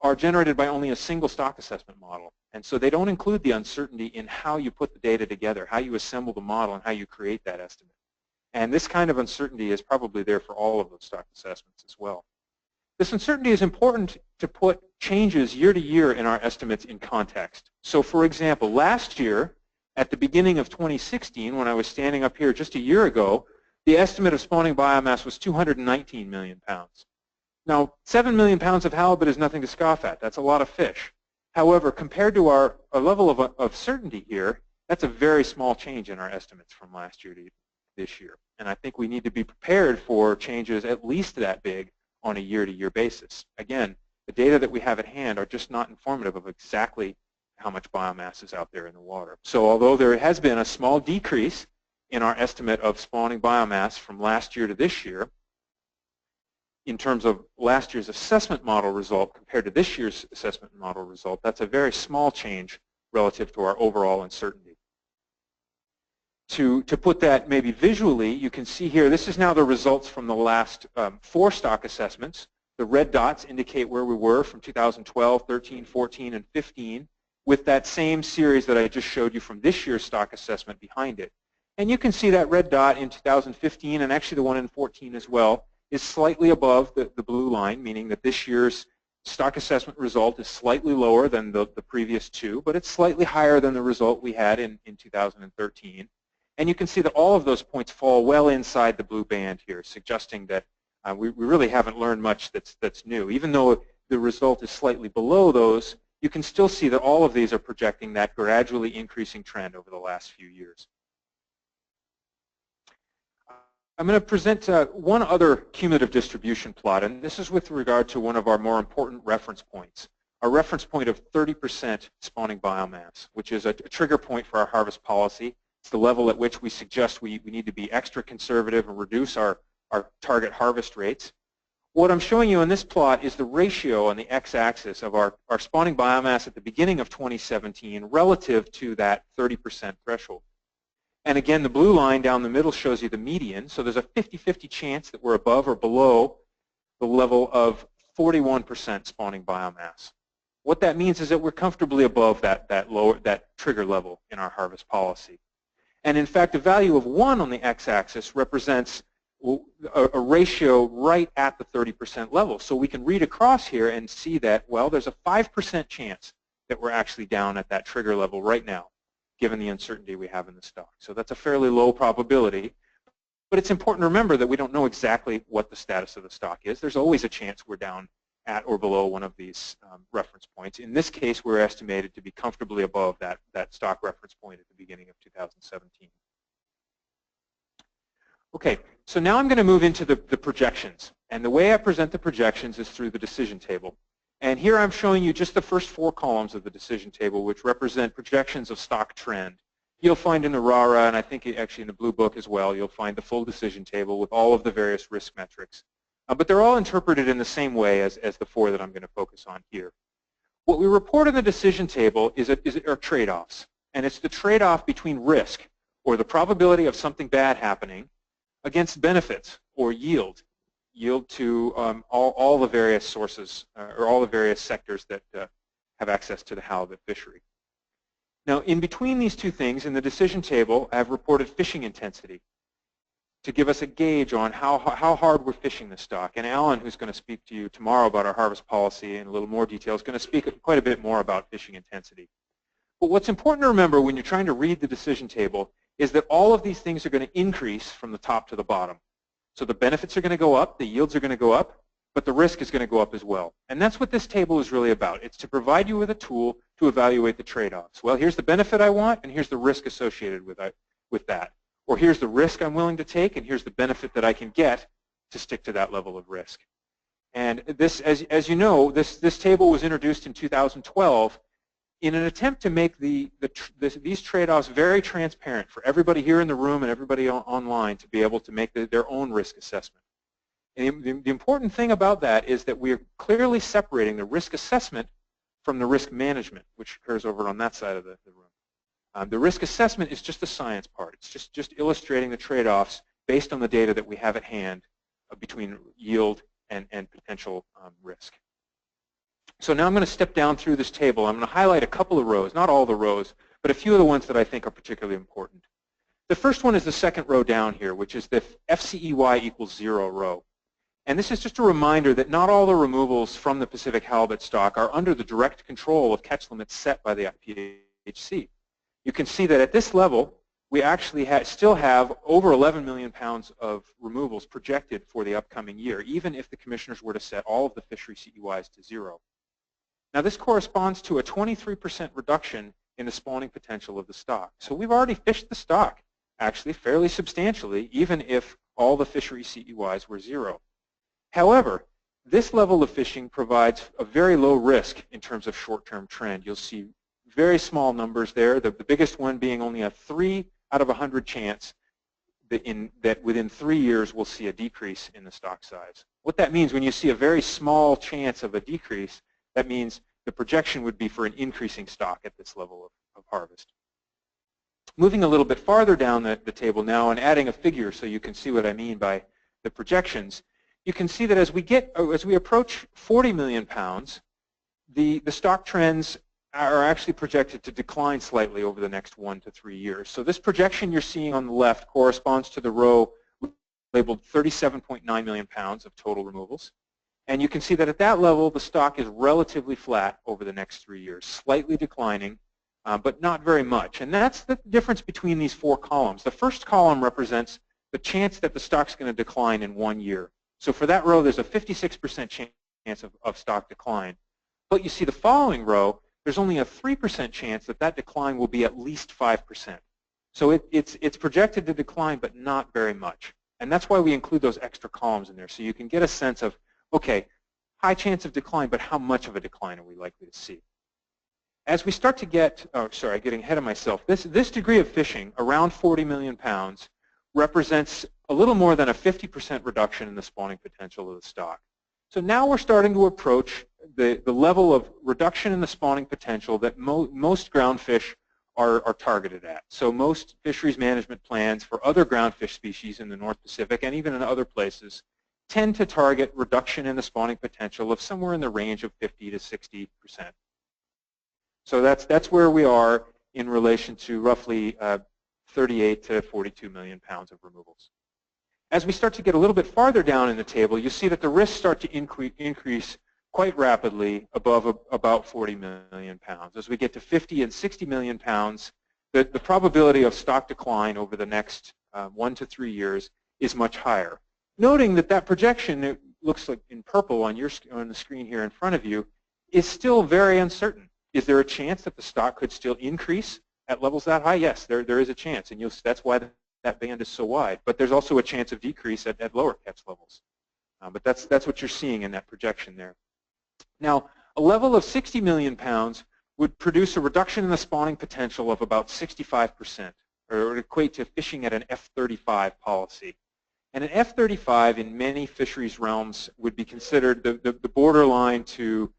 Speaker 11: are generated by only a single stock assessment model. And so they don't include the uncertainty in how you put the data together, how you assemble the model, and how you create that estimate. And this kind of uncertainty is probably there for all of those stock assessments as well. This uncertainty is important to put changes year to year in our estimates in context. So for example, last year, at the beginning of 2016, when I was standing up here just a year ago, the estimate of spawning biomass was 219 million pounds. Now, 7 million pounds of halibut is nothing to scoff at. That's a lot of fish. However, compared to our level of certainty here, that's a very small change in our estimates from last year to this year. And I think we need to be prepared for changes at least that big on a year-to-year basis. Again, the data that we have at hand are just not informative of exactly how much biomass is out there in the water. So although there has been a small decrease in our estimate of spawning biomass from last year to this year, in terms of last year's assessment model result compared to this year's assessment model result, that's a very small change relative to our overall uncertainty. To put that maybe visually, you can see here, this is now the results from the last 4 stock assessments. The red dots indicate where we were from 2012, 13, 14, and 15, with that same series that I just showed you from this year's stock assessment behind it. And you can see that red dot in 2015, and actually the one in 14 as well, is slightly above the blue line, meaning that this year's stock assessment result is slightly lower than the previous 2, but it's slightly higher than the result we had in 2013. And you can see that all of those points fall well inside the blue band here, suggesting that we really haven't learned much that's new. Even though the result is slightly below those, you can still see that all of these are projecting that gradually increasing trend over the last few years. I'm going to present one other cumulative distribution plot, and this is with regard to one of our more important reference points, a reference point of 30% spawning biomass, which is a trigger point for our harvest policy. It's the level at which we suggest we need to be extra conservative and reduce our target harvest rates. What I'm showing you in this plot is the ratio on the x-axis of our spawning biomass at the beginning of 2017 relative to that 30% threshold. And again, the blue line down the middle shows you the median, so there's a 50-50 chance that we're above or below the level of 41% spawning biomass. What that means is that we're comfortably above that trigger level in our harvest policy. And in fact, the value of 1 on the x-axis represents a ratio right at the 30% level. So we can read across here and see that, well, there's a 5% chance that we're actually down at that trigger level right now, given the uncertainty we have in the stock. So that's a fairly low probability. But it's important to remember that we don't know exactly what the status of the stock is. There's always a chance we're down at or below one of these reference points. In this case, we're estimated to be comfortably above that stock reference point at the beginning of 2017. Okay, so now I'm going to move into the projections. And the way I present the projections is through the decision table. And here I'm showing you just the first 4 columns of the decision table, which represent projections of stock trend. you'll find in the RARA, and I think actually in the Blue Book as well, you'll find the full decision table with all of the various risk metrics. But they're all interpreted in the same way as the 4 that I'm going to focus on here. What we report in the decision table are trade-offs, and it's the trade-off between risk, or the probability of something bad happening, against benefits, or yield to all the various sources, or all the various sectors that have access to the halibut fishery. Now, in between these two things, in the decision table, I have reported fishing intensity to give us a gauge on how hard we're fishing the stock. And Alan, who's going to speak to you tomorrow about our harvest policy in a little more detail, is going to speak quite a bit more about fishing intensity. But what's important to remember when you're trying to read the decision table is that all of these things are going to increase from the top to the bottom. So the benefits are going to go up, the yields are going to go up, but the risk is going to go up as well. And that's what this table is really about. It's to provide you with a tool to evaluate the trade-offs. Well, here's the benefit I want, and here's the risk associated with that. Or here's the risk I'm willing to take, and here's the benefit that I can get to stick to that level of risk. And this, as you know, this table was introduced in 2012 in an attempt to make these trade-offs very transparent for everybody here in the room and everybody online to be able to make their own risk assessment. And the important thing about that is that we're clearly separating the risk assessment from the risk management, which occurs over on that side of the room. The risk assessment is just the science part. It's just illustrating the trade-offs based on the data that we have at hand between yield and potential risk. So now I'm going to step down through this table. I'm going to highlight a couple of rows, not all the rows, but a few of the ones that I think are particularly important. The first one is the second row down here, which is the FCEY equals 0 row. And this is just a reminder that not all the removals from the Pacific halibut stock are under the direct control of catch limits set by the IPHC. You can see that at this level, we actually still have over 11 million pounds of removals projected for the upcoming year, even if the commissioners were to set all of the fishery CEYs to 0. Now, this corresponds to a 23% reduction in the spawning potential of the stock. So we've already fished the stock, actually fairly substantially, even if all the fishery CEYs were 0. However, this level of fishing provides a very low risk in terms of short-term trend. You'll see very small numbers there, the biggest one being only a 3 out of 100 chance that within 3 years we'll see a decrease in the stock size. What that means, when you see a very small chance of a decrease, that means the projection would be for an increasing stock at this level of harvest. Moving a little bit farther down the table now and adding a figure so you can see what I mean by the projections, you can see that as we approach 40 million pounds, the stock trends are actually projected to decline slightly over the next 1 to 3 years. So this projection you're seeing on the left corresponds to the row labeled 37.9 million pounds of total removals. And you can see that at that level, the stock is relatively flat over the next 3 years, slightly declining, but not very much. And that's the difference between these 4 columns. The first column represents the chance that the stock's going to decline in 1 year. So for that row, there's a 56% chance of stock decline. But you see the following row, there's only a 3% chance that decline will be at least 5%. So it's projected to decline, but not very much. And that's why we include those extra columns in there, so you can get a sense of, okay, high chance of decline, but how much of a decline are we likely to see? As we start to get, getting ahead of myself, this degree of fishing, around 40 million pounds, represents a little more than a 50% reduction in the spawning potential of the stock. So now we're starting to approach the level of reduction in the spawning potential that most groundfish are targeted at. So most fisheries management plans for other groundfish species in the North Pacific and even in other places tend to target reduction in the spawning potential of somewhere in the range of 50 to 60%. So that's where we are in relation to roughly 38 to 42 million pounds of removals. As we start to get a little bit farther down in the table, you see that the risks start to increase quite rapidly above about 40 million pounds. As we get to 50 and 60 million pounds, the probability of stock decline over the next 1 to 3 years is much higher. Noting that projection, it looks like in purple on the screen here in front of you, is still very uncertain. Is there a chance that the stock could still increase at levels that high? Yes, there is a chance, and that's why that band is so wide. But there's also a chance of decrease at lower catch levels. But that's what you're seeing in that projection there. Now, a level of 60 million pounds would produce a reduction in the spawning potential of about 65%, or would equate to fishing at an F-35 policy. And an F-35 in many fisheries realms would be considered the borderline to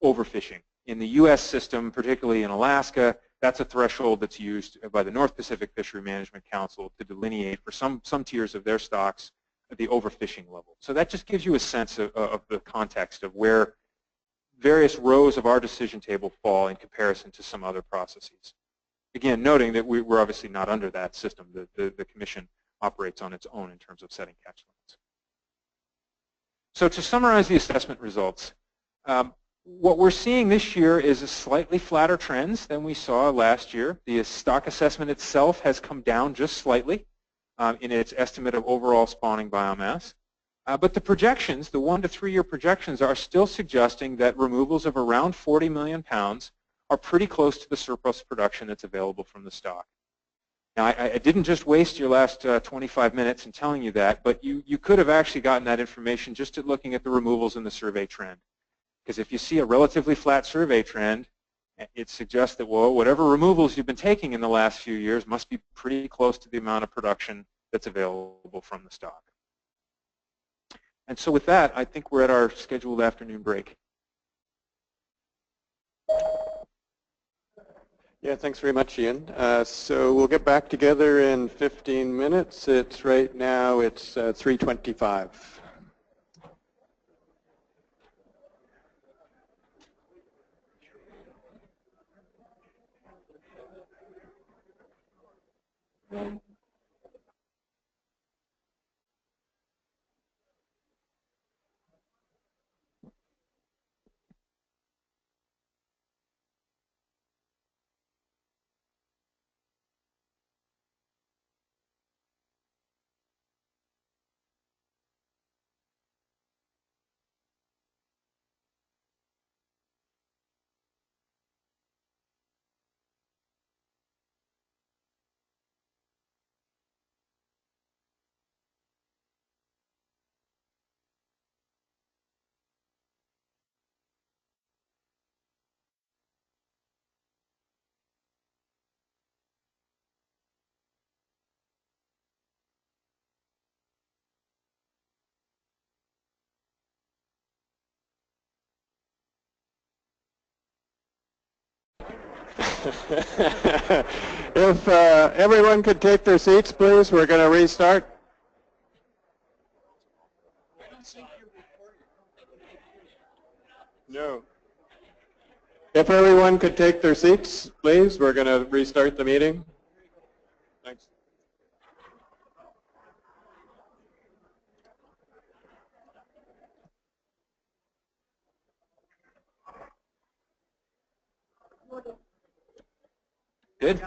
Speaker 11: overfishing. In the U.S. system, particularly in Alaska, that's a threshold that's used by the North Pacific Fishery Management Council to delineate for some tiers of their stocks the overfishing level. So that just gives you a sense of the context of where various rows of our decision table fall in comparison to some other processes. Again, noting that we're obviously not under that system. The Commission operates on its own in terms of setting catch limits. So to summarize the assessment results, what we're seeing this year is a slightly flatter trends than we saw last year. The stock assessment itself has come down just slightly in its estimate of overall spawning biomass. But the projections, the 1 to 3 year projections, are still suggesting that removals of around 40 million pounds are pretty close to the surplus production that's available from the stock. Now, I didn't just waste your last 25 minutes in telling you that, but you could have actually gotten that information just at looking at the removals in the survey trend. Because if you see a relatively flat survey trend, it suggests that, well, whatever removals you've been taking in the last few years must be pretty close to the amount of production that's available from the stock. And so with that, I think we're at our scheduled afternoon break.
Speaker 1: Yeah, thanks very much, Ian. So we'll get back together in 15 minutes. Right now it's 3:25. If everyone could take their seats, please, we're going to restart. No. If everyone could take their seats, please, we're going to restart the meeting. Thanks.
Speaker 11: Good.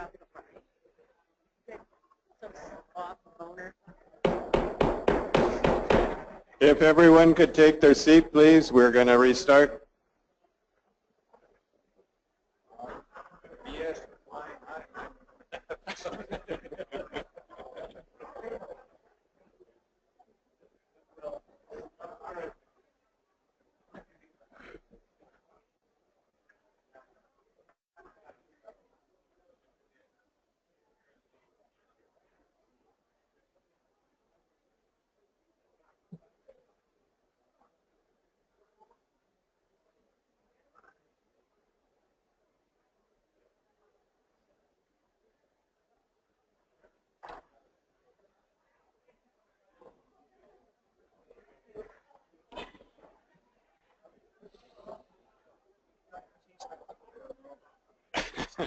Speaker 1: If everyone could take their seat, please, we're going to restart.
Speaker 5: You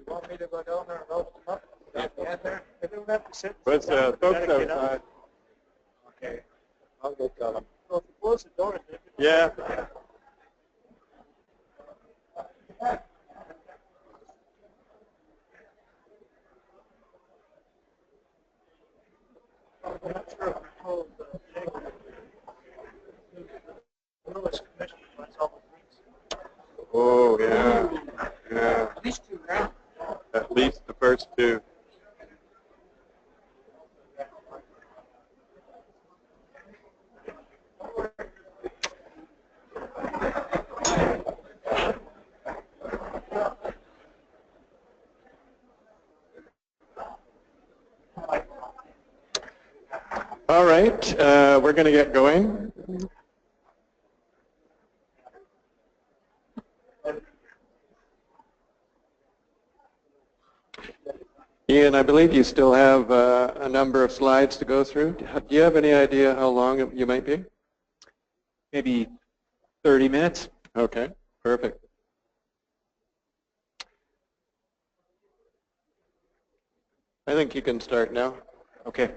Speaker 5: want me to go down there and roast them up? Yeah, there. They don't have to sit.
Speaker 1: What's folks outside?
Speaker 5: Okay. I'll go tell them. Well, if you close the door,
Speaker 1: Yeah.
Speaker 5: I'm not sure if I told
Speaker 1: Oh, yeah. Yeah.
Speaker 5: At least 2 rounds.
Speaker 1: At least the first 2. All right, we're going to get going. Ian, I believe you still have a number of slides to go through. Do you have any idea how long you might be?
Speaker 11: Maybe 30 minutes.
Speaker 1: Okay, perfect. I think you can start now.
Speaker 11: Okay.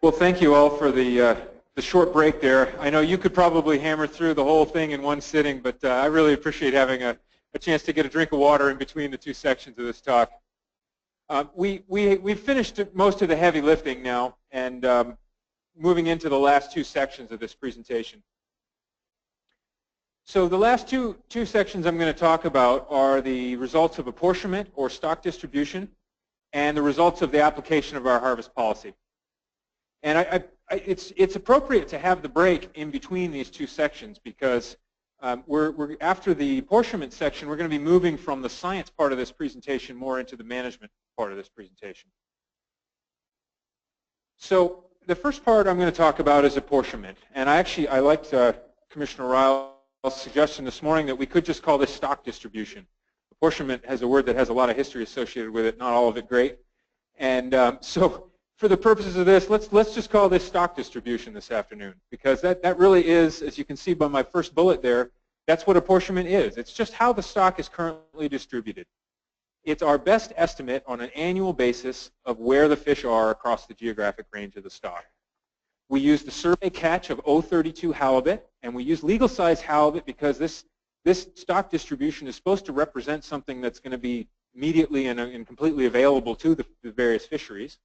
Speaker 11: Well, thank you all for the short break there. I know you could probably hammer through the whole thing in one sitting, but I really appreciate having a chance to get a drink of water in between the two sections of this talk. We've finished most of the heavy lifting now, and moving into the last two sections of this presentation. So the last two sections I'm going to talk about are the results of apportionment or stock distribution and the results of the application of our harvest policy. And it's appropriate to have the break in between these two sections because we're after the apportionment section, we're going to be moving from the science part of this presentation more into the management part of this presentation. So the first part I'm going to talk about is apportionment. And I liked Commissioner Ryle's suggestion this morning that we could just call this stock distribution. Apportionment has a word that has a lot of history associated with it, not all of it great. And so for the purposes of this, let's just call this stock distribution this afternoon, because that really is, as you can see by my first bullet there, that's what apportionment is. It's just how the stock is currently distributed. It's our best estimate on an annual basis of where the fish are across the geographic range of the stock. We use the survey catch of 032 halibut, and we use legal size halibut because this stock distribution is supposed to represent something that's going to be immediately and completely available to the various fisheries.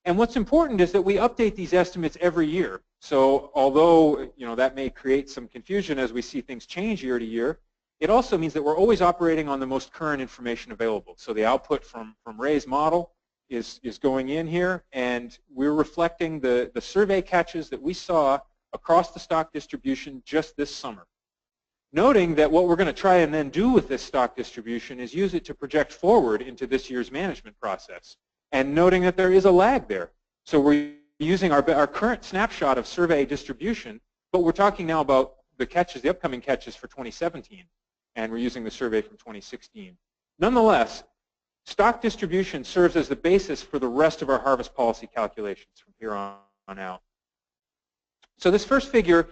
Speaker 11: And what's important is that we update these estimates every year. So although that may create some confusion as we see things change year to year, it also means that we're always operating on the most current information available. So the output from Ray's model is going in here, and we're reflecting the survey catches that we saw across the stock distribution just this summer. Noting that what we're going to try and then do with this stock distribution is use it to project forward into this year's management process. And noting that there is a lag there. So we're using our current snapshot of survey distribution, but we're talking now about the catches, the upcoming catches for 2017, and we're using the survey from 2016. Nonetheless, stock distribution serves as the basis for the rest of our harvest policy calculations from here on out. So this first figure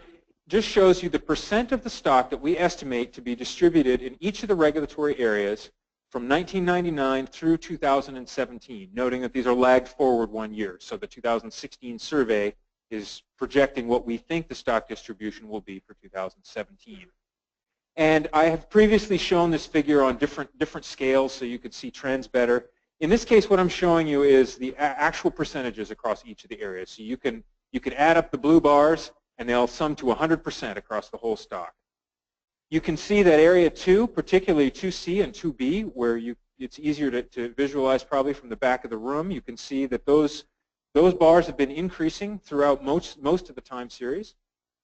Speaker 11: just shows you the percent of the stock that we estimate to be distributed in each of the regulatory areas from 1999 through 2017, noting that these are lagged forward 1 year. So the 2016 survey is projecting what we think the stock distribution will be for 2017. And I have previously shown this figure on different scales so you could see trends better. In this case, what I'm showing you is the actual percentages across each of the areas. So you can add up the blue bars, and they'll sum to 100% across the whole stock. You can see that Area 2, particularly 2C and 2B, where it's easier to visualize probably from the back of the room. You can see that those bars have been increasing throughout most of the time series.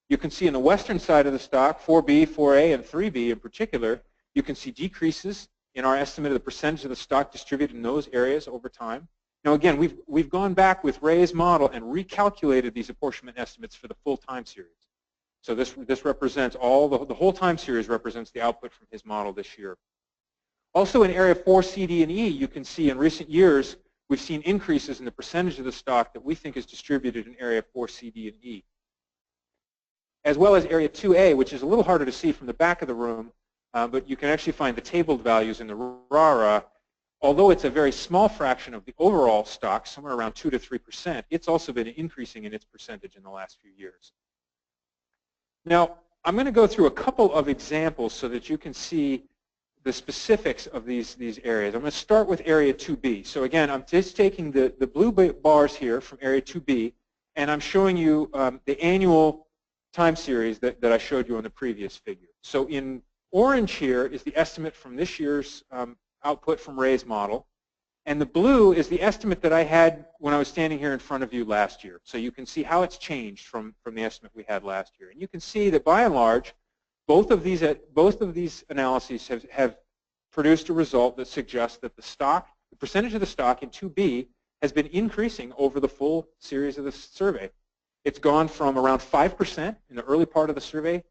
Speaker 11: You can see in the western side of the stock, 4B, 4A, and 3B in particular, you can see decreases in our estimate of the percentage of the stock distributed in those areas over time. Now again, we've gone back with Ray's model and recalculated these apportionment estimates for the full time series. So this represents the whole time series represents the output from his model this year. Also in area 4, C, D, and E, you can see in recent years we've seen increases in the percentage of the stock that we think is distributed in area 4, C, D, and E. As well as area 2A, which is a little harder to see from the back of the room, but you can actually find the tabled values in the RARA. Although it's a very small fraction of the overall stock, somewhere around 2 to 3%, it's also been increasing in its percentage in the last few years. Now, I'm going to go through a couple of examples so that you can see the specifics of these areas. I'm going to start with area 2B. So again, I'm just taking the blue bars here from area 2B, and I'm showing you the annual time series that I showed you on the previous figure. So in orange here is the estimate from this year's output from Ray's model, and the blue is the estimate that I had when I was standing here in front of you last year. So you can see how it's changed from the estimate we had last year. And you can see that by and large, both of these analyses have produced a result that suggests that the percentage of the stock in 2B has been increasing over the full series of the survey. It's gone from around 5% in the early part of the survey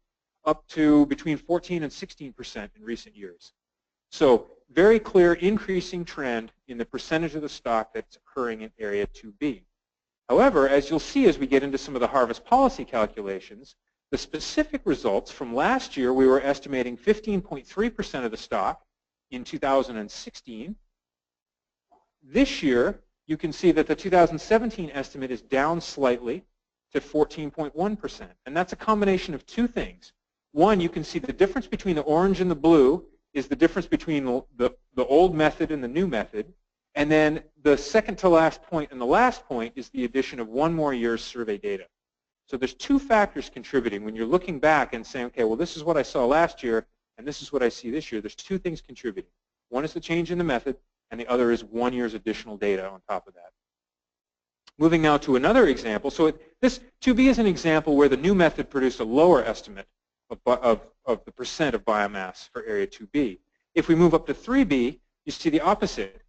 Speaker 11: up to between 14 and 16% in recent years. So very clear increasing trend in the percentage of the stock that's occurring in Area 2B. However, as you'll see as we get into some of the harvest policy calculations, the specific results from last year, we were estimating 15.3% of the stock in 2016. This year, you can see that the 2017 estimate is down slightly to 14.1%. And that's a combination of two things. One, you can see the difference between the orange and the blue is the difference between the old method and the new method. And then the second to last point and the last point is the addition of one more year's survey data. So there's two factors contributing. When you're looking back and saying, okay, well, this is what I saw last year and this is what I see this year, there's two things contributing. One is the change in the method, and the other is 1 year's additional data on top of that. Moving now to another example. So this 2B is an example where the new method produced a lower estimate of the percent of biomass for Area 2B. If we move up to 3B, you see the opposite.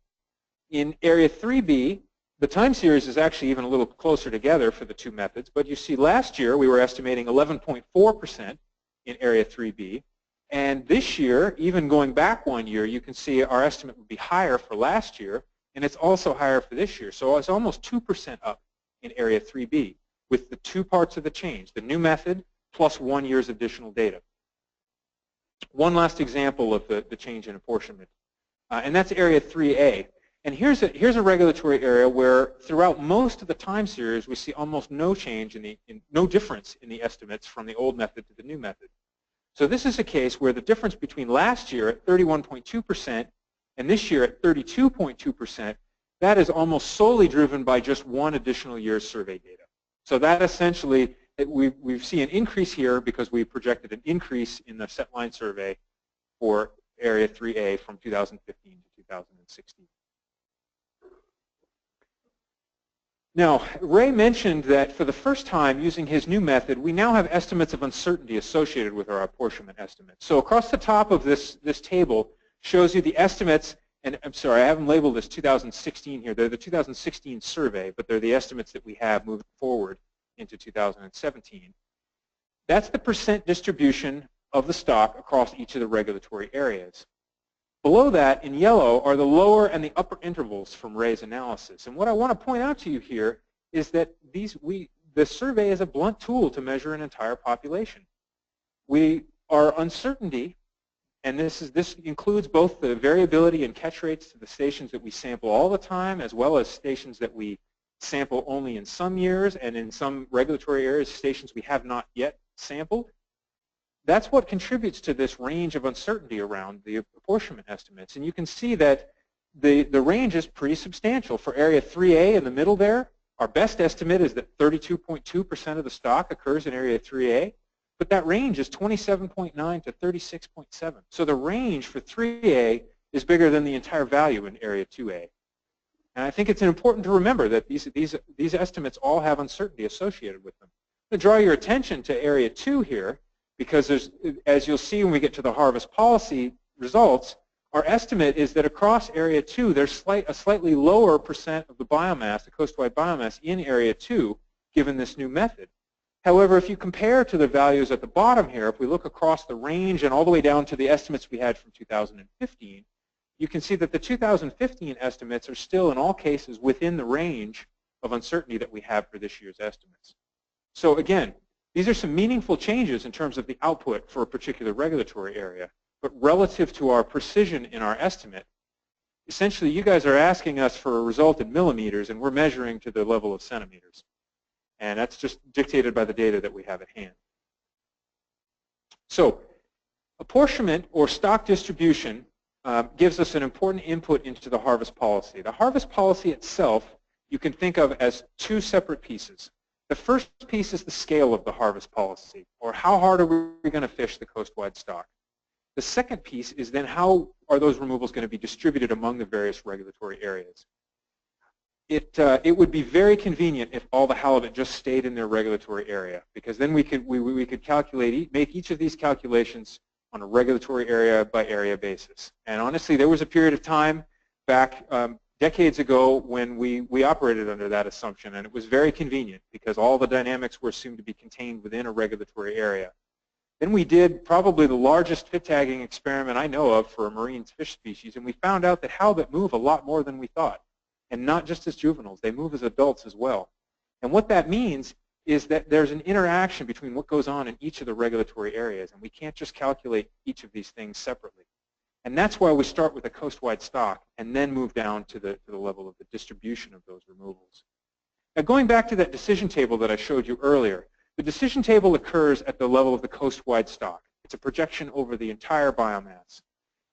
Speaker 11: In Area 3B, the time series is actually even a little closer together for the two methods, but you see last year we were estimating 11.4% in Area 3B, and this year, even going back 1 year, you can see our estimate would be higher for last year, and it's also higher for this year. So it's almost 2% up in Area 3B with the two parts of the change, the new method plus 1 year's additional data. One last example of the change in apportionment, and that's Area 3A. And here's a regulatory area where throughout most of the time series we see almost no change no difference in the estimates from the old method to the new method. So this is a case where the difference between last year at 31.2% and this year at 32.2%, that is almost solely driven by just one additional year's survey data. So that essentially, we see an increase here because we projected an increase in the set line survey for Area 3A from 2015 to 2016. Now, Ray mentioned that for the first time, using his new method, we now have estimates of uncertainty associated with our apportionment estimates. So across the top of this table shows you the estimates, and I'm sorry, I haven't labeled this 2016 here. They're the 2016 survey, but they're the estimates that we have moving forward into 2017. That's the percent distribution of the stock across each of the regulatory areas. Below that, in yellow, are the lower and the upper intervals from Ray's analysis. And what I want to point out to you here is that the survey is a blunt tool to measure an entire population. Our uncertainty, and this includes both the variability in catch rates to the stations that we sample all the time, as well as stations that we sample only in some years, and in some regulatory areas, stations we have not yet sampled. That's what contributes to this range of uncertainty around the apportionment estimates. And you can see that the range is pretty substantial. For Area 3A in the middle there, our best estimate is that 32.2% of the stock occurs in Area 3A, but that range is 27.9 to 36.7. So the range for 3A is bigger than the entire value in Area 2A. And I think it's important to remember that these estimates all have uncertainty associated with them. I'm going to draw your attention to Area 2 here, because as you'll see when we get to the harvest policy results, our estimate is that across Area 2, there's a slightly lower percent of the biomass, the coastwide biomass, in Area 2, given this new method. However, if you compare to the values at the bottom here, if we look across the range and all the way down to the estimates we had from 2015, you can see that the 2015 estimates are still, in all cases, within the range of uncertainty that we have for this year's estimates. So again, these are some meaningful changes in terms of the output for a particular regulatory area, but relative to our precision in our estimate, essentially you guys are asking us for a result in millimeters and we're measuring to the level of centimeters. And that's just dictated by the data that we have at hand. So apportionment or stock distribution gives us an important input into the harvest policy. The harvest policy itself you can think of as two separate pieces. The first piece is the scale of the harvest policy, or how hard are we going to fish the coastwide stock. The second piece is then how are those removals going to be distributed among the various regulatory areas. It would be very convenient if all the halibut just stayed in their regulatory area, because then we could calculate, make each of these calculations on a regulatory area by area basis. And honestly, there was a period of time back decades ago when we operated under that assumption, and it was very convenient because all the dynamics were assumed to be contained within a regulatory area. Then we did probably the largest fit tagging experiment I know of for a marine fish species, and we found out that halibut move a lot more than we thought, and not just as juveniles, they move as adults as well. And what that means is that there's an interaction between what goes on in each of the regulatory areas, and we can't just calculate each of these things separately. And that's why we start with a coast-wide stock and then move down to the level of the distribution of those removals. Now going back to that decision table that I showed you earlier, the decision table occurs at the level of the coast-wide stock. It's a projection over the entire biomass.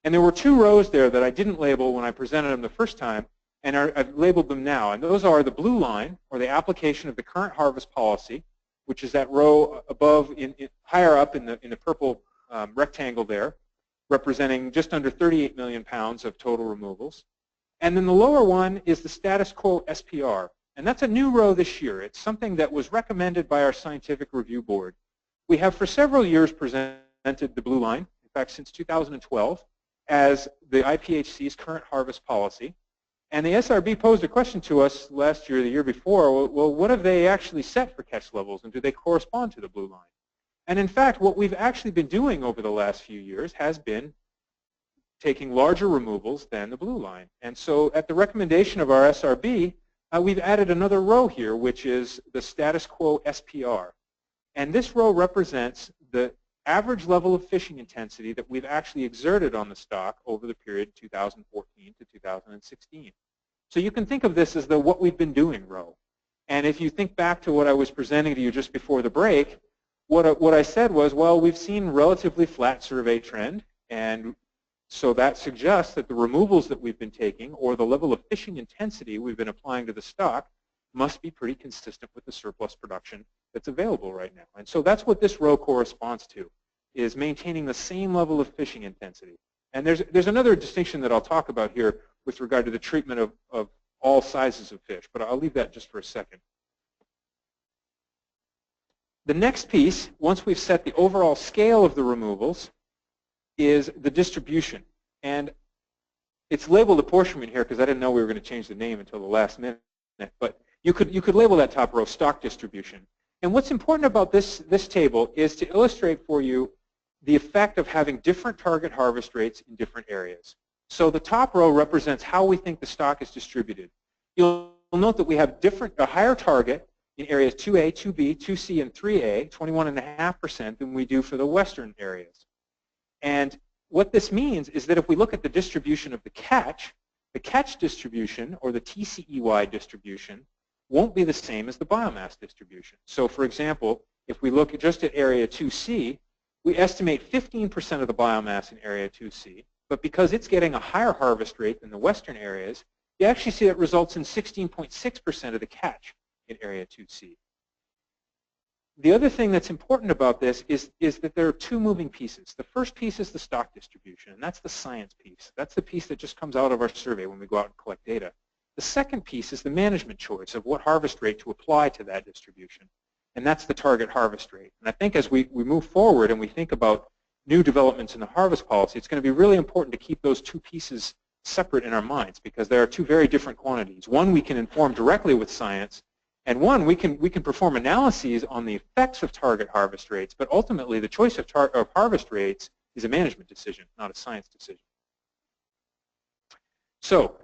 Speaker 11: And there were two rows there that I didn't label when I presented them the first time, and I've labeled them now. And those are the blue line, or the application of the current harvest policy, which is that row above, higher up in the purple rectangle there, representing just under 38 million pounds of total removals. And then the lower one is the status quo SPR. And that's a new row this year. It's something that was recommended by our scientific review board. We have for several years presented the blue line, in fact since 2012, as the IPHC's current harvest policy. And the SRB posed a question to us last year, the year before, well, what have they actually set for catch levels, and do they correspond to the blue line? And in fact, what we've actually been doing over the last few years has been taking larger removals than the blue line. And so at the recommendation of our SRB, we've added another row here, which is the status quo SPR. And this row represents the average level of fishing intensity that we've actually exerted on the stock over the period 2014 to 2016. So you can think of this as the what we've been doing row. And if you think back to what I was presenting to you just before the break, what I said was, well, we've seen relatively flat survey trend, and so that suggests that the removals that we've been taking, or the level of fishing intensity we've been applying to the stock, must be pretty consistent with the surplus production that's available right now. And so that's what this row corresponds to, is maintaining the same level of fishing intensity. And there's another distinction that I'll talk about here with regard to the treatment of all sizes of fish, but I'll leave that just for a second. The next piece, once we've set the overall scale of the removals, is the distribution. And it's labeled apportionment here because I didn't know we were going to change the name until the last minute, but you could label that top row stock distribution. And what's important about this table is to illustrate for you the effect of having different target harvest rates in different areas. So the top row represents how we think the stock is distributed. You'll note that we have a higher target in areas 2A, 2B, 2C, and 3A, 21.5%, than we do for the western areas. And what this means is that if we look at the distribution of the catch distribution, or the TCEY distribution, won't be the same as the biomass distribution. So for example, if we look just at area 2C, we estimate 15% of the biomass in area 2C, but because it's getting a higher harvest rate than the western areas, you actually see that results in 16.6% of the catch in area 2C. The other thing that's important about this is that there are two moving pieces. The first piece is the stock distribution, and that's the science piece. That's the piece that just comes out of our survey when we go out and collect data. The second piece is the management choice of what harvest rate to apply to that distribution, and that's the target harvest rate. And I think as we move forward and we think about new developments in the harvest policy, it's going to be really important to keep those two pieces separate in our minds, because there are two very different quantities. One we can inform directly with science, and one we can perform analyses on the effects of target harvest rates, but ultimately the choice of harvest rates is a management decision, not a science decision. So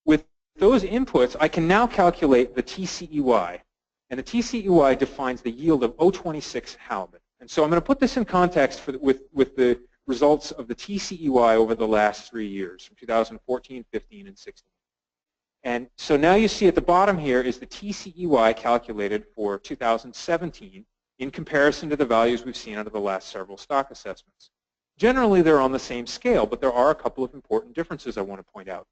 Speaker 11: with those inputs, I can now calculate the TCEY, and the TCEY defines the yield of 0.26 halibut. And so I'm going to put this in context with the results of the TCEY over the last 3 years, from 2014, 15, and 16. And so now you see at the bottom here is the TCEY calculated for 2017 in comparison to the values we've seen out of the last several stock assessments. Generally, they're on the same scale, but there are a couple of important differences I want to point out.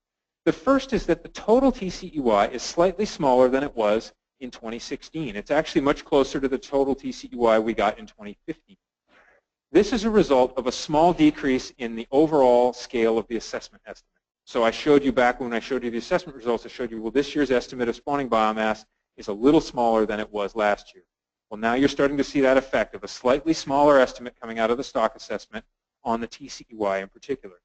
Speaker 11: The first is that the total TCEY is slightly smaller than it was in 2016. It's actually much closer to the total TCEY we got in 2015. This is a result of a small decrease in the overall scale of the assessment estimate. So I showed you back when I showed you the assessment results, I showed you, well, this year's estimate of spawning biomass is a little smaller than it was last year. Well, now you're starting to see that effect of a slightly smaller estimate coming out of the stock assessment on the TCEY in particular.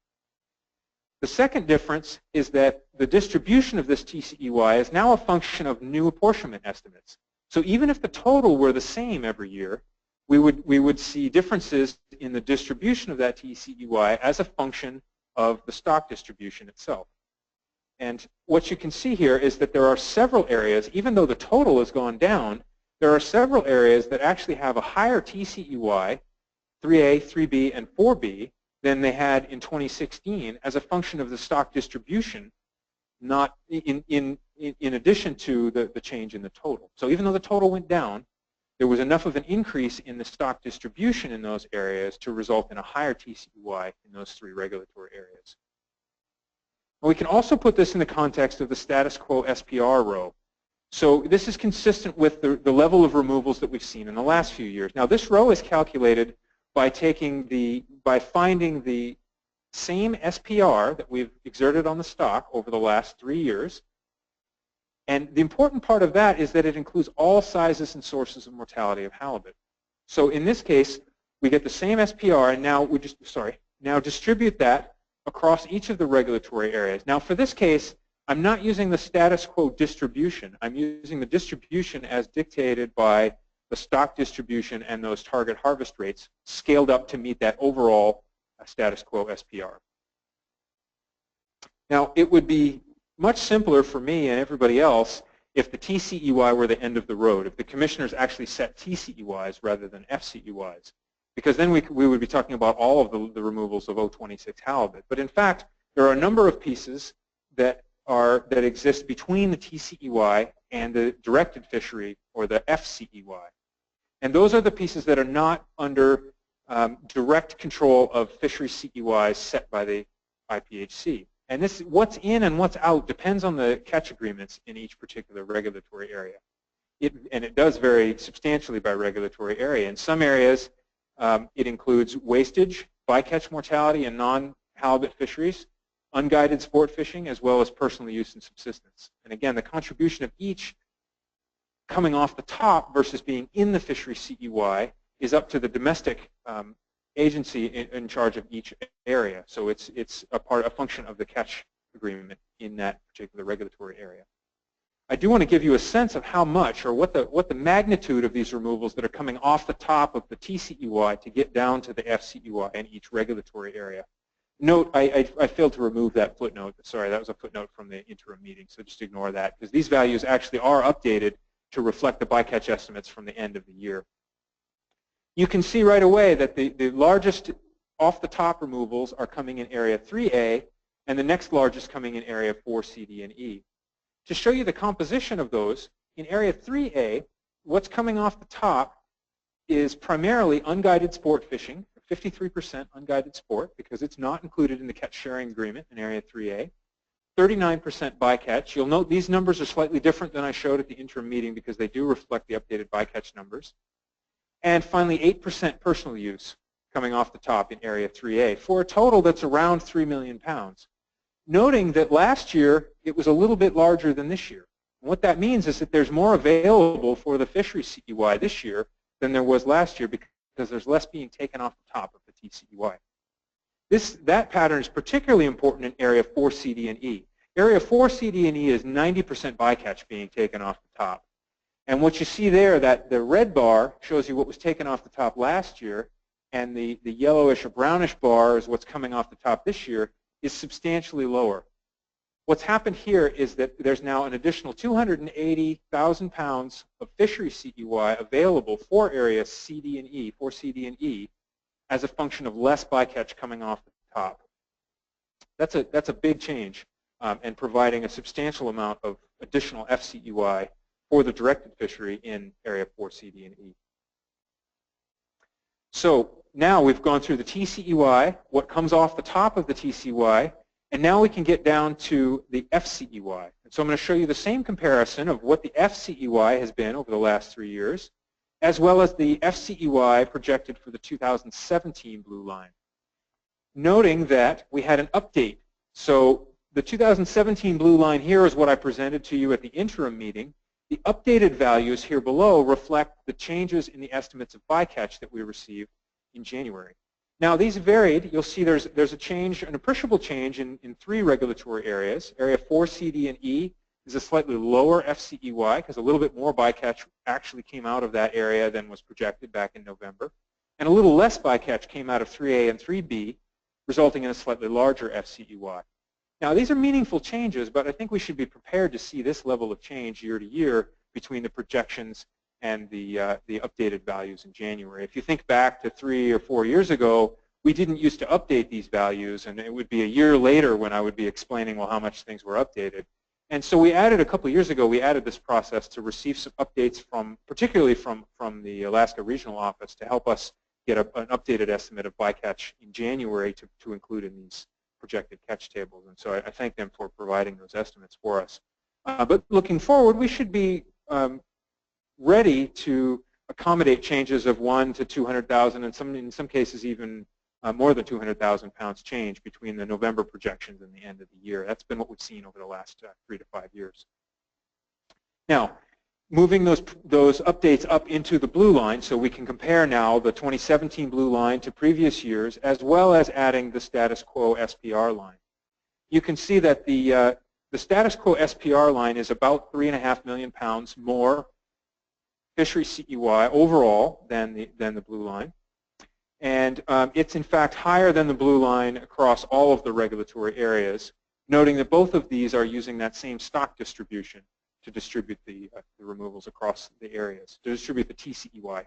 Speaker 11: The second difference is that the distribution of this TCEY is now a function of new apportionment estimates. So even if the total were the same every year, we would see differences in the distribution of that TCEY as a function of the stock distribution itself. And what you can see here is that there are several areas, even though the total has gone down, there are several areas that actually have a higher TCEY, 3A, 3B, and 4B, than they had in 2016 as a function of the stock distribution, not in addition to the change in the total. So even though the total went down, there was enough of an increase in the stock distribution in those areas to result in a higher TCEY in those three regulatory areas. And we can also put this in the context of the status quo SPR row. So this is consistent with the level of removals that we've seen in the last few years. Now this row is calculated by finding the same SPR that we've exerted on the stock over the last 3 years. And the important part of that is that it includes all sizes and sources of mortality of halibut. So in this case, we get the same SPR, and now distribute that across each of the regulatory areas. Now for this case, I'm not using the status quo distribution. I'm using the distribution as dictated by the stock distribution and those target harvest rates scaled up to meet that overall status quo SPR. Now it would be much simpler for me and everybody else if the TCEY were the end of the road, if the commissioners actually set TCEYs rather than FCEYs, because then we would be talking about all of the removals of 026 halibut. But in fact, there are a number of pieces that exist between the TCEY and the directed fishery, or the FCEY. And those are the pieces that are not under direct control of fishery CEYs set by the IPHC. And this, what's in and what's out depends on the catch agreements in each particular regulatory area. And it does vary substantially by regulatory area. In some areas, it includes wastage, bycatch mortality, and non-halibut fisheries, unguided sport fishing, as well as personal use and subsistence. And again, the contribution of each coming off the top versus being in the fishery CEY is up to the domestic agency in charge of each area. So it's a function of the catch agreement in that particular regulatory area. I do want to give you a sense of how much, or what the magnitude of these removals that are coming off the top of the TCEY to get down to the FCEY in each regulatory area. Note, I failed to remove that footnote. Sorry, that was a footnote from the interim meeting, so just ignore that, because these values actually are updated to reflect the bycatch estimates from the end of the year. You can see right away that the largest off-the-top removals are coming in Area 3A, and the next largest coming in Area 4, C, D, and E. To show you the composition of those, in Area 3A, what's coming off the top is primarily unguided sport fishing, 53% unguided sport, because it's not included in the catch sharing agreement in Area 3A. 39% bycatch. You'll note these numbers are slightly different than I showed at the interim meeting because they do reflect the updated bycatch numbers. And finally, 8% personal use coming off the top in Area 3A, for a total that's around 3 million pounds. Noting that last year it was a little bit larger than this year. And what that means is that there's more available for the fishery CEY this year than there was last year because there's less being taken off the top of the TCEY. That pattern is particularly important in Area 4, C, D, and E. Area 4, C, D, and E is 90% bycatch being taken off the top. And what you see there, that the red bar shows you what was taken off the top last year, and the yellowish or brownish bar is what's coming off the top this year, is substantially lower. What's happened here is that there's now an additional 280,000 pounds of fishery CEY available for Area C, D, and E, 4, C, D, and E, as a function of less bycatch coming off the top. That's a big change, and providing a substantial amount of additional FCEY for the directed fishery in Area 4, C, D, and E. So now we've gone through the TCEY, what comes off the top of the TCEY, and now we can get down to the FCEY. And so I'm going to show you the same comparison of what the FCEY has been over the last 3 years, as well as the FCEY projected for the 2017 blue line. Noting that we had an update. So the 2017 blue line here is what I presented to you at the interim meeting. The updated values here below reflect the changes in the estimates of bycatch that we received in January. Now these varied. You'll see there's a change, an appreciable change in 3 regulatory areas. Area 4, C, D, and E is a slightly lower FCEY because a little bit more bycatch actually came out of that area than was projected back in November. And a little less bycatch came out of 3A and 3B, resulting in a slightly larger FCEY. Now these are meaningful changes, but I think we should be prepared to see this level of change year to year between the projections and the updated values in January. If you think back to 3 or 4 years ago, we didn't used to update these values, and it would be a year later when I would be explaining, well, how much things were updated. And so we added, a couple of years ago, we added this process to receive some updates from, particularly from the Alaska Regional Office, to help us get an updated estimate of bycatch in January to include in these projected catch tables. And so I thank them for providing those estimates for us. But looking forward, we should be ready to accommodate changes of 1 to 200,000, and in some cases even more than 200,000 pounds change between the November projections and the end of the year. That's been what we've seen over the last 3 to 5 years. Now, moving those updates up into the blue line, so we can compare now the 2017 blue line to previous years, as well as adding the status quo SPR line. You can see that the status quo SPR line is about 3.5 million pounds more fishery CEY overall than the blue line. And it's in fact higher than the blue line across all of the regulatory areas, noting that both of these are using that same stock distribution to distribute the removals across the areas, to distribute the TCEY.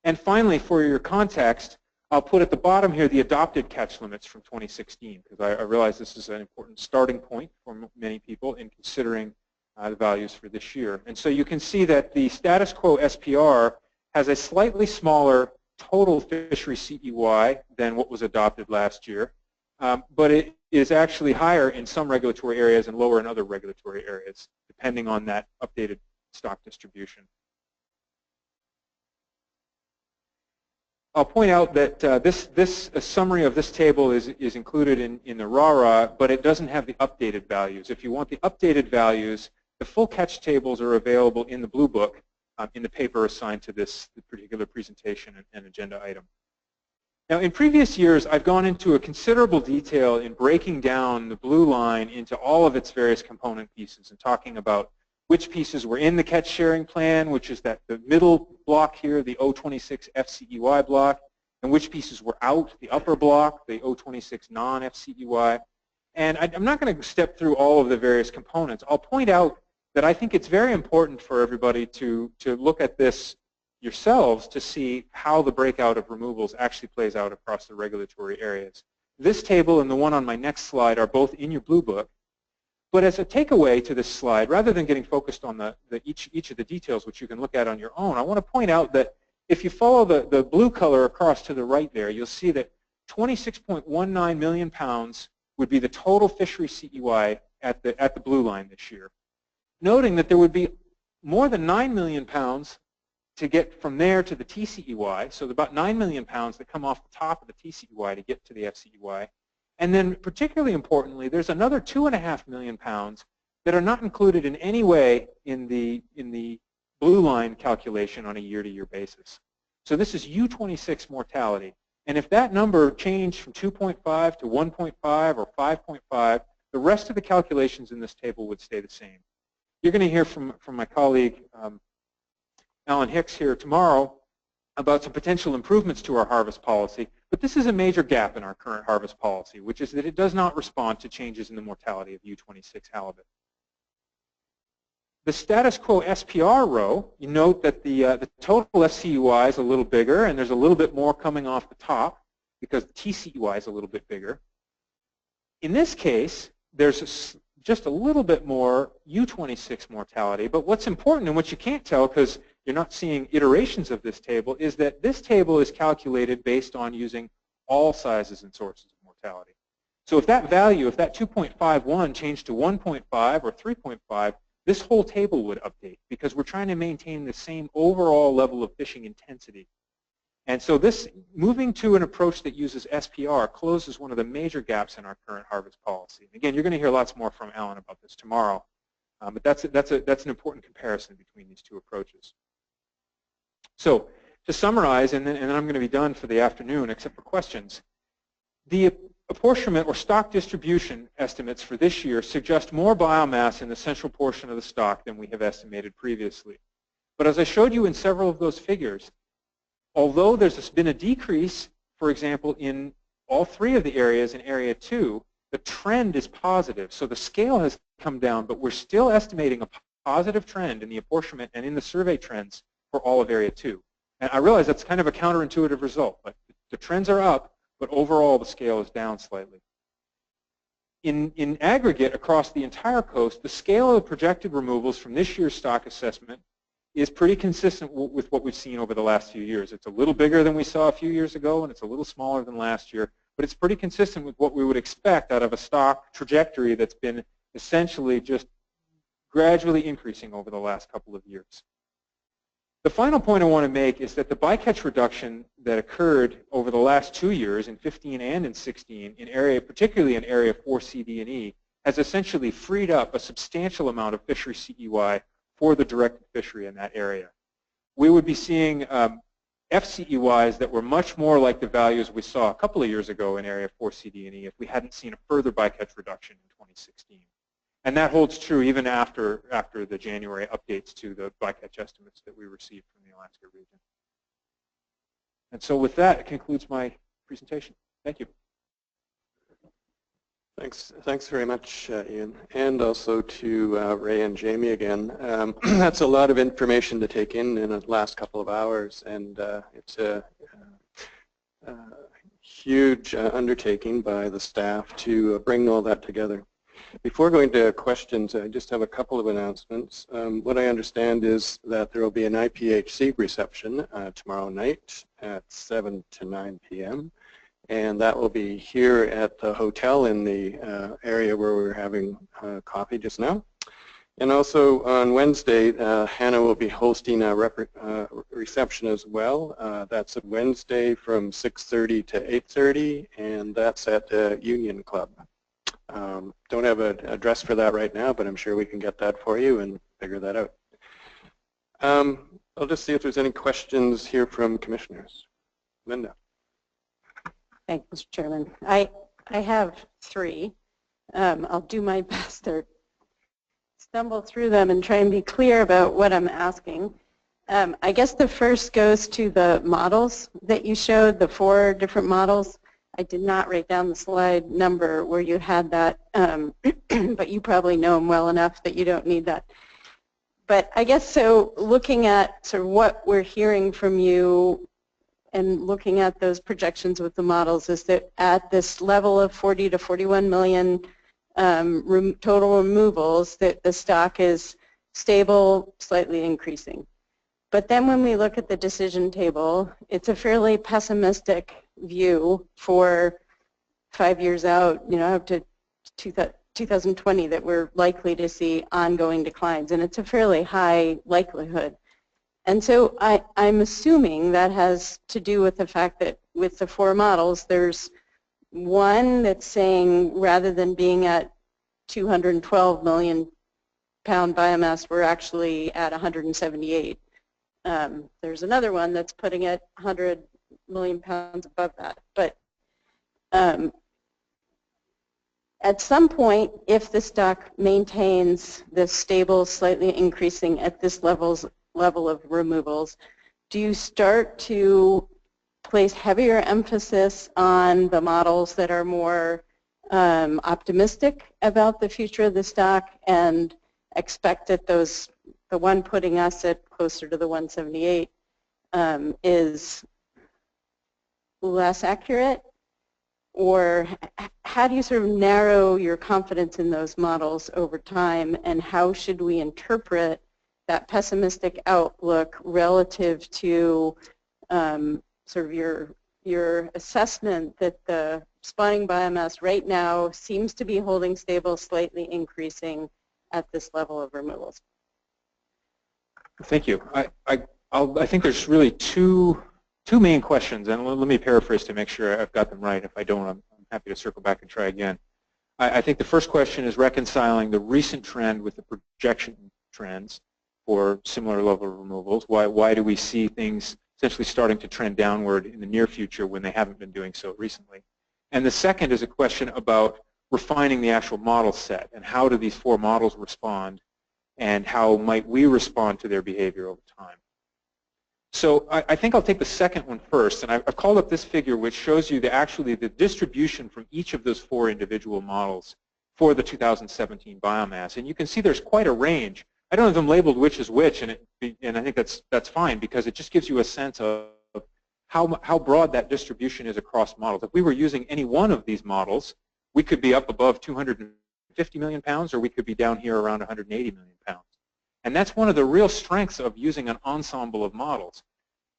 Speaker 11: And finally, for your context, I'll put at the bottom here the adopted catch limits from 2016, because I realize this is an important starting point for many people in considering the values for this year. And so you can see that the status quo SPR has a slightly smaller total fishery CEY than what was adopted last year, but it is actually higher in some regulatory areas and lower in other regulatory areas, depending on that updated stock distribution. I'll point out that this summary of this table is included in the RARA, but it doesn't have the updated values. If you want the updated values, the full catch tables are available in the Blue Book, in the paper assigned to this particular presentation and agenda item. Now, in previous years, I've gone into a considerable detail in breaking down the blue line into all of its various component pieces and talking about which pieces were in the catch sharing plan, which is the middle block here, the 026 FCEY block, and which pieces were out, the upper block, the 026 non-FCEY. And I'm not going to step through all of the various components. I'll point out that I think it's very important for everybody to look at this yourselves to see how the breakout of removals actually plays out across the regulatory areas. This table and the one on my next slide are both in your Blue Book. But as a takeaway to this slide, rather than getting focused on each of the details, which you can look at on your own, I want to point out that if you follow the blue color across to the right there, you'll see that 26.19 million pounds would be the total fishery CEY at the blue line this year. Noting that there would be more than 9 million pounds to get from there to the TCEY, so about 9 million pounds that come off the top of the TCEY to get to the FCEY. And then particularly importantly, there's another 2.5 million pounds that are not included in any way in the blue line calculation on a year-to-year basis. So this is U26 mortality. And if that number changed from 2.5 to 1.5 or 5.5, the rest of the calculations in this table would stay the same. You're going to hear from my colleague Alan Hicks here tomorrow about some potential improvements to our harvest policy, but this is a major gap in our current harvest policy, which is that it does not respond to changes in the mortality of U26 halibut. The status quo SPR row, you note that the total FCEY is a little bigger, and there's a little bit more coming off the top because the TCEY is a little bit bigger. In this case, there's just a little bit more U26 mortality, but what's important and what you can't tell because you're not seeing iterations of this table is that this table is calculated based on using all sizes and sources of mortality. So if that value, if that 2.51 changed to 1.5 or 3.5, this whole table would update because we're trying to maintain the same overall level of fishing intensity. And so this, moving to an approach that uses SPR closes one of the major gaps in our current harvest policy. Again, you're going to hear lots more from Alan about this tomorrow, but that's an important comparison between these two approaches. So to summarize, and then I'm going to be done for the afternoon except for questions, the apportionment or stock distribution estimates for this year suggest more biomass in the central portion of the stock than we have estimated previously. But as I showed you in several of those figures, although there's been a decrease, for example, in all three of the areas in Area 2, the trend is positive. So the scale has come down, but we're still estimating a positive trend in the apportionment and in the survey trends for all of Area 2. And I realize that's kind of a counterintuitive result, but the trends are up, but overall the scale is down slightly. In aggregate across the entire coast, the scale of the projected removals from this year's stock assessment is pretty consistent with what we've seen over the last few years. It's a little bigger than we saw a few years ago, and it's a little smaller than last year, but it's pretty consistent with what we would expect out of a stock trajectory that's been essentially just gradually increasing over the last couple of years. The final point I want to make is that the bycatch reduction that occurred over the last 2 years, in 15 and in 16, particularly in Area 4, C, D, and E, has essentially freed up a substantial amount of fishery CEY for the directed fishery in that area. We would be seeing FCEYs that were much more like the values we saw a couple of years ago in Area 4, C, D, and E if we hadn't seen a further bycatch reduction in 2016. And that holds true even after the January updates to the bycatch estimates that we received from the Alaska region. And so with that, it concludes my presentation. Thank you.
Speaker 1: Thanks very much, Ian, and also to Ray and Jamie again. That's a lot of information to take in the last couple of hours, and it's a huge undertaking by the staff to bring all that together. Before going to questions, I just have a couple of announcements. What I understand is that there will be an IPHC reception tomorrow night at 7 to 9 p.m. And that will be here at the hotel in the area where we were having coffee just now. And also on Wednesday, Hannah will be hosting a reception as well. That's a Wednesday from 6:30 to 8:30, and that's at the Union Club. Don't have an address for that right now, but I'm sure we can get that for you and figure that out. I'll just see if there's any questions here from commissioners. Linda.
Speaker 4: Thank you, Mr. Chairman. I have three. I'll do my best to stumble through them and try and be clear about what I'm asking. I guess the first goes to the models that you showed, the 4 different models. I did not write down the slide number where you had that, but you probably know them well enough that you don't need that. But I guess so looking at sort of what we're hearing from you and looking at those projections with the models is that at this level of 40 to 41 million total removals, that the stock is stable, slightly increasing. But then when we look at the decision table, it's a fairly pessimistic view for 5 years out, up to 2020, that we're likely to see ongoing declines, and it's a fairly high likelihood. And so I'm assuming that has to do with the fact that with the 4 models, there's one that's saying rather than being at 212 million pound biomass, we're actually at 178. There's another one that's putting it 100 million pounds above that. But at some point, if the stock maintains this stable, slightly increasing at this level of removals, do you start to place heavier emphasis on the models that are more optimistic about the future of the stock and expect that the one putting us at closer to the 178 is less accurate? Or how do you sort of narrow your confidence in those models over time, and how should we interpret that pessimistic outlook relative to sort of your assessment that the spawning biomass right now seems to be holding stable, slightly increasing at this level of removals?
Speaker 11: Thank you. I think there's really two main questions, and let me paraphrase to make sure I've got them right. If I don't, I'm happy to circle back and try again. I think the first question is reconciling the recent trend with the projection trends for similar level of removals. Why do we see things essentially starting to trend downward in the near future when they haven't been doing so recently. And the second is a question about refining the actual model set and how do these 4 models respond and how might we respond to their behavior over time. So I think I'll take the second one first, and I've called up this figure which shows you actually the distribution from each of those 4 individual models for the 2017 biomass. And you can see there's quite a range. I don't have them labeled which is which, and I think that's fine because it just gives you a sense of how broad that distribution is across models. If we were using any one of these models, we could be up above 250 million pounds, or we could be down here around 180 million pounds. And that's one of the real strengths of using an ensemble of models.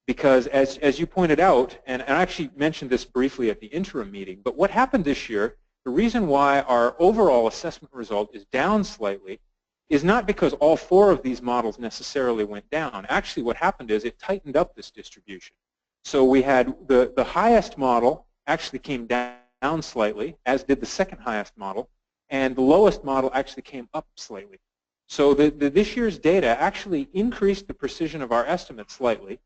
Speaker 11: Because as you pointed out, and I actually mentioned this briefly at the interim meeting, but what happened this year, the reason why our overall assessment result is down slightly is not because all 4 of these models necessarily went down. Actually, what happened is it tightened up this distribution. So we had the highest model actually came down slightly, as did the second highest model, and the lowest model actually came up slightly. So this year's data actually increased the precision of our estimate slightly,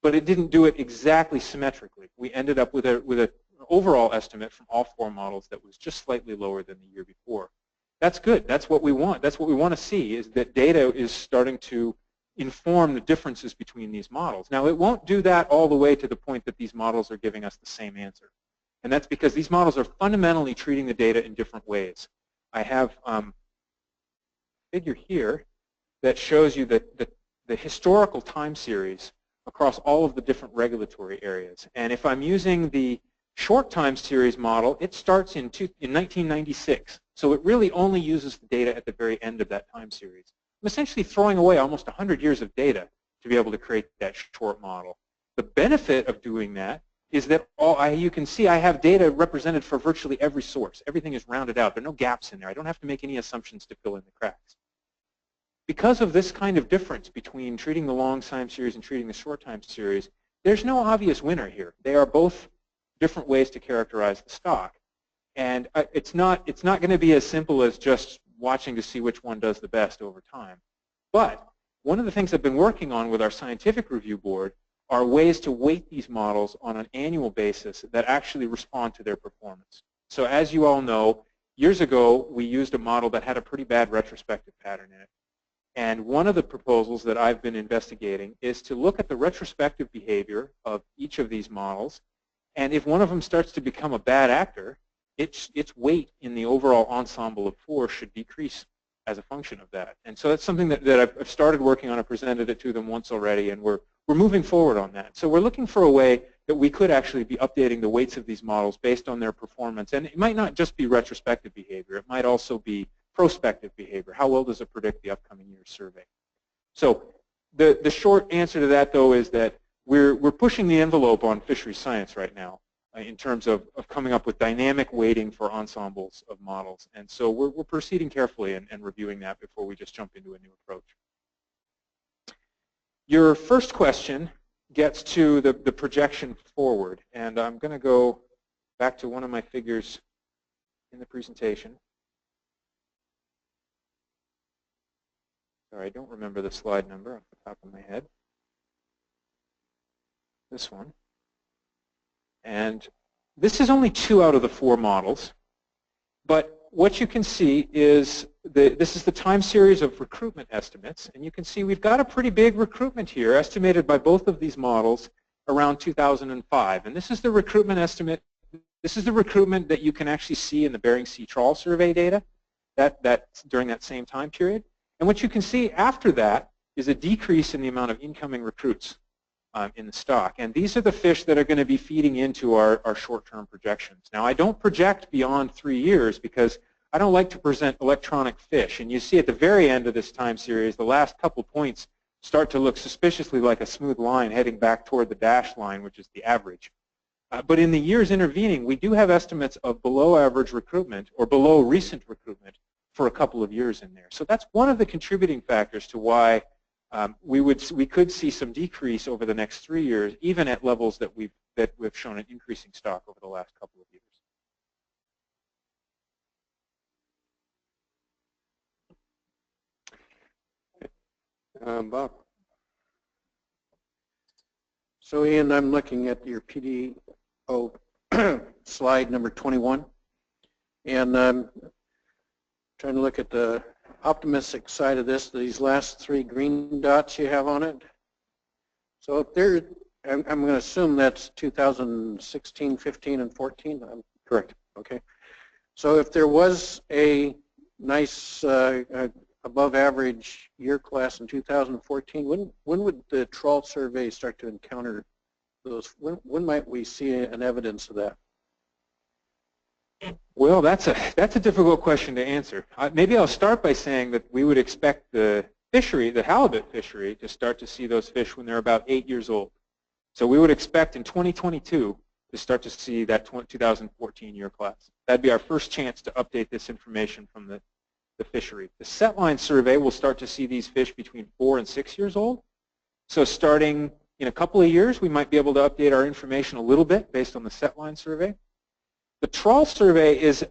Speaker 11: but it didn't do it exactly symmetrically. We ended up with an overall estimate from all 4 models that was just slightly lower than the year before. That's good. That's what we want. That's what we want to see, is that data is starting to inform the differences between these models. Now, it won't do that all the way to the point that these models are giving us the same answer. And that's because these models are fundamentally treating the data in different ways. I have a figure here that shows you the historical time series across all of the different regulatory areas. And if I'm using the short time series model, it starts in 1996. So it really only uses the data at the very end of that time series. I'm essentially throwing away almost 100 years of data to be able to create that short model. The benefit of doing that is that you can see I have data represented for virtually every source. Everything is rounded out. There are no gaps in there. I don't have to make any assumptions to fill in the cracks. Because of this kind of difference between treating the long time series and treating the short time series, there's no obvious winner here. They are both different ways to characterize the stock. And it's not going to be as simple as just watching to see which one does the best over time. But one of the things I've been working on with our scientific review board are ways to weight these models on an annual basis that actually respond to their performance. So as you all know, years ago we used a model that had a pretty bad retrospective pattern in it. And one of the proposals that I've been investigating is to look at the retrospective behavior of each of these models, and if one of them starts to become a bad actor, its weight in the overall ensemble of 4 should decrease as a function of that. And so that's something that I've started working on. I presented it to them once already, and we're moving forward on that. So we're looking for a way that we could actually be updating the weights of these models based on their performance. And it might not just be retrospective behavior. It might also be prospective behavior. How well does it predict the upcoming year's survey? So the short answer to that, though, is that we're pushing the envelope on fisheries science right now in terms of coming up with dynamic weighting for ensembles of models. And so we're proceeding carefully and reviewing that before we just jump into a new approach. Your first question gets to the projection forward. And I'm going to go back to one of my figures in the presentation. Sorry, I don't remember the slide number off the top of my head. This one. And this is only 2 out of the 4 models. But what you can see is this is the time series of recruitment estimates. And you can see we've got a pretty big recruitment here, estimated by both of these models around 2005. And this is the recruitment estimate. This is the recruitment that you can actually see in the Bering Sea trawl survey data during that same time period. And what you can see after that is a decrease in the amount of incoming recruits in the stock. And these are the fish that are going to be feeding into our short-term projections. Now, I don't project beyond 3 years because I don't like to present electronic fish. And you see at the very end of this time series, the last couple points start to look suspiciously like a smooth line heading back toward the dashed line, which is the average. But in the years intervening, we do have estimates of below average recruitment or below recent recruitment for a couple of years in there. So that's one of the contributing factors to why we could see some decrease over the next 3 years, even at levels that we've shown an increasing stock over the last couple of years.
Speaker 1: Bob.
Speaker 8: So Ian, I'm looking at your PDO slide number 21, and I'm trying to look at the optimistic side of this, these last 3 green dots you have on it. So if there, I'm going to assume that's 2016, 15, and 14.
Speaker 2: Correct.
Speaker 8: Okay. So if there was a nice above average year class in 2014, when would the trawl survey start to encounter those? When might we see an evidence of that?
Speaker 11: Well, that's a difficult question to answer. Maybe I'll start by saying that we would expect the fishery, the halibut fishery, to start to see those fish when they're about 8 years old. So we would expect in 2022 to start to see that 2014 year class. That'd be our first chance to update this information from the fishery. The set line survey will start to see these fish between 4 and 6 years old. So starting in a couple of years, we might be able to update our information a little bit based on the set line survey. The trawl survey is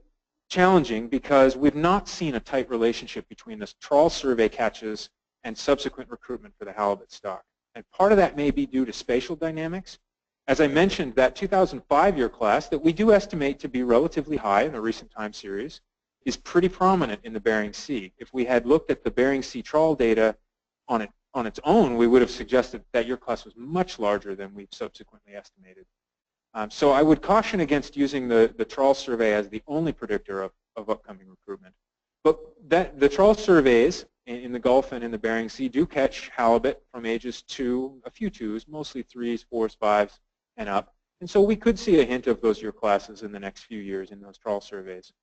Speaker 11: challenging because we've not seen a tight relationship between the trawl survey catches and subsequent recruitment for the halibut stock. And part of that may be due to spatial dynamics. As I mentioned, that 2005 year class that we do estimate to be relatively high in the recent time series is pretty prominent in the Bering Sea. If we had looked at the Bering Sea trawl data on its own, we would have suggested that year class was much larger than we've subsequently estimated. So I would caution against using the trawl survey as the only predictor of upcoming recruitment. But the trawl surveys in the Gulf and in the Bering Sea do catch halibut from ages 2, a few 2s, mostly 3s, 4s, 5s, and up. And so we could see a hint of those year classes in the next few years in those trawl surveys.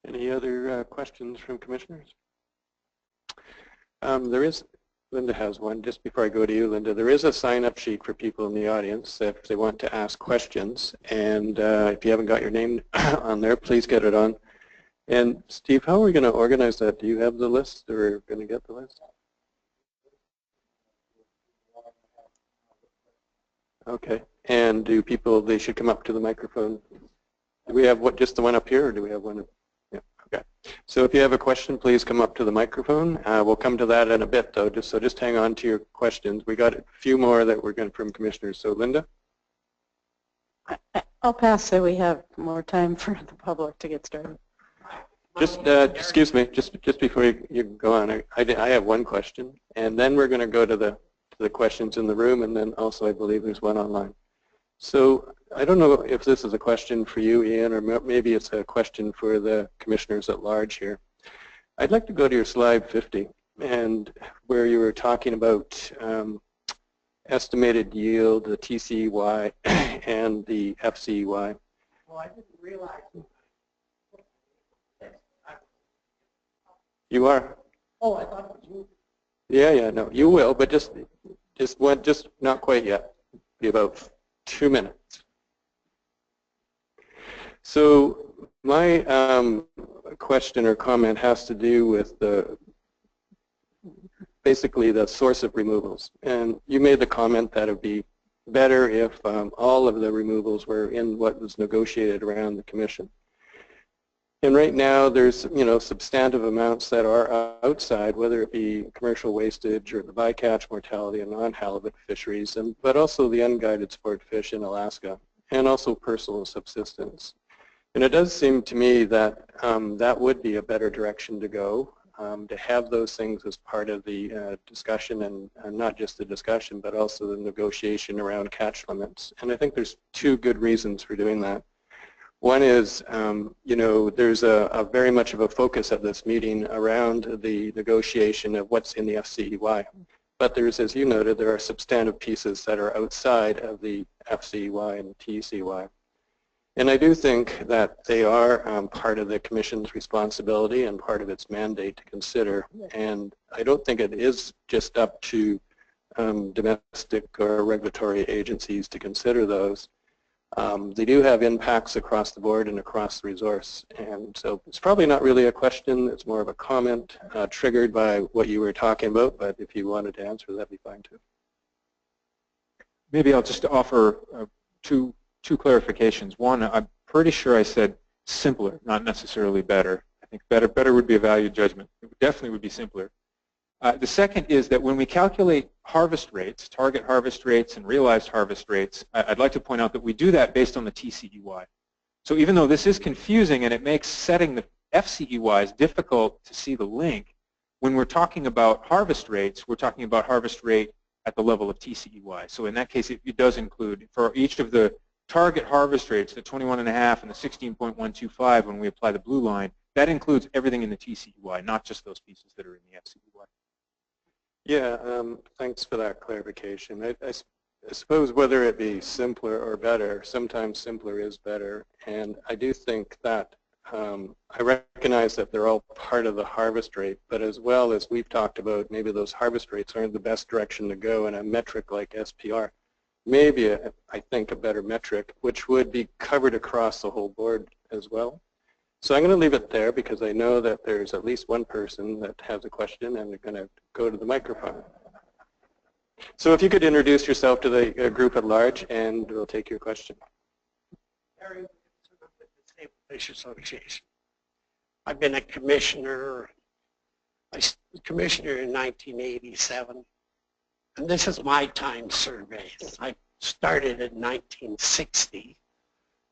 Speaker 1: Any other questions from commissioners? There is, Linda has one. Just before I go to you, Linda, there is a sign-up sheet for people in the audience if they want to ask questions. And if you haven't got your name on there, please get it on. And Steve, how are we going to organize that? Do you have the list, or are you going to get the list? Okay. And do people, they should come up to the microphone. Do we have just the one up here, or do we have one? Yeah. Okay. So if you have a question, please come up to the microphone. We'll come to that in a bit, though. Just hang on to your questions. We got a few more that we're going from commissioners. So Linda?
Speaker 4: I'll pass so we have more time for the public to get started.
Speaker 1: Just excuse me, just before you go on, I have one question, and then we're going to go to the questions in the room, and then also I believe there's one online. So I don't know if this is a question for you, Ian, or maybe it's a question for the commissioners at large here. I'd like to go to your slide 50, and where you were talking about estimated yield, the TCY, and the FCY.
Speaker 12: Well, I didn't realize.
Speaker 1: You are?
Speaker 12: Oh, I thought it was you.
Speaker 1: Yeah, no, you will, but just not quite yet. Be about 2 minutes. So my question or comment has to do with basically the source of removals. And you made the comment that it would be better if all of the removals were in what was negotiated around the commission. And right now there's, substantive amounts that are outside, whether it be commercial wastage or the bycatch mortality in non-halibut fisheries, but also the unguided sport fish in Alaska, and also personal subsistence. And it does seem to me that that would be a better direction to go, to have those things as part of the discussion, and not just the discussion, but also the negotiation around catch limits. And I think there's 2 good reasons for doing that. One is, there's a very much of a focus at this meeting around the negotiation of what's in the FCEY. But there's, as you noted, there are substantive pieces that are outside of the FCEY and TCY. And I do think that they are part of the Commission's responsibility and part of its mandate to consider. And I don't think it is just up to domestic or regulatory agencies to consider those. They do have impacts across the board and across the resource, and so it's probably not really a question, it's more of a comment triggered by what you were talking about, but if you wanted to answer, that'd be fine too.
Speaker 11: Maybe I'll just offer two clarifications. One, I'm pretty sure I said simpler, not necessarily better. I think better would be a value judgment. It definitely would be simpler. The second is that when we calculate harvest rates, target harvest rates and realized harvest rates, I'd like to point out that we do that based on the TCEY. So even though this is confusing and it makes setting the FCEYs difficult to see the link, when we're talking about harvest rates, we're talking about harvest rate at the level of TCEY. So in that case, it does include, for each of the target harvest rates, the 21.5 and the 16.125 when we apply the blue line, that includes everything in the TCEY, not just those pieces that are in the FCEY.
Speaker 1: Yeah, thanks for that clarification. I suppose whether it be simpler or better, sometimes simpler is better, and I do think that I recognize that they're all part of the harvest rate, but as well as we've talked about, maybe those harvest rates aren't the best direction to go, and a metric like SPR, maybe I think a better metric, which would be covered across the whole board as well. So I'm going to leave it there because I know that there's at least one person that has a question and they're going to go to the microphone. So if you could introduce yourself to the group at large and we'll take your question.
Speaker 12: Harry, the Disabled Fish Association. I've been a commissioner. I was commissioner in 1987, and this is my time survey. I started in 1960,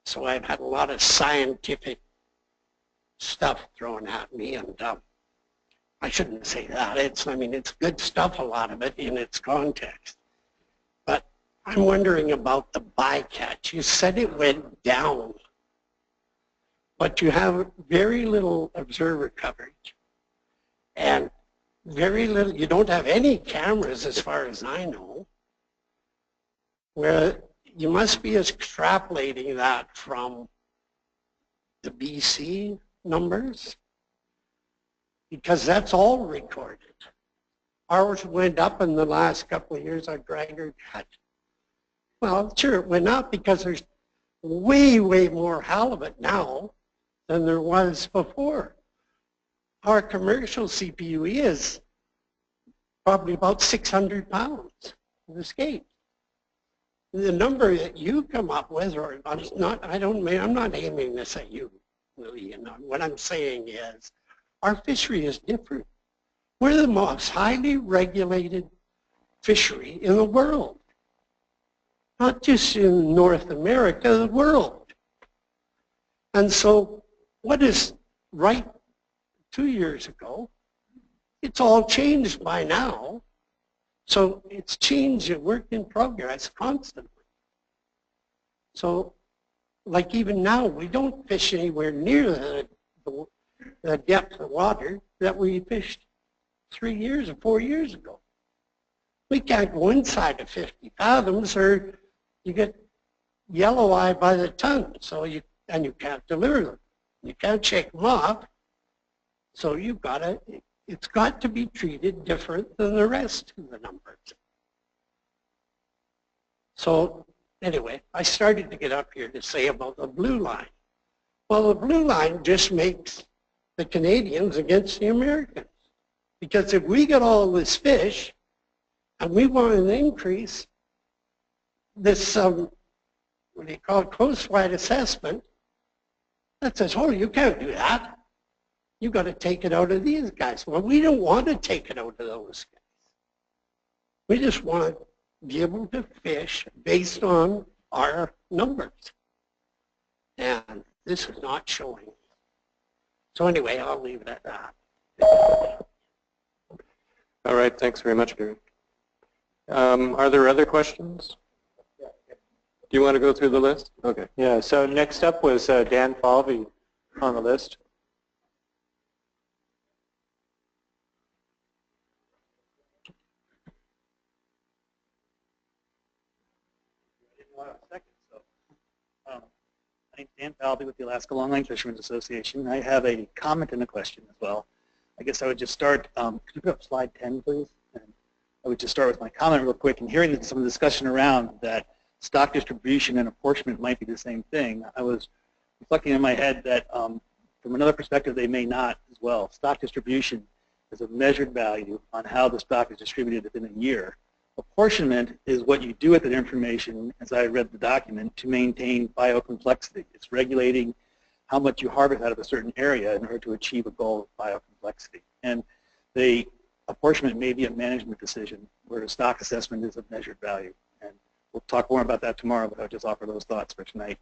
Speaker 12: so I've had a lot of scientific stuff thrown at me, and I shouldn't say that. I mean, it's good stuff, a lot of it, in its context. But I'm wondering about the bycatch. You said it went down, but you have very little observer coverage, and very little, you don't have any cameras as far as I know, where you must be extrapolating that from the BC numbers, because that's all recorded. Ours went up in the last couple of years. Our dragger got, well, sure, it went up because there's way, way more halibut now than there was before. Our commercial CPUE is probably about 600 pounds of the skate. The number that you come up with, or I'm not aiming this at you, Lillian. What I'm saying is, our fishery is different. We're the most highly regulated fishery in the world. Not just in North America, the world. And so what is right 2 years ago, it's all changed by now. So it's changed, a work in progress constantly. So like even now, we don't fish anywhere near the depth of water that we fished 3 years or 4 years ago. We can't go inside of 50 fathoms or you get yellow eye by the ton, so you can't deliver them. You can't shake them off, so it's got to be treated different than the rest of the numbers. So anyway, I started to get up here to say about the blue line. Well, the blue line just makes the Canadians against the Americans. Because if we get all this fish and we want an increase, this, what do you call it, coastwide assessment, that says, oh, you can't do that. You've got to take it out of these guys. Well, we don't want to take it out of those guys. We just want to be able to fish based on our numbers. And this is not showing. So anyway, I'll leave it at that.
Speaker 1: All right, thanks very much, Gary. Are there other questions? Do you want to go through the list? Okay.
Speaker 5: Yeah, so next up was Dan Falvey on the list.
Speaker 13: I'm Dan Falvey with the Alaska Longline Fishermen's Association. I have a comment and a question as well. I guess I would just start, could you put up slide 10, please? And I would just start with my comment real quick. And hearing some discussion around that stock distribution and apportionment might be the same thing, I was reflecting in my head that from another perspective, they may not as well. Stock distribution is a measured value on how the stock is distributed within a year. Apportionment is what you do with that information, as I read the document, to maintain biocomplexity. It's regulating how much you harvest out of a certain area in order to achieve a goal of biocomplexity. And the apportionment may be a management decision where a stock assessment is a measured value. And we'll talk more about that tomorrow, but I'll just offer those thoughts for tonight.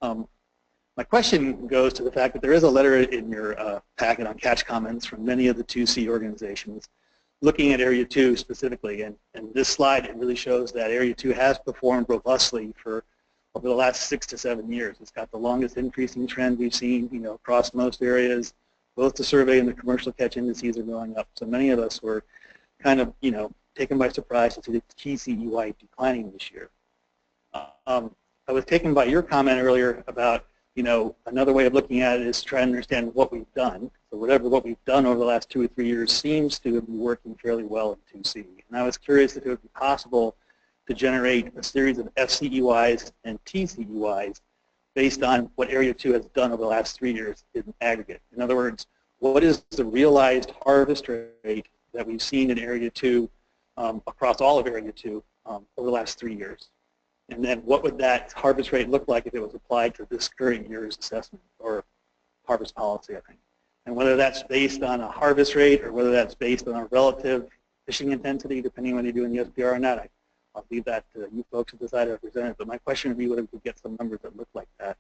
Speaker 13: My question goes to the fact that there is a letter in your packet on catch comments from many of the 2C organizations looking at Area 2 specifically. And this slide, it really shows that Area 2 has performed robustly for over the last 6 to 7 years. It's got the longest increasing trend we've seen, across most areas. Both the survey and the commercial catch indices are going up. So many of us were kind of, taken by surprise to see the TCEY declining this year. I was taken by your comment earlier about, another way of looking at it is to try and understand what we've done. So what we've done over the last 2 or 3 years seems to be working fairly well in 2C. And I was curious if it would be possible to generate a series of FCEYs and TCEYs based on what Area 2 has done over the last 3 years in aggregate. In other words, what is the realized harvest rate that we've seen in Area 2 across all of Area 2 over the last 3 years? And then what would that harvest rate look like if it was applied to this current year's assessment or harvest policy, I think. And whether that's based on a harvest rate or whether that's based on a relative fishing intensity, depending on whether you're doing the SPR or not, I'll leave that to you folks to decide how to present it. But my question would be whether we could get some numbers that look like that.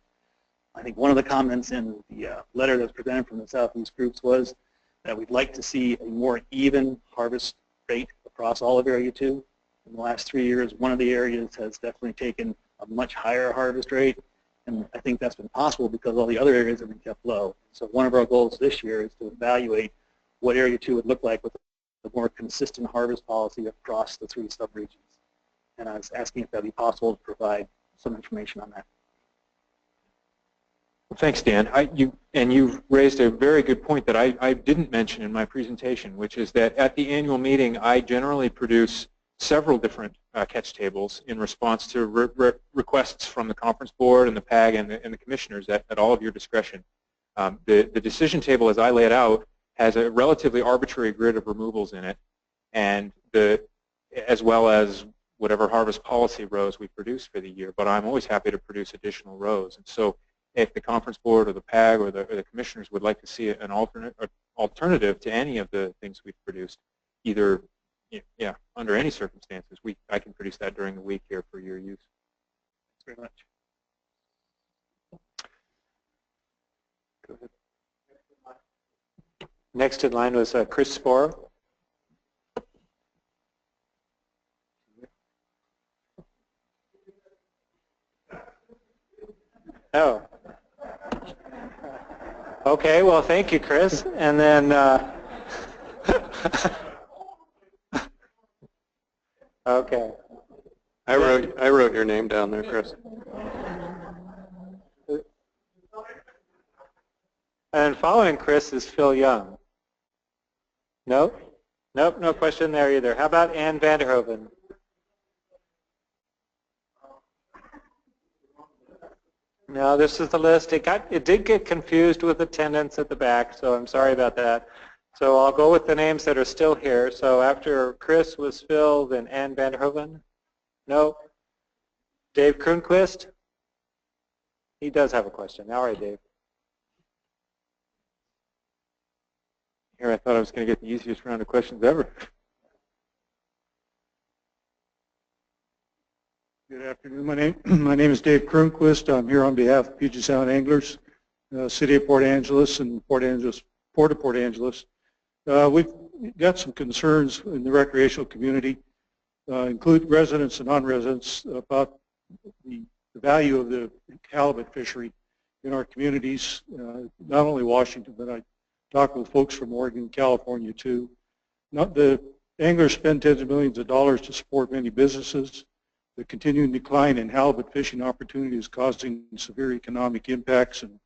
Speaker 13: I think one of the comments in the letter that was presented from the Southeast groups was that we'd like to see a more even harvest rate across all of Area 2. In the last 3 years, one of the areas has definitely taken a much higher harvest rate, and I think that's been possible because all the other areas have been kept low. So one of our goals this year is to evaluate what Area 2 would look like with a more consistent harvest policy across the 3 subregions. And I was asking if that would be possible to provide some information on that.
Speaker 11: Well, thanks, Dan. You've raised a very good point that I didn't mention in my presentation, which is that at the annual meeting, I generally produce several different catch tables in response to requests from the conference board and the PAG and the commissioners at all of your discretion. The decision table, as I lay it out, has a relatively arbitrary grid of removals in it, and as well as whatever harvest policy rows we produce for the year. But I'm always happy to produce additional rows. And so if the conference board or the PAG or the commissioners would like to see an alternative to any of the things we've produced, either under any circumstances, I can produce that during the week here for your use.
Speaker 13: Thanks very much.
Speaker 5: Go ahead. Next in line was Chris Sporer. Oh. Okay, well, thank you, Chris. And then okay.
Speaker 1: I wrote your name down there, Chris.
Speaker 5: And following Chris is Phil Young. Nope, no question there either. How about Ann Vanderhoven? No, this is the list. It did get confused with attendance at the back, so I'm sorry about that. So I'll go with the names that are still here. So after Chris was Phil, then Ann Vanderhoven? No. Dave Kronquist? He does have a question. All right, Dave.
Speaker 11: Here, I thought I was going to get the easiest round of questions ever.
Speaker 14: Good afternoon. My name is Dave Kronquist. I'm here on behalf of Puget Sound Anglers, City of Port Angeles and Port of Port Angeles. We've got some concerns in the recreational community, include residents and non-residents, about the value of the halibut fishery in our communities, not only Washington, but I talked with folks from Oregon, California too. The anglers spend tens of millions of dollars to support many businesses. The continuing decline in halibut fishing opportunities is causing severe economic impacts and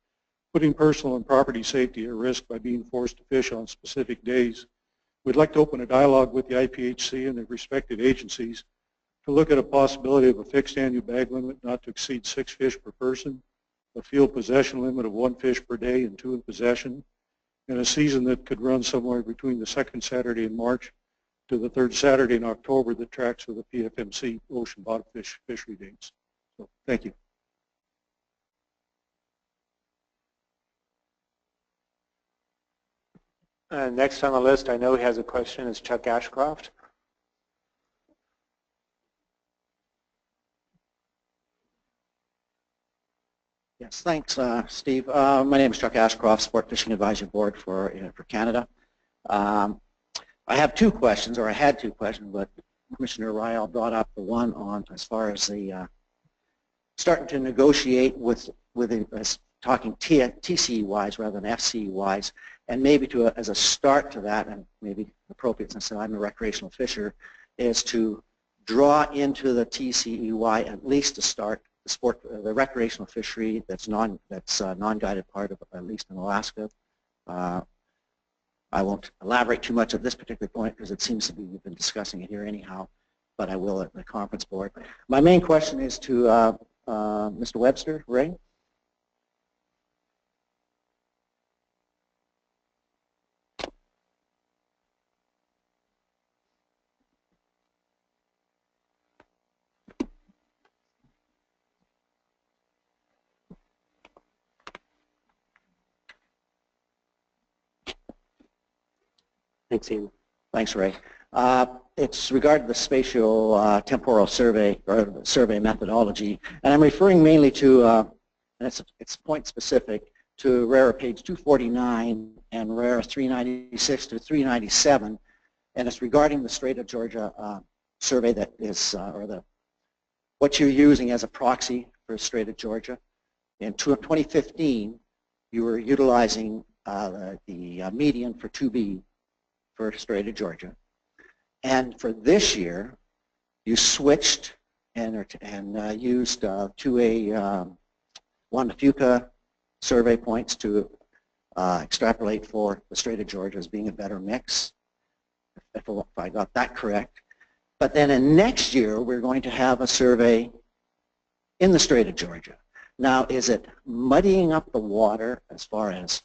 Speaker 14: putting personal and property safety at risk by being forced to fish on specific days. We'd like to open a dialogue with the IPHC and the respective agencies to look at a possibility of a fixed annual bag limit not to exceed 6 fish per person, a field possession limit of 1 fish per day and 2 in possession, and a season that could run somewhere between the 2nd Saturday in March to the 3rd Saturday in October that tracks with the PFMC ocean bottom fishery dates. So, thank you.
Speaker 5: Next on the list, I know he has a question, is Chuck Ashcroft.
Speaker 15: Yes, thanks, Steve. My name is Chuck Ashcroft, Sport Fishing Advisory Board for Canada. I have two questions, or I had two questions, but Commissioner Ryle brought up the one on as far as the starting to negotiate with talking TCE-wise rather than FCE-wise, and maybe as a start to that, and maybe appropriate since I'm a recreational fisher, is to draw into the TCEY at least to start the recreational fishery that's non-guided part of, at least in Alaska. I won't elaborate too much at this particular point because it seems to be we've been discussing it here anyhow, but I will at the conference board. My main question is to Mr. Webster, Ray.
Speaker 10: Thanks, Ian.
Speaker 15: Thanks, Ray. It's regarding the spatial temporal survey or survey methodology, and I'm referring mainly to, and it's point specific, to RARA page 249 and RARA 396 to 397, and it's regarding the Strait of Georgia survey that is, what you're using as a proxy for Strait of Georgia. In 2015, you were utilizing the median for 2B for Strait of Georgia. And for this year, you switched and used 2A Wandafuka survey points to extrapolate for the Strait of Georgia as being a better mix, if I got that correct. But then in next year, we're going to have a survey in the Strait of Georgia. Now, is it muddying up the water as far as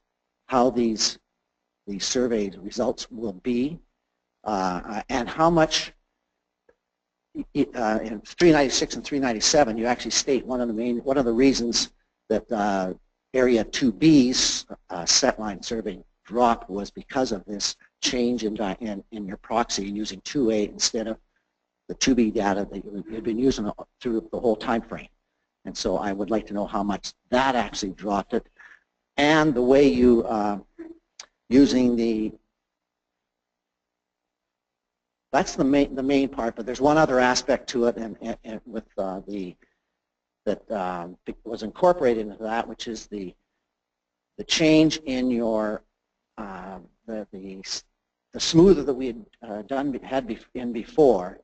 Speaker 15: how these survey results will be, and how much in 396 and 397 you actually state one of the reasons that area 2B's set line survey drop was because of this change in your proxy using 2A instead of the 2B data that you've been using through the whole time frame. And so I would like to know how much that actually dropped it, and the way you using that's the main part, but there's one other aspect to it, and with that was incorporated into that, which is the change in your the smoother that we had in before,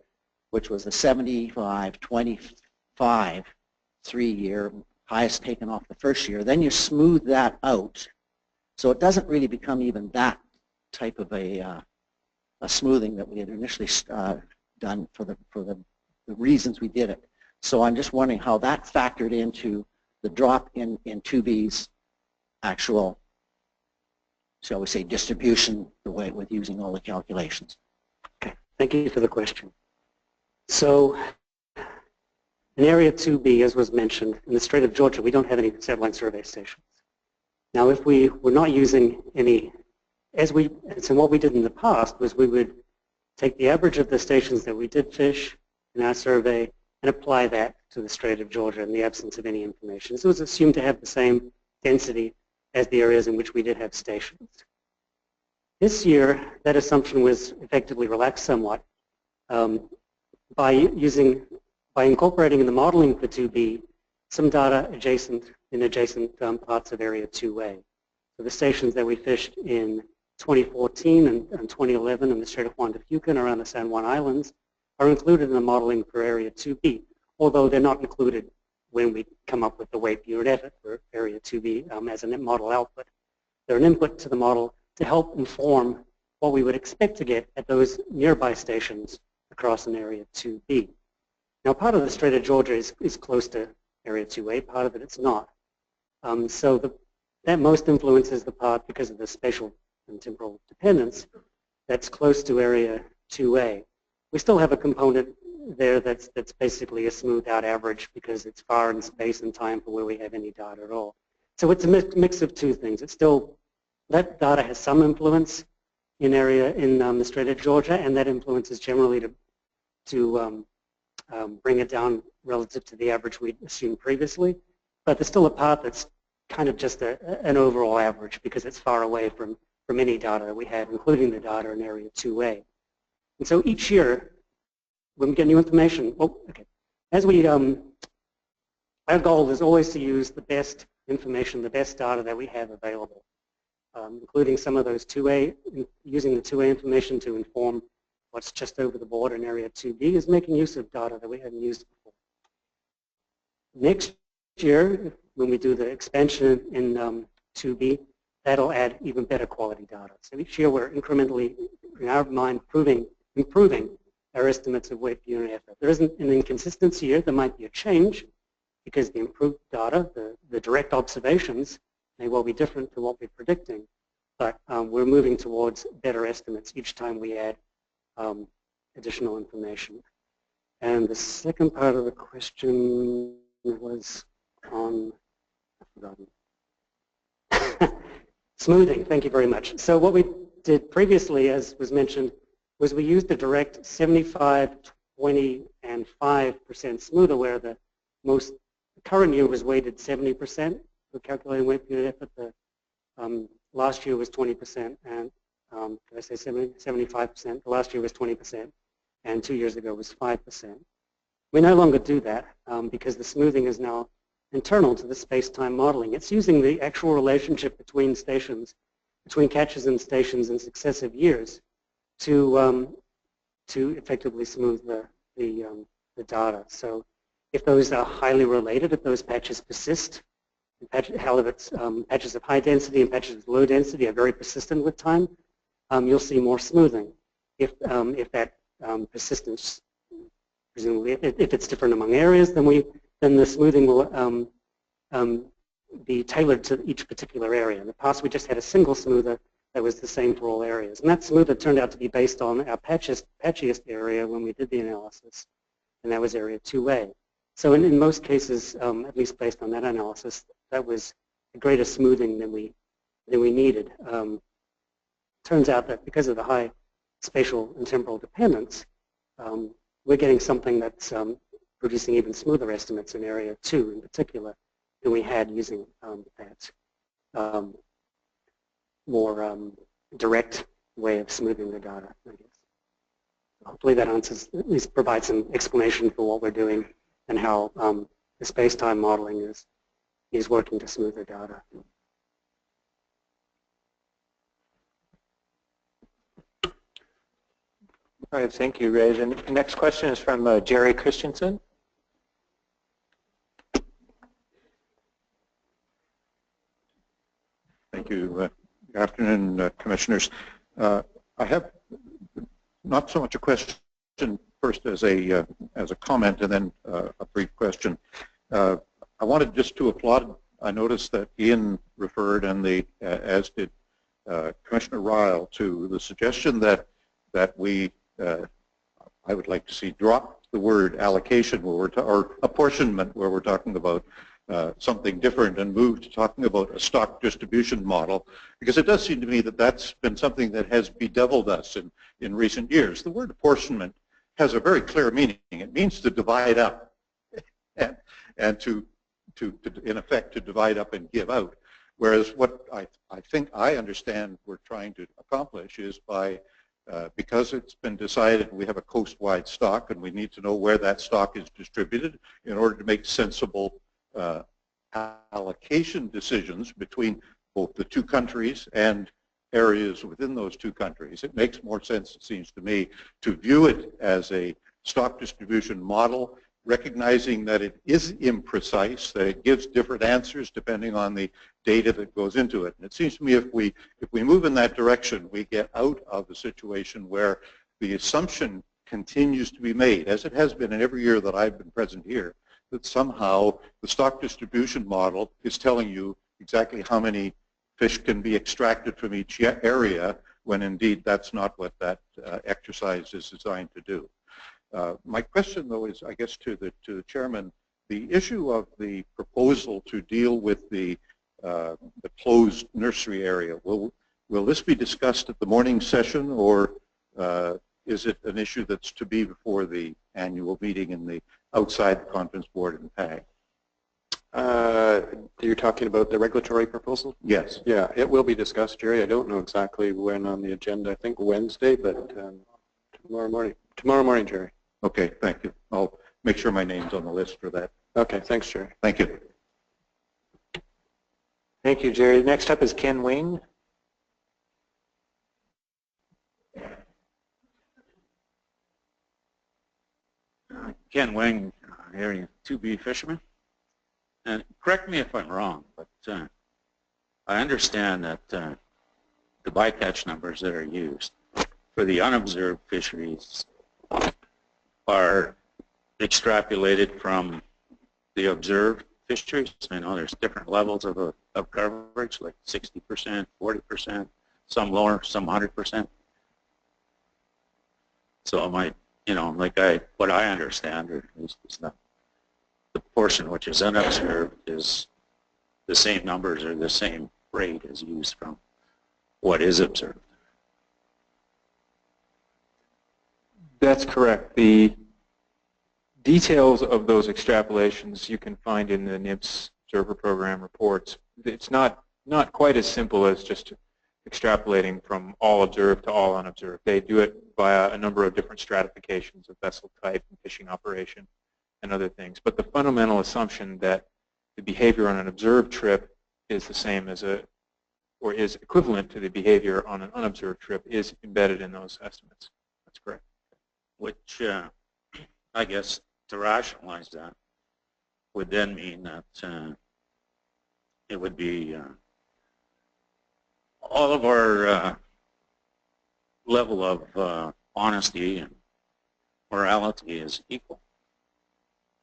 Speaker 15: which was the 75-25 3-year highest taken off the first year. Then you smooth that out, so it doesn't really become even that type of a smoothing that we had initially done for the reasons we did it. So I'm just wondering how that factored into the drop in 2B's actual, shall we say, distribution the way with using all the calculations.
Speaker 10: Okay, thank you for the question. So in Area 2B, as was mentioned, in the Strait of Georgia, we don't have any satellite survey stations. Now, if we were not using any, so what we did in the past was we would take the average of the stations that we did fish in our survey and apply that to the Strait of Georgia in the absence of any information. So it was assumed to have the same density as the areas in which we did have stations. This year, that assumption was effectively relaxed somewhat by incorporating in the modeling for 2B some data in adjacent parts of Area 2A. So the stations that we fished in 2014 and 2011 in the Strait of Wandafuka and around the San Juan Islands are included in the modeling for Area 2B, although they're not included when we come up with the weight unit effort for Area 2B as a model output. They're an input to the model to help inform what we would expect to get at those nearby stations across an Area 2B. Now, part of the Strait of Georgia is close to Area 2A, part of it it's not. So that most influences the part because of the spatial and temporal dependence that's close to Area 2A. We still have a component there that's basically a smoothed out average because it's far in space and time for where we have any data at all. So it's a mix of two things. It's still, that data has some influence, in area in the Strait of Georgia, and that influences generally to bring it down relative to the average we assumed previously. But there's still a part that's kind of just an overall average because it's far away from any data that we had, including the data in Area 2A. And so each year, when we get new information, as we, our goal is always to use the best information, the best data that we have available, including some of those 2A, using the 2A information to inform what's just over the border in Area 2B is making use of data that we hadn't used before. Next year, when we do the expansion in 2B, that'll add even better quality data. So each year we're incrementally, in our mind, improving our estimates of weight per unit effort. There isn't an inconsistency here. There might be a change because the improved data, the direct observations, may well be different to what we're predicting. But we're moving towards better estimates each time we add additional information. And the second part of the question was on, I've forgotten. Smoothing, thank you very much. So what we did previously, as was mentioned, was we used the direct 75, 20, and 5% smoother, where the current year was weighted 70% for calculating weight per unit effort. The last year was 20%, and did I say 75%? The last year was 20%, and 2 years ago was 5%. We no longer do that because the smoothing is now internal to the space-time modeling. It's using the actual relationship between stations, between catches and stations in successive years to effectively smooth the data. So if those are highly related, if those patches persist, halibuts, patches of high density and patches of low density are very persistent with time, you'll see more smoothing. If that persistence, presumably, if it's different among areas, then the smoothing will be tailored to each particular area. In the past, we just had a single smoother that was the same for all areas. And that smoother turned out to be based on our patchiest area when we did the analysis, and that was Area 2A. So in most cases, at least based on that analysis, that was a greater smoothing than we needed. Turns out that because of the high spatial and temporal dependence, we're getting something that's producing even smoother estimates in Area 2 in particular than we had using that more direct way of smoothing the data, I guess. Hopefully that answers, at least provides some explanation for what we're doing and how the space-time modeling is working to smooth the data.
Speaker 5: All right, thank you, Ray. The next question is from Jerry Christensen.
Speaker 16: Thank you. Good afternoon, Commissioners. I have not so much a question first as a comment and then a brief question. I wanted just to applaud. I noticed that Ian referred, and as did Commissioner Ryle, to the suggestion that we I would like to see drop the word allocation or apportionment where we're talking about something different and move to talking about a stock distribution model, because it does seem to me that that's been something that has bedeviled us in recent years. The word apportionment has a very clear meaning. It means to divide up and to in effect to divide up and give out, whereas what I think I understand we're trying to accomplish is by because it's been decided we have a coast-wide stock and we need to know where that stock is distributed in order to make sensible allocation decisions between both the two countries and areas within those two countries. It makes more sense, it seems to me, to view it as a stock distribution model, recognizing that it is imprecise, that it gives different answers depending on the data that goes into it. And it seems to me if we move in that direction, we get out of the situation where the assumption continues to be made, as it has been in every year that I've been present here, that somehow the stock distribution model is telling you exactly how many fish can be extracted from each area, when indeed that's not what that exercise is designed to do. My question, though, is, I guess, to the chairman, the issue of the proposal to deal with the closed nursery area. Will Will this be discussed at the morning session, or is it an issue that's to be before the annual meeting in the outside the conference board and PAG?
Speaker 1: You're talking about the regulatory proposal?
Speaker 16: Yes.
Speaker 1: Yeah, it will be discussed, Jerry. I don't know exactly when on the agenda. I think Wednesday, but tomorrow morning. Tomorrow morning, Jerry.
Speaker 16: Okay, thank you. I'll make sure my name's on the list for that.
Speaker 1: Okay, thanks, Jerry.
Speaker 16: Thank you.
Speaker 5: Thank you, Jerry. Next up is Ken Wing.
Speaker 17: Ken Wing, area 2B fisherman. And correct me if I'm wrong, but I understand that the bycatch numbers that are used for the unobserved fisheries are extrapolated from the observed fisheries. I know there's different levels of coverage, like 60%, 40%, some lower, some 100%. So what I understand is the portion which is unobserved is the same numbers or the same rate as used from what is observed.
Speaker 11: That's correct. The details of those extrapolations you can find in the NIPS Observer Program reports. It's not quite as simple as just extrapolating from all observed to all unobserved. They do it via a number of different stratifications of vessel type and fishing operation and other things. But the fundamental assumption that the behavior on an observed trip is the same as or is equivalent to the behavior on an unobserved trip is embedded in those estimates. That's correct.
Speaker 17: Which, I guess, to rationalize that would then mean that it would be all of our level of honesty and morality is equal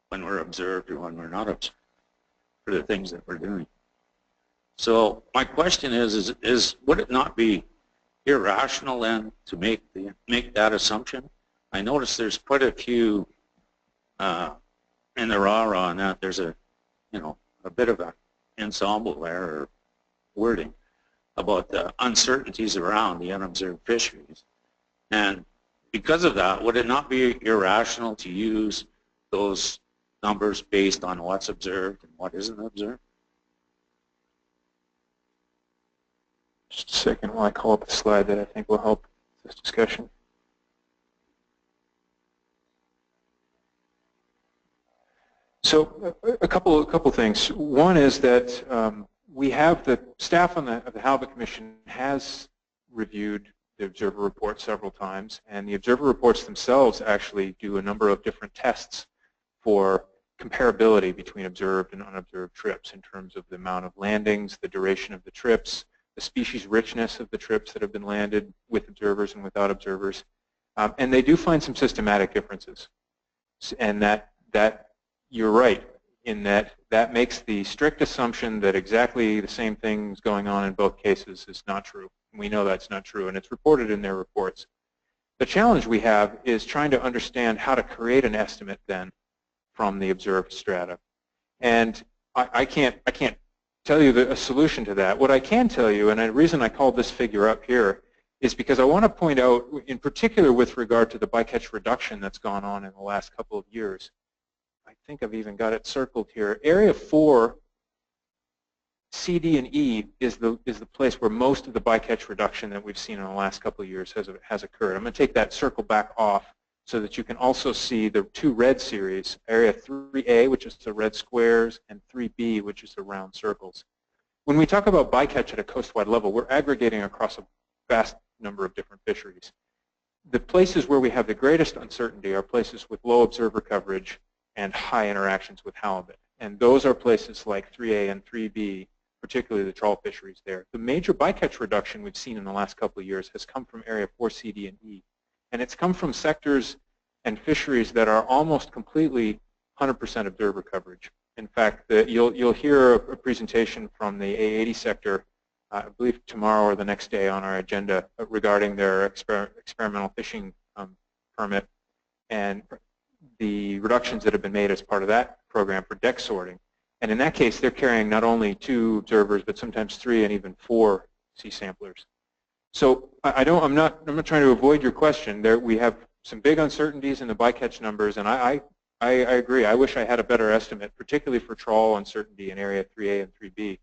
Speaker 17: when we're observed or when we're not observed for the things that we're doing. So my question is would it not be irrational then to make that assumption? I notice there's quite a few in the RARA on that. There's a bit of an ensemble there or wording about the uncertainties around the unobserved fisheries. And because of that, would it not be irrational to use those numbers based on what's observed and what isn't observed?
Speaker 11: Just a second while I call up a slide that I think will help this discussion. So a couple things. One is that we have the staff of the Halibut Commission has reviewed the observer report several times, and the observer reports themselves actually do a number of different tests for comparability between observed and unobserved trips in terms of the amount of landings, the duration of the trips, the species richness of the trips that have been landed with observers and without observers. And they do find some systematic differences. And that you're right in that makes the strict assumption that exactly the same thing is going on in both cases is not true. We know that's not true, and it's reported in their reports. The challenge we have is trying to understand how to create an estimate then from the observed strata. And I can't tell you a solution to that. What I can tell you, and the reason I called this figure up here, is because I want to point out, in particular with regard to the bycatch reduction that's gone on in the last couple of years, I think I've even got it circled here. Area 4, C, D, and E is the place where most of the bycatch reduction that we've seen in the last couple of years has occurred. I'm going to take that circle back off so that you can also see the two red series, Area 3A, which is the red squares, and 3B, which is the round circles. When we talk about bycatch at a coast-wide level, we're aggregating across a vast number of different fisheries. The places where we have the greatest uncertainty are places with low observer coverage and high interactions with halibut. And those are places like 3A and 3B, particularly the trawl fisheries there. The major bycatch reduction we've seen in the last couple of years has come from Area 4, C, D, and E. And it's come from sectors and fisheries that are almost completely 100% observer coverage. In fact, you'll hear a presentation from the A80 sector, I believe tomorrow or the next day on our agenda, regarding their experimental fishing permit and the reductions that have been made as part of that program for deck sorting. And in that case, they're carrying not only 2 observers, but sometimes 3 and even 4 sea samplers. So I'm not trying to avoid your question. There we have some big uncertainties in the bycatch numbers, and I agree. I wish I had a better estimate, particularly for trawl uncertainty in area 3A and 3B.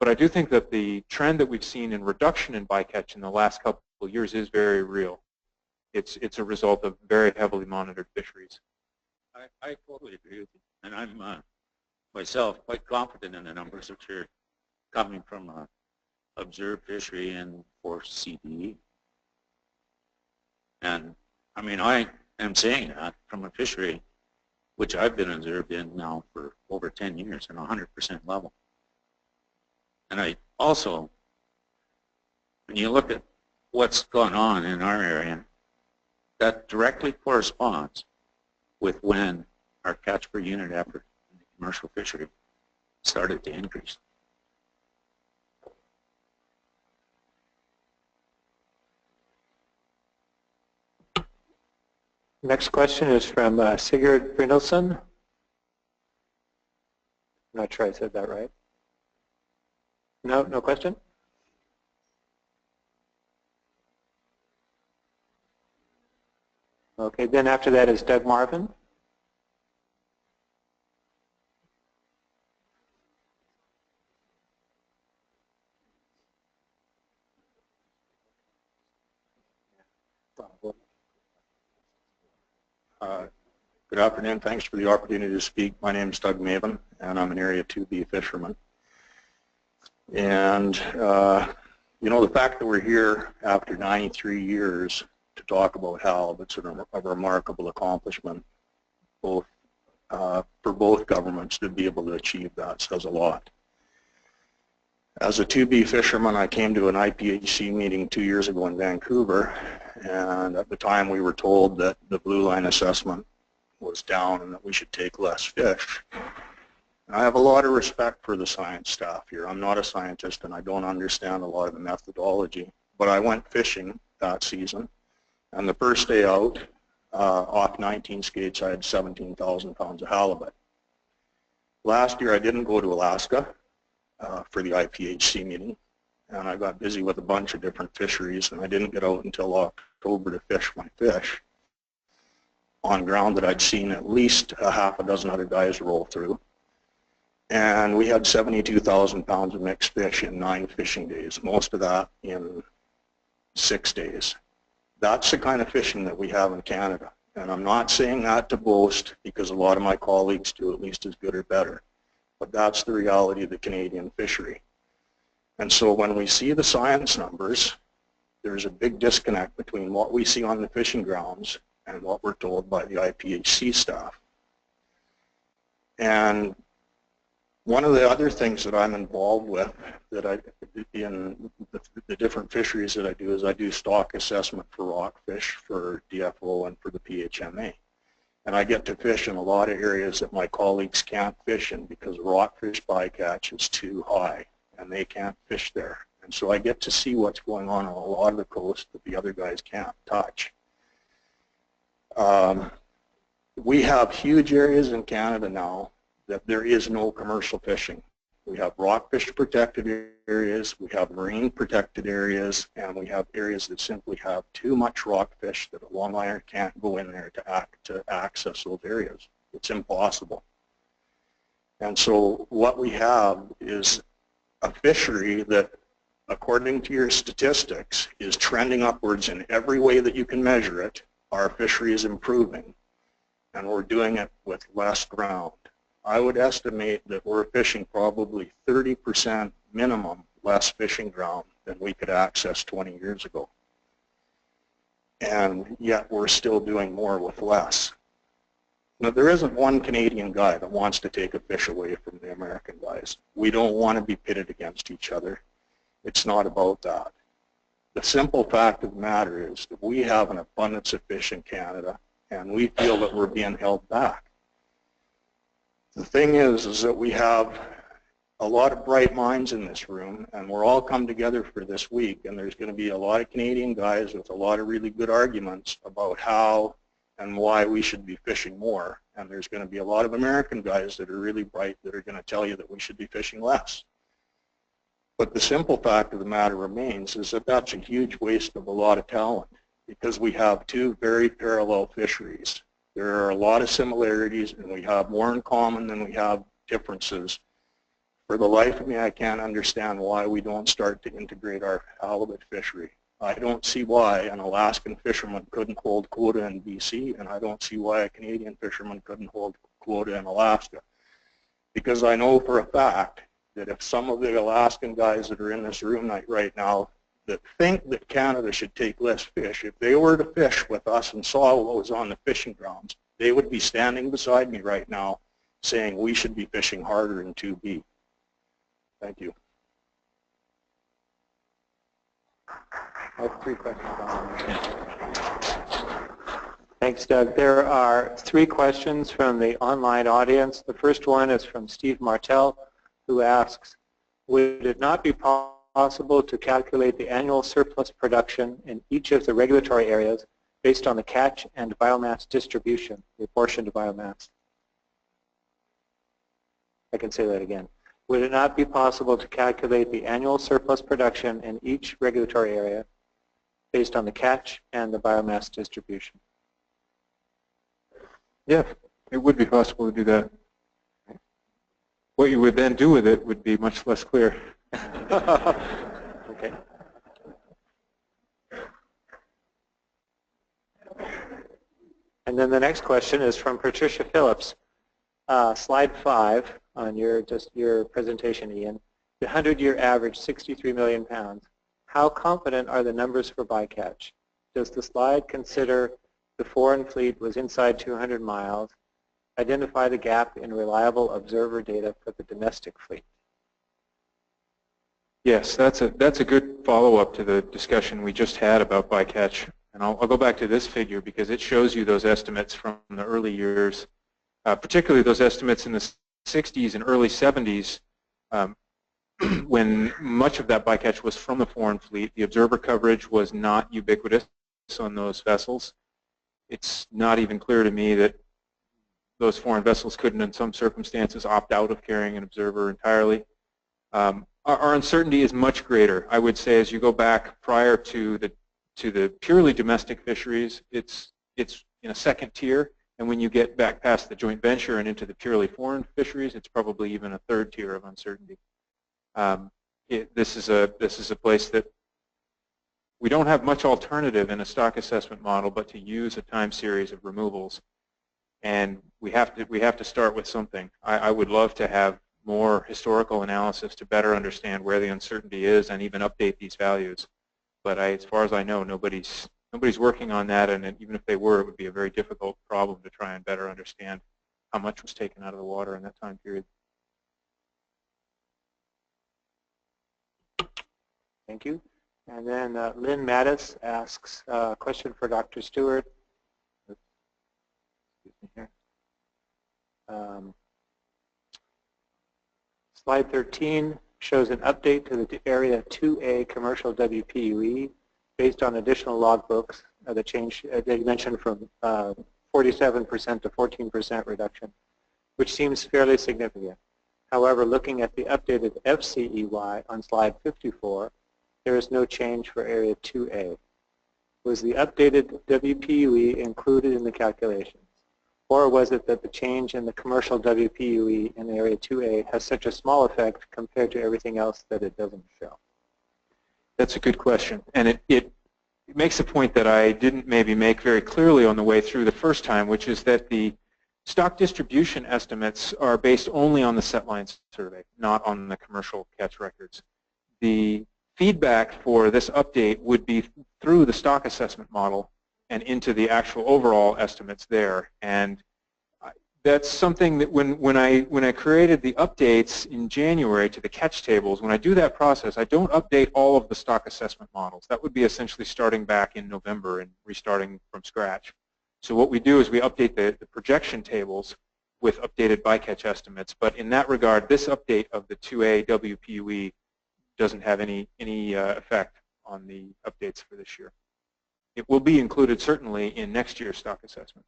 Speaker 11: But I do think that the trend that we've seen in reduction in bycatch in the last couple of years is very real. It's a result of very heavily monitored fisheries.
Speaker 17: I totally agree with you, and I'm myself quite confident in the numbers that are coming from observed fishery and for CBE. And I mean, I am saying that from a fishery which I've been observed in now for over 10 years and 100% level. And I also, when you look at what's gone on in our area, that directly corresponds with when our catch per unit effort in the commercial fishery started to increase.
Speaker 5: Next question is from Sigurd Brynildsen. I'm not sure I said that right. No question? Okay, then after that is Doug Marvin.
Speaker 16: Good afternoon. Thanks for the opportunity to speak. My name is Doug Maven, and I'm an Area 2B fisherman. And, you know, the fact that we're here after 93 years to talk about halibut's a remarkable accomplishment, both for both governments to be able to achieve that says a lot. As a 2B fisherman, I came to an IPHC meeting 2 years ago in Vancouver, and at the time we were told that the blue line assessment was down and that we should take less fish. And I have a lot of respect for the science staff here. I'm not a scientist and I don't understand a lot of the methodology, but I went fishing that season, and the first day out, off 19 skates, I had 17,000 pounds of halibut. Last year I didn't go to Alaska for the IPHC meeting, and I got busy with a bunch of different fisheries, and I didn't get out until October to fish my fish on ground that I'd seen at least a half a dozen other guys roll through. And we had 72,000 pounds of mixed fish in 9 fishing days, most of that in 6 days. That's the kind of fishing that we have in Canada. And I'm not saying that to boast, because a lot of my colleagues do at least as good or better. But that's the reality of the Canadian fishery. And so when we see the science numbers, there's a big disconnect between what we see on the fishing grounds and what we're told by the IPHC staff. And one of the other things that I'm involved with in the different fisheries that I do is I do stock assessment for rockfish, for DFO, and for the PHMA. And I get to fish in a lot of areas that my colleagues can't fish in because rockfish bycatch is too high and they can't fish there. And so I get to see what's going on a lot of the coast that the other guys can't touch. We have huge areas in Canada now that there is no commercial fishing. We have rockfish protected areas, we have marine protected areas, and we have areas that simply have too much rockfish that a longliner can't go in there to access those areas. It's impossible. And so what we have is a fishery that, according to your statistics, is trending upwards in every way that you can measure it. Our fishery is improving, and we're doing it with less ground. I would estimate that we're fishing probably 30% minimum less fishing ground than we could access 20 years ago. And yet we're still doing more with less. Now, there isn't one Canadian guy that wants to take a fish away from the American guys. We don't want to be pitted against each other. It's not about that. The simple fact of the matter is that we have an abundance of fish in Canada, and we feel that we're being held back. The thing is that we have a lot of bright minds in this room, and we're all come together for this week, and there's going to be a lot of Canadian guys with a lot of really good arguments about how and why we should be fishing more, and there's going to be a lot of American guys that are really bright that are going to tell you that we should be fishing less.
Speaker 12: But the simple fact of the matter remains is that that's a huge waste of a lot of talent because we have two very parallel fisheries. There are a lot of similarities and we have more in common than we have differences. For the life of me, I can't understand why we don't start to integrate our halibut fishery. I don't see why an Alaskan fisherman couldn't hold quota in BC, and I don't see why a Canadian fisherman couldn't hold quota in Alaska. Because I know for a fact that if some of the Alaskan guys that are in this room right now that think that Canada should take less fish, if they were to fish with us and saw what was on the fishing grounds, they would be standing beside me right now saying we should be fishing harder in 2B. Thank you.
Speaker 5: I have 3 questions. Thanks, Doug. There are 3 questions from the online audience. The first one is from Steve Martell, who asks, would it not be possible to calculate the annual surplus production in each of the regulatory areas based on the catch and biomass distribution, the apportioned biomass? I can say that again. Would it not be possible to calculate the annual surplus production in each regulatory area based on the catch and the biomass distribution?
Speaker 11: Yeah, it would be possible to do that. What you would then do with it would be much less clear.
Speaker 5: Okay. And then the next question is from Patricia Phillips. Slide 5 on your presentation, Ian. The 100-year average, 63 million pounds. How confident are the numbers for bycatch? Does the slide consider the foreign fleet was inside 200 miles? Identify the gap in reliable observer data for the domestic fleet.
Speaker 11: Yes, that's a good follow-up to the discussion we just had about bycatch. And I'll go back to this figure because it shows you those estimates from the early years, particularly those estimates in the 60s and early 70s when much of that bycatch was from the foreign fleet. The observer coverage was not ubiquitous on those vessels. It's not even clear to me that those foreign vessels couldn't in some circumstances opt out of carrying an observer entirely. Our uncertainty is much greater. I would say as you go back prior to the purely domestic fisheries, it's in a second tier, and when you get back past the joint venture and into the purely foreign fisheries, it's probably even a third tier of uncertainty. This is a place that we don't have much alternative in a stock assessment model but to use a time series of removals, and we have to start with something. I would love to have more historical analysis to better understand where the uncertainty is and even update these values. But as far as I know, nobody's working on that, and even if they were, it would be a very difficult problem to try and better understand how much was taken out of the water in that time period.
Speaker 5: Thank you. And then Lynn Mattis asks a question for Dr. Stewart. Excuse me here. Slide 13 shows an update to the Area 2A commercial WPUE based on additional logbooks. The change they mentioned from 47% to 14% reduction, which seems fairly significant. However, looking at the updated FCEY on slide 54, there is no change for Area 2A. Was the updated WPUE included in the calculations? Or was it that the change in the commercial WPUE in Area 2A has such a small effect compared to everything else that it doesn't show?
Speaker 11: That's a good question, and it makes a point that I didn't maybe make very clearly on the way through the first time, which is that the stock distribution estimates are based only on the set line survey, not on the commercial catch records. The feedback for this update would be through the stock assessment model and into the actual overall estimates there. And that's something that when I created the updates in January to the catch tables, when I do that process, I don't update all of the stock assessment models. That would be essentially starting back in November and restarting from scratch. So what we do is we update the projection tables with updated bycatch estimates. But in that regard, this update of the 2A WPUE doesn't have any effect on the updates for this year. It will be included certainly in next year's stock assessment.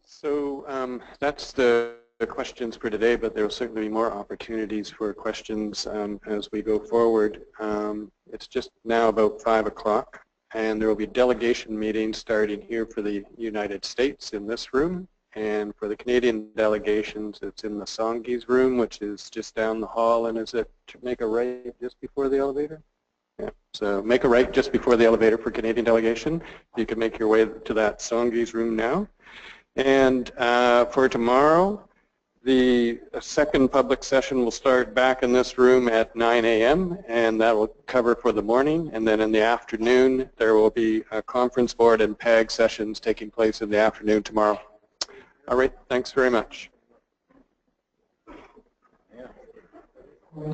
Speaker 1: So that's the questions for today, but there will certainly be more opportunities for questions as we go forward. It's just now about 5 o'clock, and there will be delegation meetings starting here for the United States in this room, and for the Canadian delegations it's in the Songhees room, which is just down the hall, and is it to make a right just before the elevator? Yeah, so make a right just before the elevator for Canadian delegation. You can make your way to that Songhees room now. And for tomorrow, the second public session will start back in this room at 9 a.m. and that will cover for the morning. And then in the afternoon, there will be a conference board and PAG sessions taking place in the afternoon tomorrow. All right, thanks very much.
Speaker 2: Yeah.